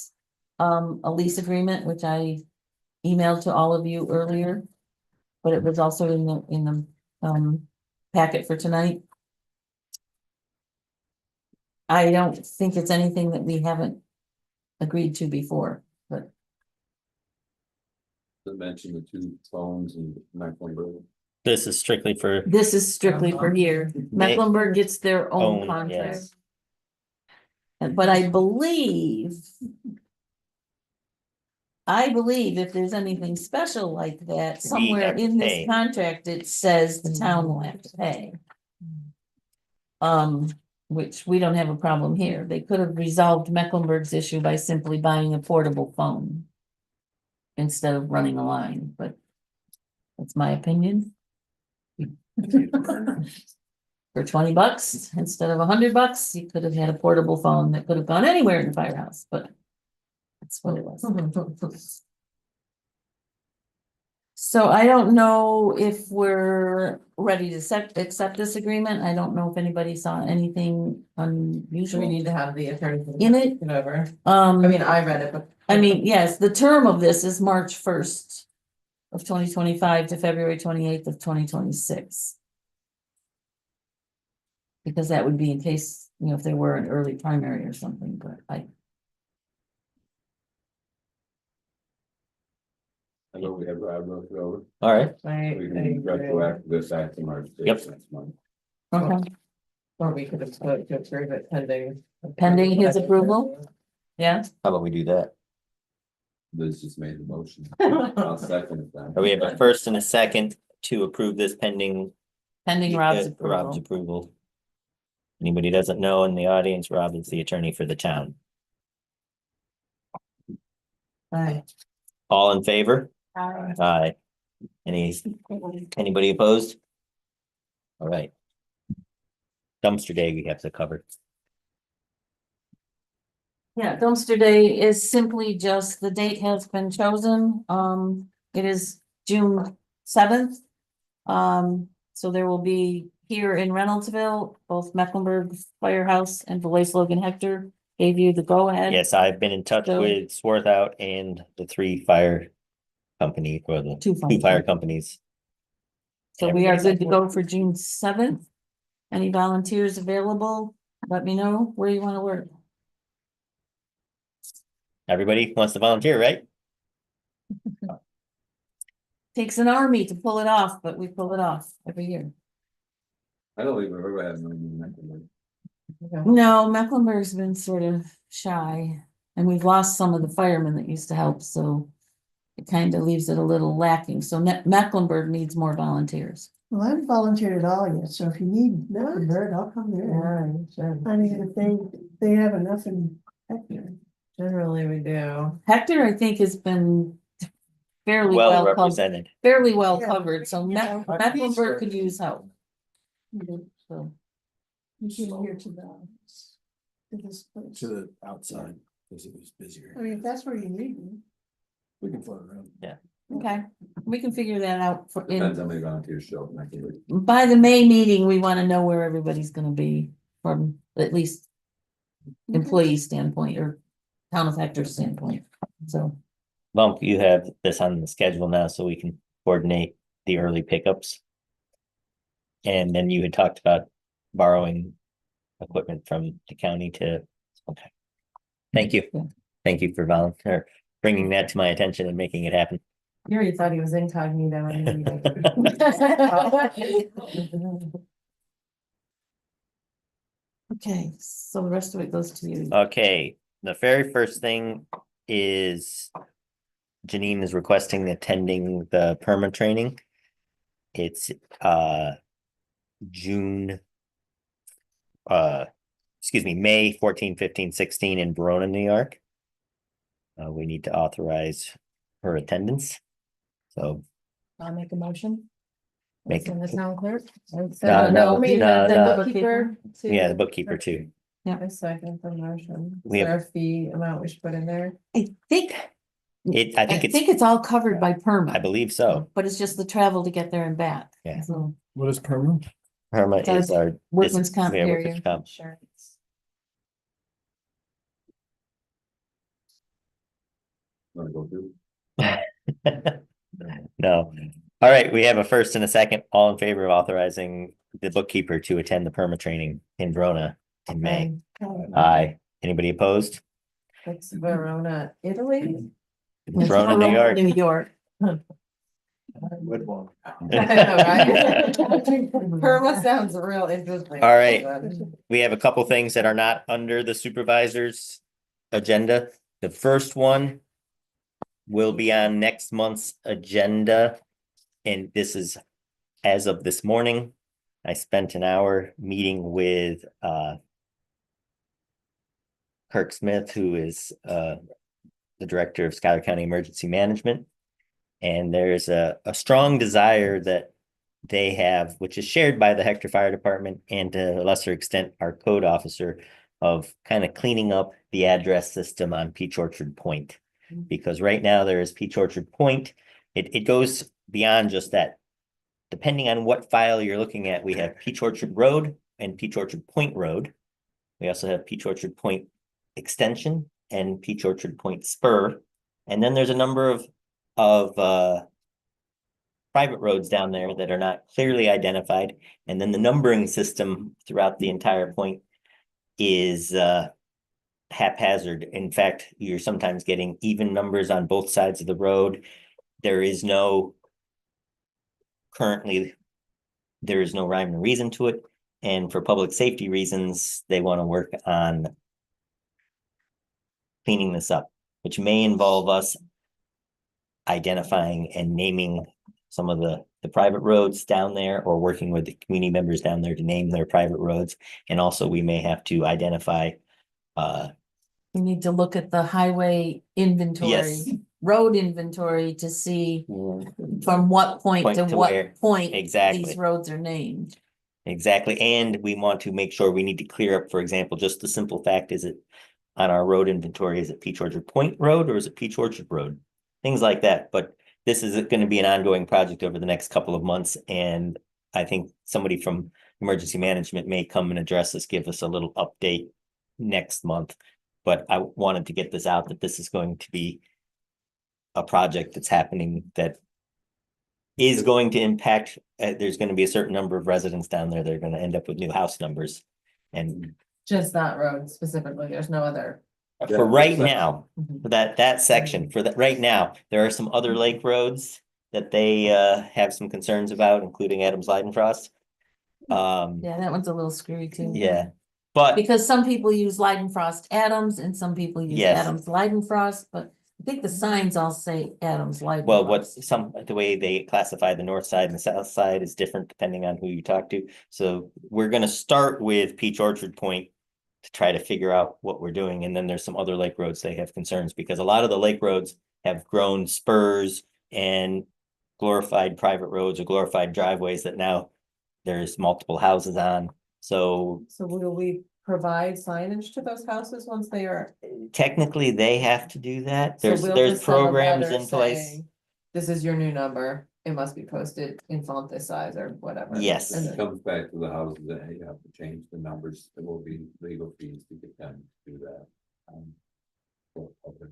a lease agreement, which I emailed to all of you earlier, but it was also in the packet for tonight. I don't think it's anything that we haven't agreed to before, but To mention the 2 phones and Mecklenburg. This is strictly for here. Mecklenburg gets their own own, contract. yes. But I believe if there's anything special like that, somewhere have to in this pay. contract, it says the town will have to pay. Which we don't have a problem here. They could have resolved Mecklenburg's issue by simply buying a portable phone instead of running a line, but that's my opinion. For $20 instead of $100, you could have had a portable phone that could have gone anywhere in the firehouse, but that's what it was. So I don't know if we're ready to accept this agreement. I don't know if anybody saw anything Do unusual we need to have the attorney? in it. Get over? I mean, I read it, but. Yes, the term of this is March 1st of 2025 to February 28th of 2026. Because that would be in case, if there were an early primary or something, but I know we have Rob look it over. All right, We can retroactive this back to March. Yep. Next month. okay, Or we could have put to approve it pending. pending his approval, yeah. how about we do that? Liz just made the motion. I'll second it then. We have a first and a second to approve this pending Rob's Rob's approval. approval. Anybody doesn't know in the audience, Rob is the attorney for the town. Aye. All in favor? Aye. Aye. Anybody opposed? All right. Dumpster day we have to cover. Yeah, dumpster day is simply just, the date has been chosen. It is June 7th. So there will be here in Reynoldsville, both Mecklenburg Firehouse and Blaise Logan Hector gave you the go ahead. Yes, I've been in touch So- with Swarthout and the 3 fire company or the Two 2 fire companies. So we are good to go for June 7th. Any volunteers available? Let me know where you want to work. Everybody wants to volunteer, right? Takes an army to pull it off, but we pull it off every year. I don't think we've ever had one in Mecklenburg. No, Mecklenburg's been sort of shy, and we've lost some of the firemen that used to help, so it kind of leaves it a little lacking. So Mecklenburg needs more volunteers. Well, I haven't volunteered at all yet, so if you need No. a bird, I'll come there. Yeah, sure. I mean, if they have enough in Hector. Generally we do. Hector, I think, has been fairly Well well covered, represented. fairly well Yeah. covered, so Mecklenburg could use help. So, You came here to this place. To the outside, because it was busier. I mean, if that's where you need me. We can float around. okay, we can figure that out for, Depends how many volunteers show up. And I can- by the May meeting, we wanna know where everybody's gonna be from at least employee standpoint or town of Hector standpoint, so. Bump, you have this on the schedule now, so we can coordinate the early pickups. And then you had talked about borrowing equipment from the county to, okay. Thank you. Yeah. Thank you for volunteer, bringing that to my attention and making it happen. You already thought he was incognito in the meeting. Okay, so the rest of it goes to you. Okay, the very first thing is Janine is requesting attending the perma training. It's June. Excuse me, May 14, 15, 16 in Verona, New York. We need to authorize her attendance. So I'll make a motion. Make- Send the town clerk. No, I mean, no, the no. bookkeeper. to- yeah, the bookkeeper too. I second the motion. Is We have- there a fee amount we should put in there? I think, I think it's all covered by I permit, believe so. but it's just the travel to get there and back. Yeah. So, What is permanent? Perma Does is our. workman's comp yeah, carrier. workman's comp. Insurance. Wanna go through? No. All right, we have a first and a second. All in favor of authorizing the bookkeeper to attend the perma training in Verona in May. Aye. Anybody opposed? It's Verona, Italy? Verona, New York. New York. Would want. Perma sounds real interesting. All right. We have a couple things that are not under the supervisor's agenda. The first one will be on next month's agenda. And this is as of this morning. I spent an hour meeting with Kirk Smith, who is the director of Schuyler County Emergency Management. And there's a strong desire that they have, which is shared by the Hector Fire Department and to a lesser extent, our code officer, of kind of cleaning up the address system on Peach Orchard Point. Because right now there is Peach Orchard Point. It goes beyond just that. Depending on what file you're looking at, we have Peach Orchard Road and Peach Orchard Point Road. We also have Peach Orchard Point Extension and Peach Orchard Point Spur. And then there's a number of private roads down there that are not clearly identified. And then the numbering system throughout the entire point is haphazard. In fact, you're sometimes getting even numbers on both sides of the road. There is no rhyme or reason to it. And for public safety reasons, they want to work on cleaning this up, which may involve us identifying and naming some of the private roads down there, or working with the community members down there to name their private roads. And also we may have to identify We need to look at the highway inventory, Yes. road inventory to see from what point Point to to what where. point Exactly. these roads are named. Exactly, and we want to make sure we need to clear up, for example, just the simple fact, is it on our road inventory, is it Peach Orchard Point Road or is it Peach Orchard Road? Things like that, but this is going to be an ongoing project over the next couple of months, and I think somebody from emergency management may come and address us, give us a little update next month. But I wanted to get this out, that this is going to be a project that's happening that is going to impact, there's going to be a certain number of residents down there that are going to end up with new house numbers. And Just that road specifically, there's no other. for right now, for that section, for that, right now, there are some other lake roads that they have some concerns about, including Adams Leidenfrost. Yeah, that one's a little screwy too. Yeah, but Because some people use Leidenfrost Adams and some people use Yes. Adams Leidenfrost, but I think the signs all say Adams Library. Well, the way they classify the north side and the south side is different depending on who you talk to. So we're gonna start with Peach Orchard Point to try to figure out what we're doing. And then there's some other lake roads they have concerns because a lot of the lake roads have grown spurs and glorified private roads or glorified driveways that now there's multiple houses on. So So will we provide signage to those houses once they are? technically they have to do that. So we'll There's just send a programs letter in place. saying, this is your new number, it must be posted in font this size or whatever. Yes. And It then- comes back to the houses that you have to change the numbers, there will be legal fees to get them to do that. For public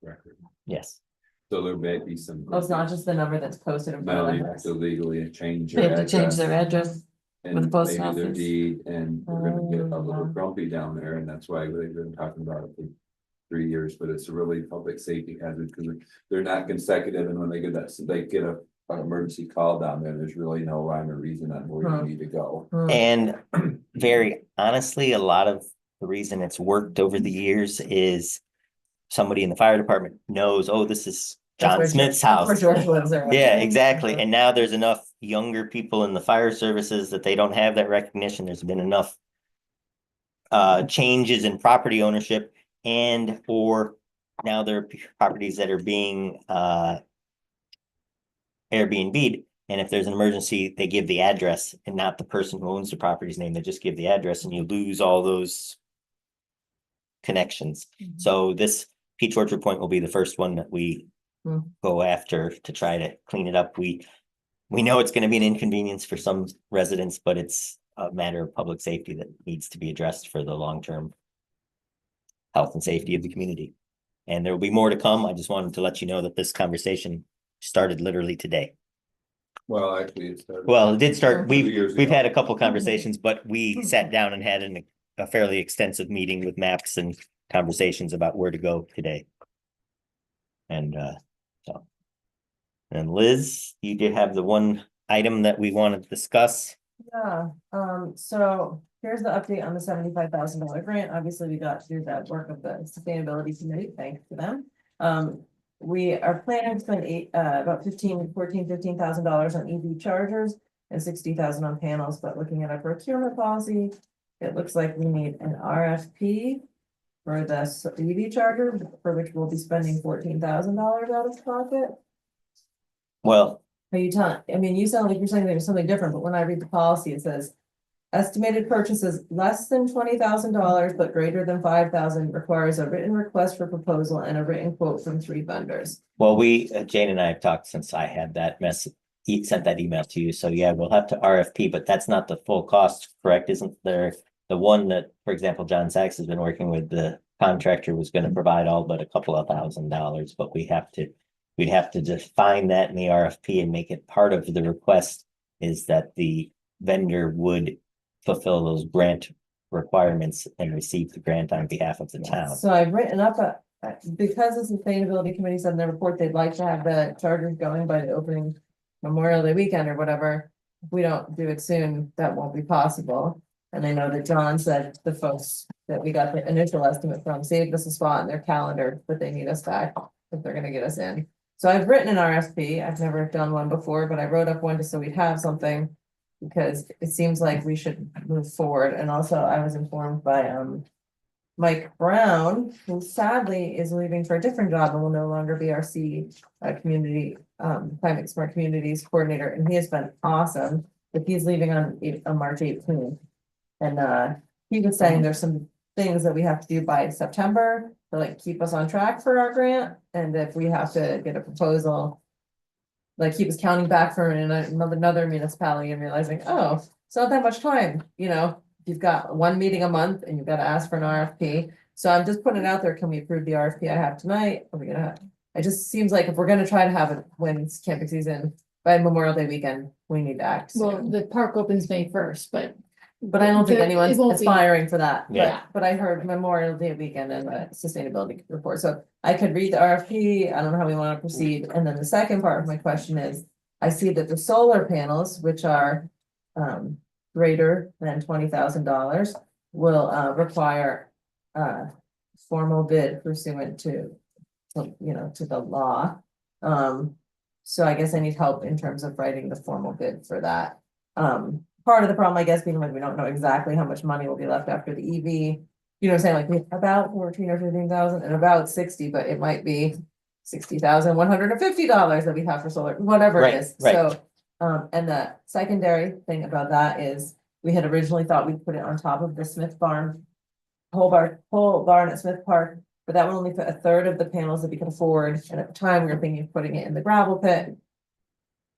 record, Yes. so there may be some. Oh, it's not just the number that's posted in front No, of you the have house. to legally change. They your have to change address their address. and with the post maybe their office. deed, and we're gonna get a little Oh. grumpy down there, and that's why they've been talking about it for 3 years, but it's a really public safety hazard, because they're not consecutive, and when they get that, so they get an emergency call down there, there's really no rhyme or reason on where you need to go. And very honestly, a lot of the reason it's worked over the years is somebody in the fire department knows, oh, this is That's John where Smith's That's where house. George lives or. Yeah, exactly. And now there's enough younger people in the fire services that they don't have that recognition. There's been enough changes in property ownership and or now there are properties that are being Airbnb'd. And if there's an emergency, they give the address and not the person who owns the property's name. They just give the address and you lose all those connections. So this Peach Orchard Point will be the first one that we go after to try to clean it up. We know it's going to be an inconvenience for some residents, but it's a matter of public safety that needs to be addressed for the long-term health and safety of the community. And there will be more to come. I just wanted to let you know that this conversation started literally today. Well, actually, it started. Well, it did start, 2 years we've ago. had a couple conversations, but we sat down and had a fairly extensive meeting with maps and conversations about where to go today. And so. And Liz, you did have the one item that we wanted to discuss. Yeah, so here's the update on the $75,000 grant. Obviously, we got through that work of the sustainability committee, thanks to them. We are planning to spend about $15,000 on EV chargers and 60,000 on panels, but looking at our procurement policy, it looks like we need an RFP for the EV charger, for which we'll be spending $14,000 out of pocket. Well, Are you telling, I mean, you sound like you're saying there's something different, but when I read the policy, it says. Estimated purchases less than $20,000, but greater than 5,000 requires a written request for proposal and a written quote from 3 vendors. well, Jane and I have talked since I had that he sent that email to you. So yeah, we'll have to RFP, but that's not the full cost, correct? Isn't there the one that, for example, John Sachs has been working with, the contractor was going to provide all but a couple of $1,000, but we'd have to define that in the RFP and make it part of the request is that the vendor would fulfill those grant requirements and receive the grant on behalf of the town. So I've written up because the sustainability committee said in their report, they'd like to have the chargers going by the opening Memorial Day weekend or whatever. If we don't do it soon, that won't be possible. And I know that John said the folks that we got the initial estimate from saved us a spot in their calendar, but they need us back if they're gonna get us in. So I've written an RFP. I've never done one before, but I wrote up one just so we'd have something. Because it seems like we should move forward. And also I was informed by Mike Brown, who sadly is leaving for a different job and will no longer be our community climate smart communities coordinator. And he has been awesome, but he's leaving on March 18th. And he was saying there's some things that we have to do by September to like keep us on track for our grant. And if we have to get a proposal. Like he was counting back from another municipality and realizing, oh, it's not that much time, you've got one meeting a month and you've got to ask for an RFP. So I'm just putting it out there. Can we approve the RFP I have tonight? Are we gonna have, it just seems like if we're gonna try to have it when it's camping season by Memorial Day weekend, we need to act. Well, soon. the park opens May 1st, but But I don't think it anyone's won't be- aspiring for that. Yeah. But I heard Memorial Day weekend and the sustainability report. So I could read the RFP. I don't know how we want to proceed. And then the second part of my question is, I see that the solar panels, which are greater than $20,000, will require formal bid pursuant to to the law. So I guess I need help in terms of writing the formal bid for that. Part of the problem, I guess, being like, we don't know exactly how much money will be left after the EV. You know what I'm saying, like, we have about 14 or 15,000 and about 60, but it might be $60,150 that we have for solar, whatever it Right, is, right. so. And the secondary thing about that is, we had originally thought we'd put it on top of the Smith Barn. Whole barn at Smith Park, but that would only fit a third of the panels that we could afford, and at the time, we were thinking of putting it in the gravel pit.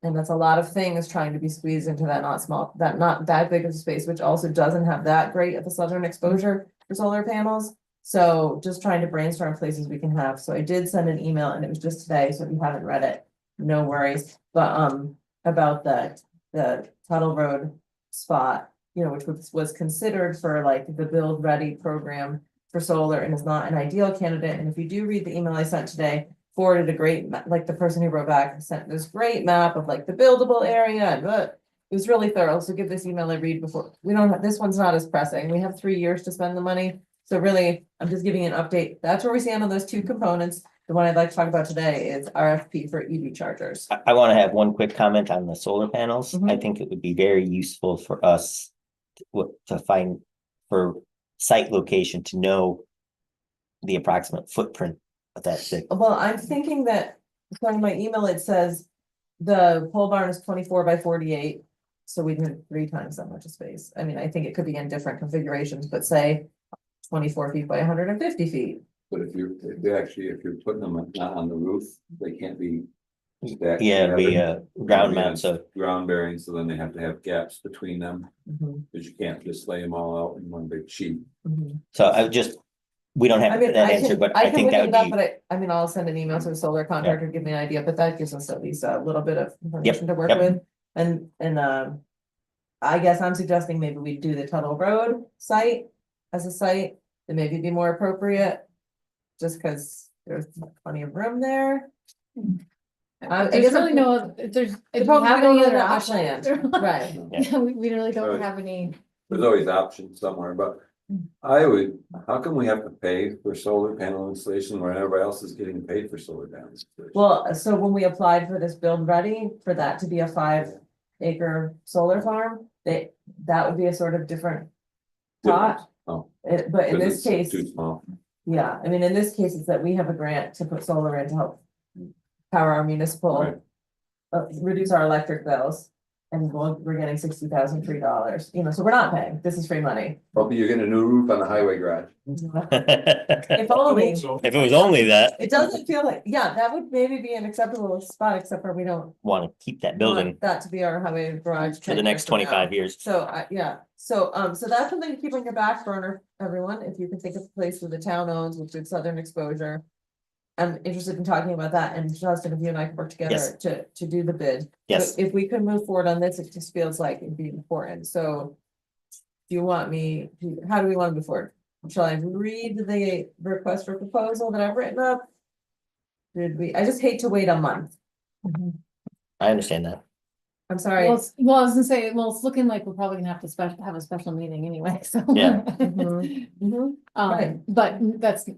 And that's a lot of things trying to be squeezed into that not that big of a space, which also doesn't have that great of a southern exposure for solar panels. So just trying to brainstorm places we can have, so I did send an email, and it was just today, so if you haven't read it, no worries, but about the Tuttle Road spot, which was considered for like the Build Ready program for solar and is not an ideal candidate. And if you do read the email I sent today, forwarded a great, like the person who wrote back sent this great map of like the buildable area, and it was really thorough. So give this email a read before, this one's not as pressing. We have 3 years to spend the money. So really, I'm just giving you an update. That's where we stand on those two components. The one I'd like to talk about today is RFP for EV chargers. I want to have one quick comment on the solar panels. Mhm. I think it would be very useful for us to find for site location to know the approximate footprint of that thing. Well, I'm thinking that, according to my email, it says the pole barn is 24 by 48. So we need 3 times that much of space. I mean, I think it could be in different configurations, but say 24 feet by 150 feet. But if you're putting them not on the roof, they can't be. stacked Yeah, together. the ground mount, so Ground bearing, so then they have to have gaps between them, Mhm, because you can't just lay them all out in one big sheet. mhm. so I would just, we don't I have mean, that I answer, can, but I I can think look that it would up, be, but I mean, I'll send an email to the solar contractor, give me an idea, but that gives us at least a little bit of information to work yep. with. And I guess I'm suggesting maybe we do the Tuttle Road site as a site, that maybe be more appropriate. Just because there's plenty of room there. I There's guess really I'm- no, there's, if you problem is have we don't any know other that much options. land. Right. Yeah, we really don't Right. have any. There's always options somewhere, but how come we have to pay for solar panel installation when everybody else is getting paid for solar panel installation? Well, so when we applied for this Build Ready, for that to be a 5-acre solar farm, that would be a sort of different pot. Oh, But in 'cause this it's case, too small. yeah, I mean, in this case, it's that we have a grant to put solar in to help power our municipal, Right. reduce our electric bills. And we're getting $60,000 free dollars, so we're not paying, this is free money. Hope you're getting a new roof on the highway garage. If only, If it was only that, it doesn't feel like, yeah, that would maybe be an acceptable spot, except for we don't want to keep that want building that to be our highway garage. for the 10 next years from now. 25 years. So, so that's something to keep on your back burner, everyone, if you can think of a place where the town owns with good southern exposure. I'm interested in talking about that, and Justin, if you and I can work together Yes. to do the bid. Yes. So if we could move forward on this, it just feels like it'd be important, so. Do you want me, how do we want to move forward? Shall I read the request for proposal that I've written up? I just hate to wait a month, I understand that. I'm sorry. Well, I was gonna say, it's looking like we're probably gonna have to have a special meeting anyway, so. Yeah. Mhm, mhm. Right. But that's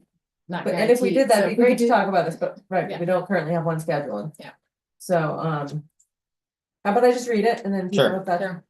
not But, and if we did that, it'd be great to do- talk about this, but, right, Yeah. we don't currently have one scheduled. Yeah. So, how about I just read it and then. people Sure. with that- Sure.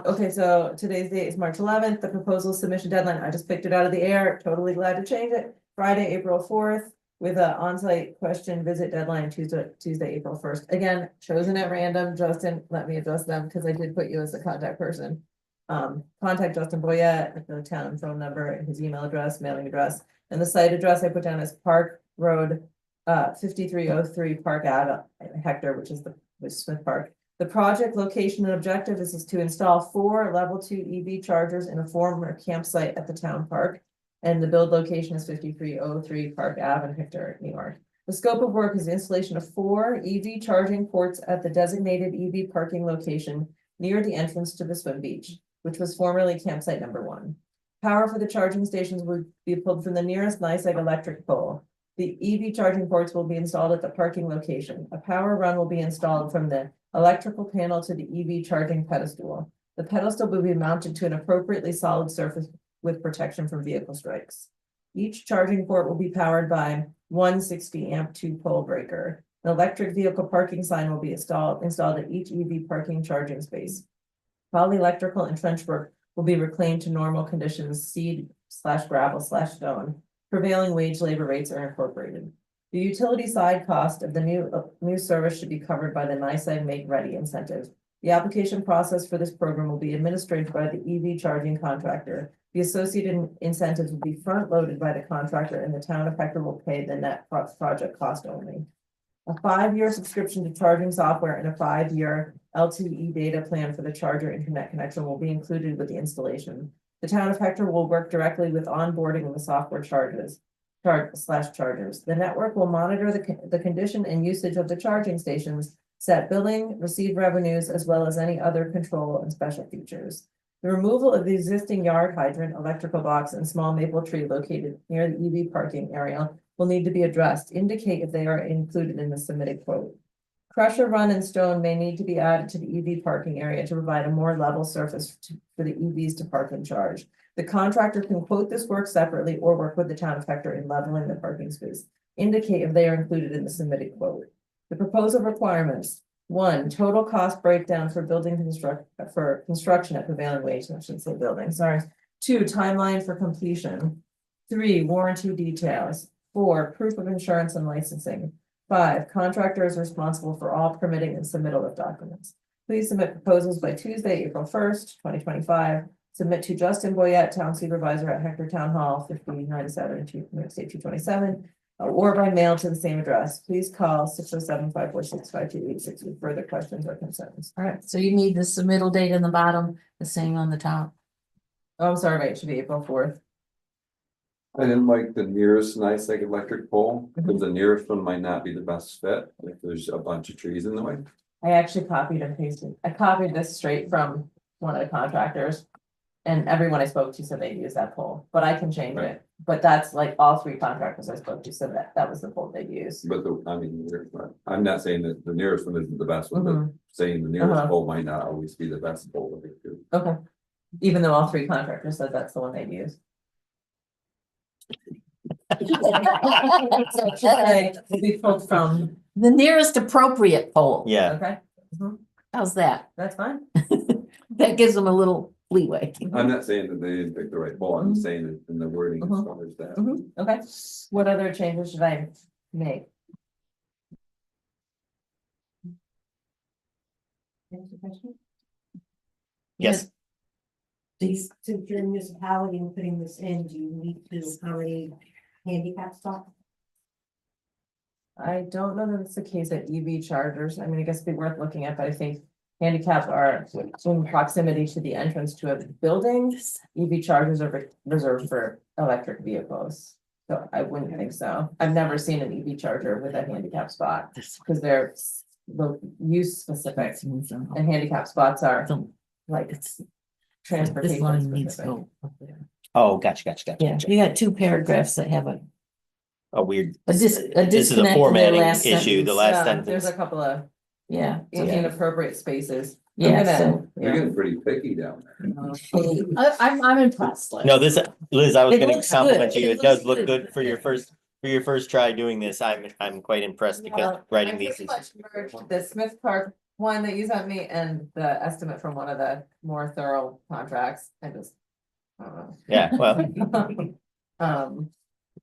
Okay, so today's date is March 11th, the proposal submission deadline, I just picked it out of the air, totally glad to change it. Friday, April 4th, with a on-site question visit deadline Tuesday, April 1st. Again, chosen at random, Justin, let me address them, because I did put you as the contact person. Contact Justin Boyette at the town phone number, his email address, mailing address, and the site address I put down as Park Road, 5303 Park Ave, Hector, which is Smith Park. The project location and objective is to install 4 level 2 EV chargers in a former campsite at the town park. And the build location is 5303 Park Ave in Hector, New York. The scope of work is the installation of 4 EV charging ports at the designated EV parking location near the entrance to the swim beach, which was formerly campsite number 1. Power for the charging stations would be pulled from the nearest NYSEG electric pole. The EV charging ports will be installed at the parking location. A power run will be installed from the electrical panel to the EV charging pedestal. The pedestal will be mounted to an appropriately solid surface with protection from vehicle strikes. Each charging port will be powered by one 60-amp 2-pole breaker. An electric vehicle parking sign will be installed at each EV parking charging space. While the electrical and trench work will be reclaimed to normal conditions, seed/gravel/stone. Prevailing wage labor rates are incorporated. The utility side cost of the new service should be covered by the NYSEG Make Ready incentive. The application process for this program will be administered by the EV charging contractor. The associated incentives will be front-loaded by the contractor, and the town of Hector will pay the net project cost only. A 5-year subscription to charging software and a 5-year LTE data plan for the charger internet connection will be included with the installation. The town of Hector will work directly with onboarding of the software chargers. The network will monitor the condition and usage of the charging stations, set billing, receive revenues, as well as any other control and special features. The removal of the existing yard hydrant, electrical box, and small maple tree located near the EV parking area will need to be addressed. Indicate if they are included in the submitted quote. Crusher run and stone may need to be added to the EV parking area to provide a more level surface for the EVs to park and charge. The contractor can quote this work separately or work with the town of Hector in leveling the parking space. Indicate if they are included in the submitted quote. The proposal requirements: 1, total cost breakdown for construction at prevailing wage. I shouldn't say building, sorry. 2, timeline for completion. 3, warranty details. 4, proof of insurance and licensing. 5, contractor is responsible for all permitting and submittal of documents. Please submit proposals by Tuesday, April 1st, 2025. Submit to Justin Boyette, Town Supervisor at Hector Town Hall, 1597, New York State 227, or by mail to the same address. Please call 607-546-5286 with further questions or concerns. All right, so you need the submittal date in the bottom, the same on the top. Oh, I'm sorry, wait, it should be April 4th. I didn't like the nearest NYSEG electric pole, because the nearest one might not be the best fit, if there's a bunch of trees in the way. I actually copied and pasted. I copied this straight from one of the contractors. And everyone I spoke to said they'd use that pole, but I can change it. But that's like all 3 contractors I spoke to said that was the pole they'd use. But I'm not saying that the nearest one isn't the best one, but saying the nearest pole might not always be the best pole. Okay. Even though all 3 contractors said that's the one they'd use. Will be pulled from The nearest appropriate pole. Yeah, okay. How's that? That's fine. That gives them a little leeway. I'm not saying that they didn't pick the right pole, I'm just saying that in the wording as far as that. Okay. What other changes should I make? yes. Since you're a municipality and putting this in, do you need to how many handicap spots? I don't know that it's the case at EV chargers. I mean, I guess it'd be worth looking at, but I think handicap are in proximity to the entrance to a building. EV chargers are reserved for electric vehicles. So I wouldn't think so. I've never seen an EV charger with a handicap spot because they're use specific and handicap spots are like it's transportation. This line needs to specific. go up there. Oh, gotcha. Yeah, you got 2 paragraphs that have A weird, this this is a disconnect in their formatting last issue, sentence. the last There's sentence. a couple of Yeah. inappropriate spaces. Yeah, I'm gonna- so- You're getting pretty picky down there. I'm impressed. Like, No, this, Liz, I was It gonna looks compliment good. you. It It does looks look good. good for your first try doing this. I'm quite impressed because Well, writing I these pretty is. much merged the Smith Park one that you sent me and the estimate from one of the more thorough contracts. I just. I don't know. Yeah, well,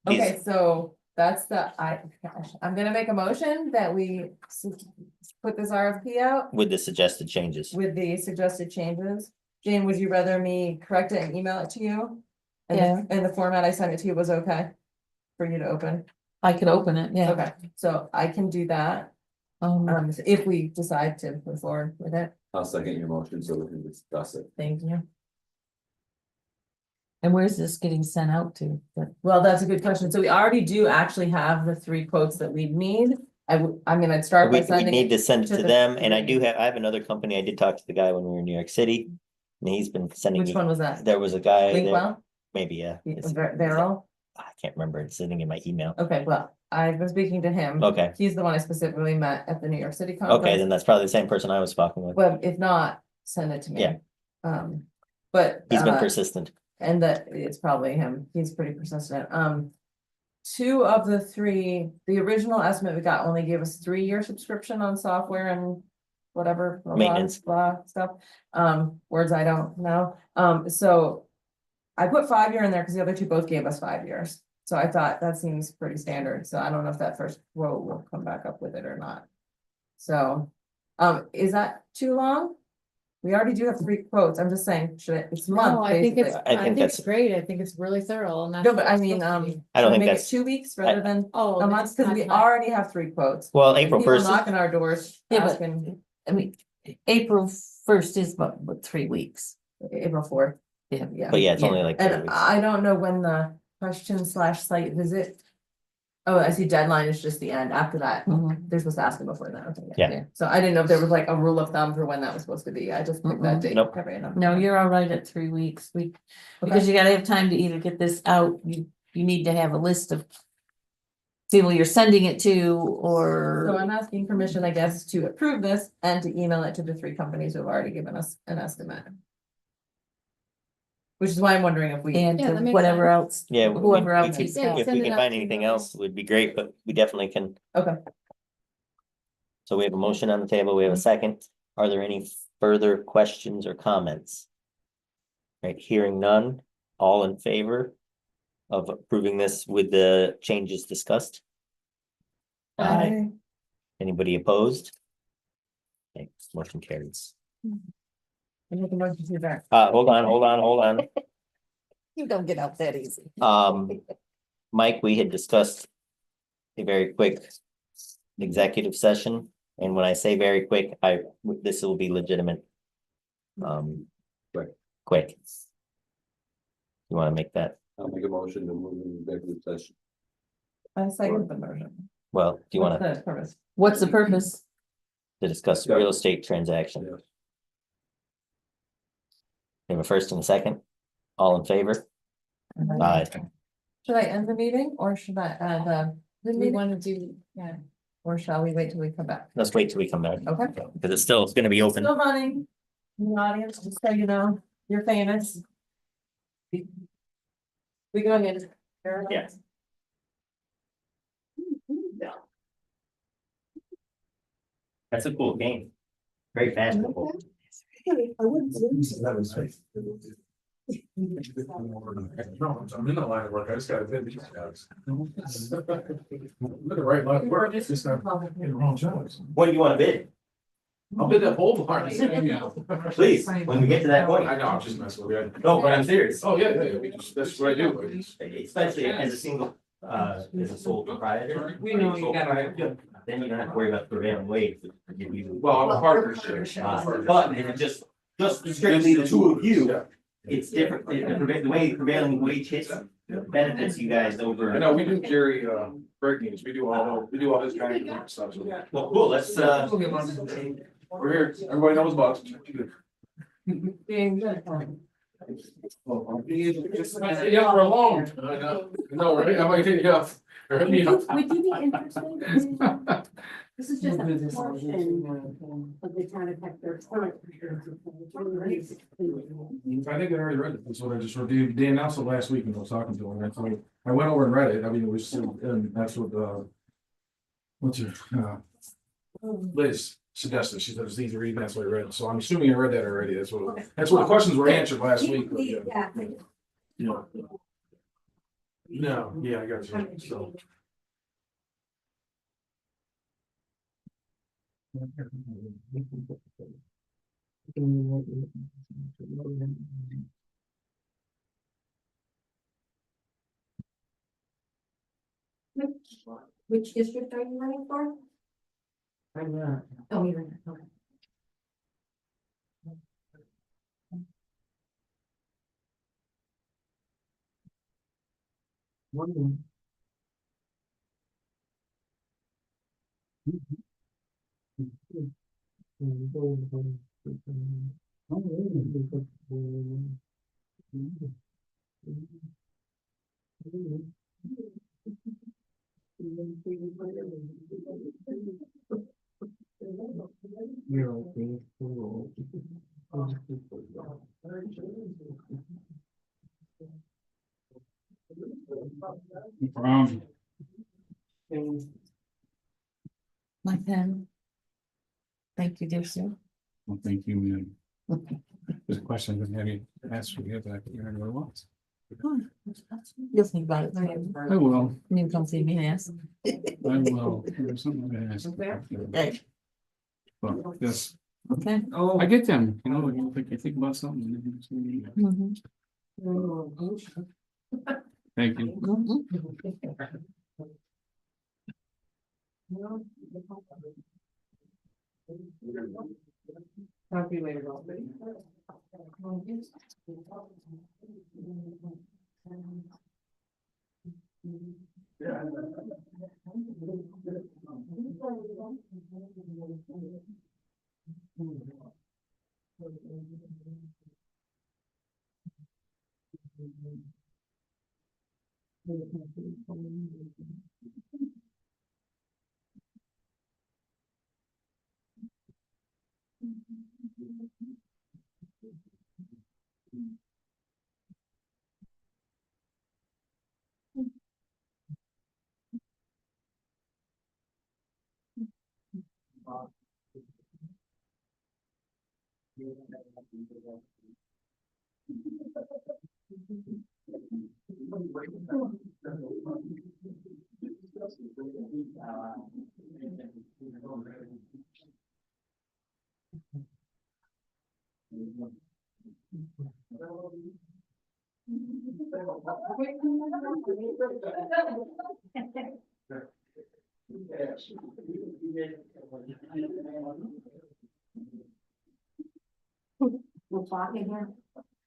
Okay, These- so that's I'm gonna make a motion that we put this RFP out with the suggested changes. with the suggested changes. Jane, would you rather me correct it and email it to you? And Yeah. and the format I sent it to you was okay for you to open? I could open it, yeah. Okay, so I can do that, if we decide to move forward with it. I'll second your motion so we can discuss it. Thank you. And where's this getting sent out to? Well, that's a good question. So we already do actually have the 3 quotes that we need. I'd start by We sending. need to send it to to the them, and I three. I have another company. I did talk to the guy when we were in New York City. And he's been sending Which me, one was that? there was a guy there, Linkwell? maybe, yeah. It's- Beryl? I can't remember. It's sitting in my email. Okay, well, I've been speaking to him. Okay, He's the one I specifically met at the New York City conference. okay, then that's probably the same person I was talking with. Well, if not, send it to me. Yeah. But. He's been persistent. and that it's probably him, he's pretty persistent, two of the three, the original estimate we got only gave us 3-year subscription on software and whatever. blah, blah, Maintenance. Blah, stuff, words I don't know, so I put 5-year in there because the other two both gave us 5 years. So I thought that seems pretty standard, so I don't know if that first quote will come back up with it or not. So, is that too long? We already do have 3 quotes, I'm just saying, it's a month, No, I think it's, basically. I think it's that's- great. I think it's really thorough and that's. No, but I mean, I don't should we think make it that's, 2 weeks rather than Oh. a month, because we not- already have 3 quotes. well, April People 1st, knocking our doors, Yeah, but- asking I mean, April 1st is what, 3 weeks? April 4th. Yeah. Yeah. but yeah, it's only like 3 And weeks. I don't know when the question/site visit. Oh, I see deadline is just the end. After that, Mhm. they're supposed to ask them before that. Okay, Yeah. So I didn't know if there was like a rule of thumb for when that was supposed to be. I just picked that date. Nope. at random. No, you're all right at 3 weeks. Okay. Because you gotta have time to either get this out, you need to have a list of people you're sending it to, So or, I'm asking permission, I guess, to approve this and to email it to the 3 companies who have already given us an estimate. Which is why I'm wondering if we. and Yeah, that makes whatever else, Yeah, whoever we else could- is. Yeah, if send we it can out find to anything the- else, it would be great, but we definitely can. Okay. So we have a motion on the table, we have a second. Are there any further questions or comments? Right, hearing none, all in favor of approving this with the changes discussed? Aye. Anybody opposed? Okay, motion carries. I make a motion to do that. Hold on. You don't get out that easy. Mike, we had discussed a very quick executive session, and when I say very quick, this will be legitimate. Quick. You wanna make that, I'll make a motion to move in executive session. I second the motion. well, do you What's wanna the purpose? What's the purpose? to discuss real estate transaction? Yes. We have a first and a second, all in favor? Aye. Should I end the meeting or should I, the We meeting, wanna do, yeah. or shall we wait till we come back? Let's wait till we come back, Okay. because it's gonna be open. Still running. In the audience, just so you know, you're famous. We go ahead. Yes. That's a cool game. Great basketball. No, I'm in the line of work, I just gotta bid these jobs. I'm in the right line of work, it's just not in the wrong jobs. What do you wanna bid? I'll bid that whole part. Please, when we get to that point. I know, I'm just messing with you. No, but I'm serious. Oh, yeah, that's what I do. Especially as a single, as a sole proprietor. We know you gotta- Yeah. Then you don't have to worry about prevailing wage. Well, I'm a partnership. But if it's just strictly the two of you, it's different, the way prevailing wage hits benefits you guys over. I know, we do Jerry, breakings, we do all this kind of stuff. So. Well, cool, let's, We're here, everybody knows about it. Being good. Yeah, for a long. I know, right? I might take you off. Would you be interested in? This is just a portion of the town of Hector. I think I already read it, that's what I just reviewed, Dan Nelson last week when I was talking to him, that's like, I went over and read it, I mean, it was, and that's what, what's her, Liz suggested, she said it's easy to read, and that's what I read, so I'm assuming I read that already, that's what the questions were answered last week. But yeah. Yeah. No, yeah, I got you, so. Which district are you running for? I'm not. Oh, you're in, okay. My pen. Thank you, dear sir. Well, thank you, ma'am. This question was maybe asked for you, but you know what it was. You'll think about it. I will, You come see me and ask. I will. There's something I'm gonna ask. Okay. But yes, Okay. I get them, you know, you think about something. and then it's gonna be- Mhm. Thank you. Talk to you later.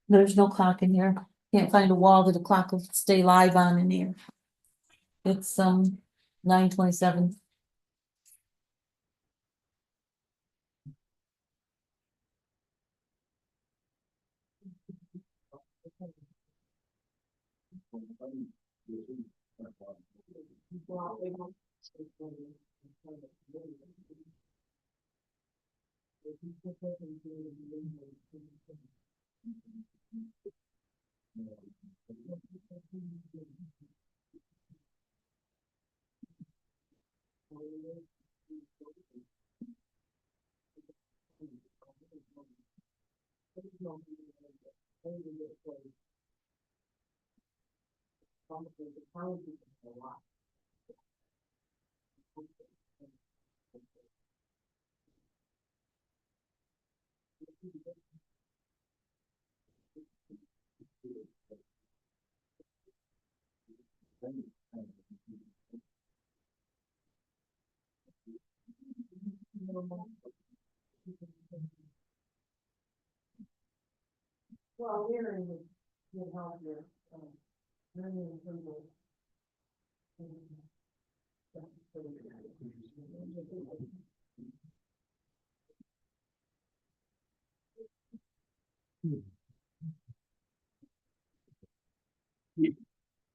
There's no clock in here. Can't find a wall that the clock will stay live on in here. It's 9:27. Well, we're in the help here.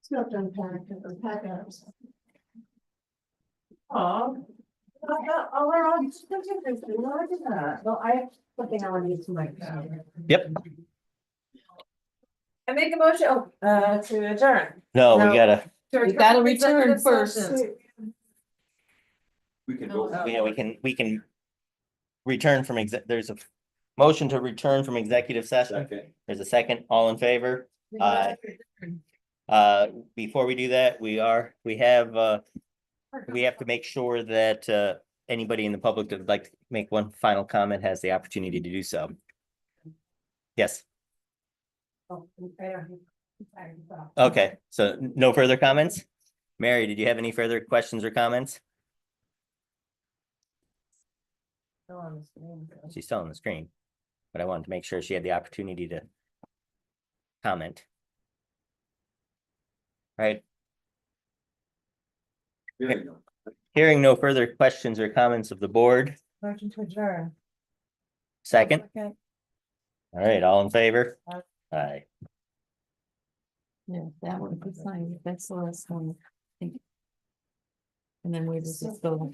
Still to unpack out. Oh. We're all just well, I have something I want to get to my. Yep, I make a motion, to adjourn. no, we No. gotta, We gotta return first. We can go. yeah, we can. Return from there's a motion to return from executive session. Second. There's a second, all in favor? Aye. Before we do that, we have to make sure that anybody in the public that would like to make one final comment has the opportunity to do so. Yes, okay, so no further comments? Mary, did you have any further questions or comments? She's still on the screen, but I wanted to make sure she had the opportunity to comment. Right, hearing no further questions or comments of the board, Motion to adjourn. second, Okay. all right, all in favor? Aye. Yeah, that one, that's fine. That's the last one. I think. And then we just go.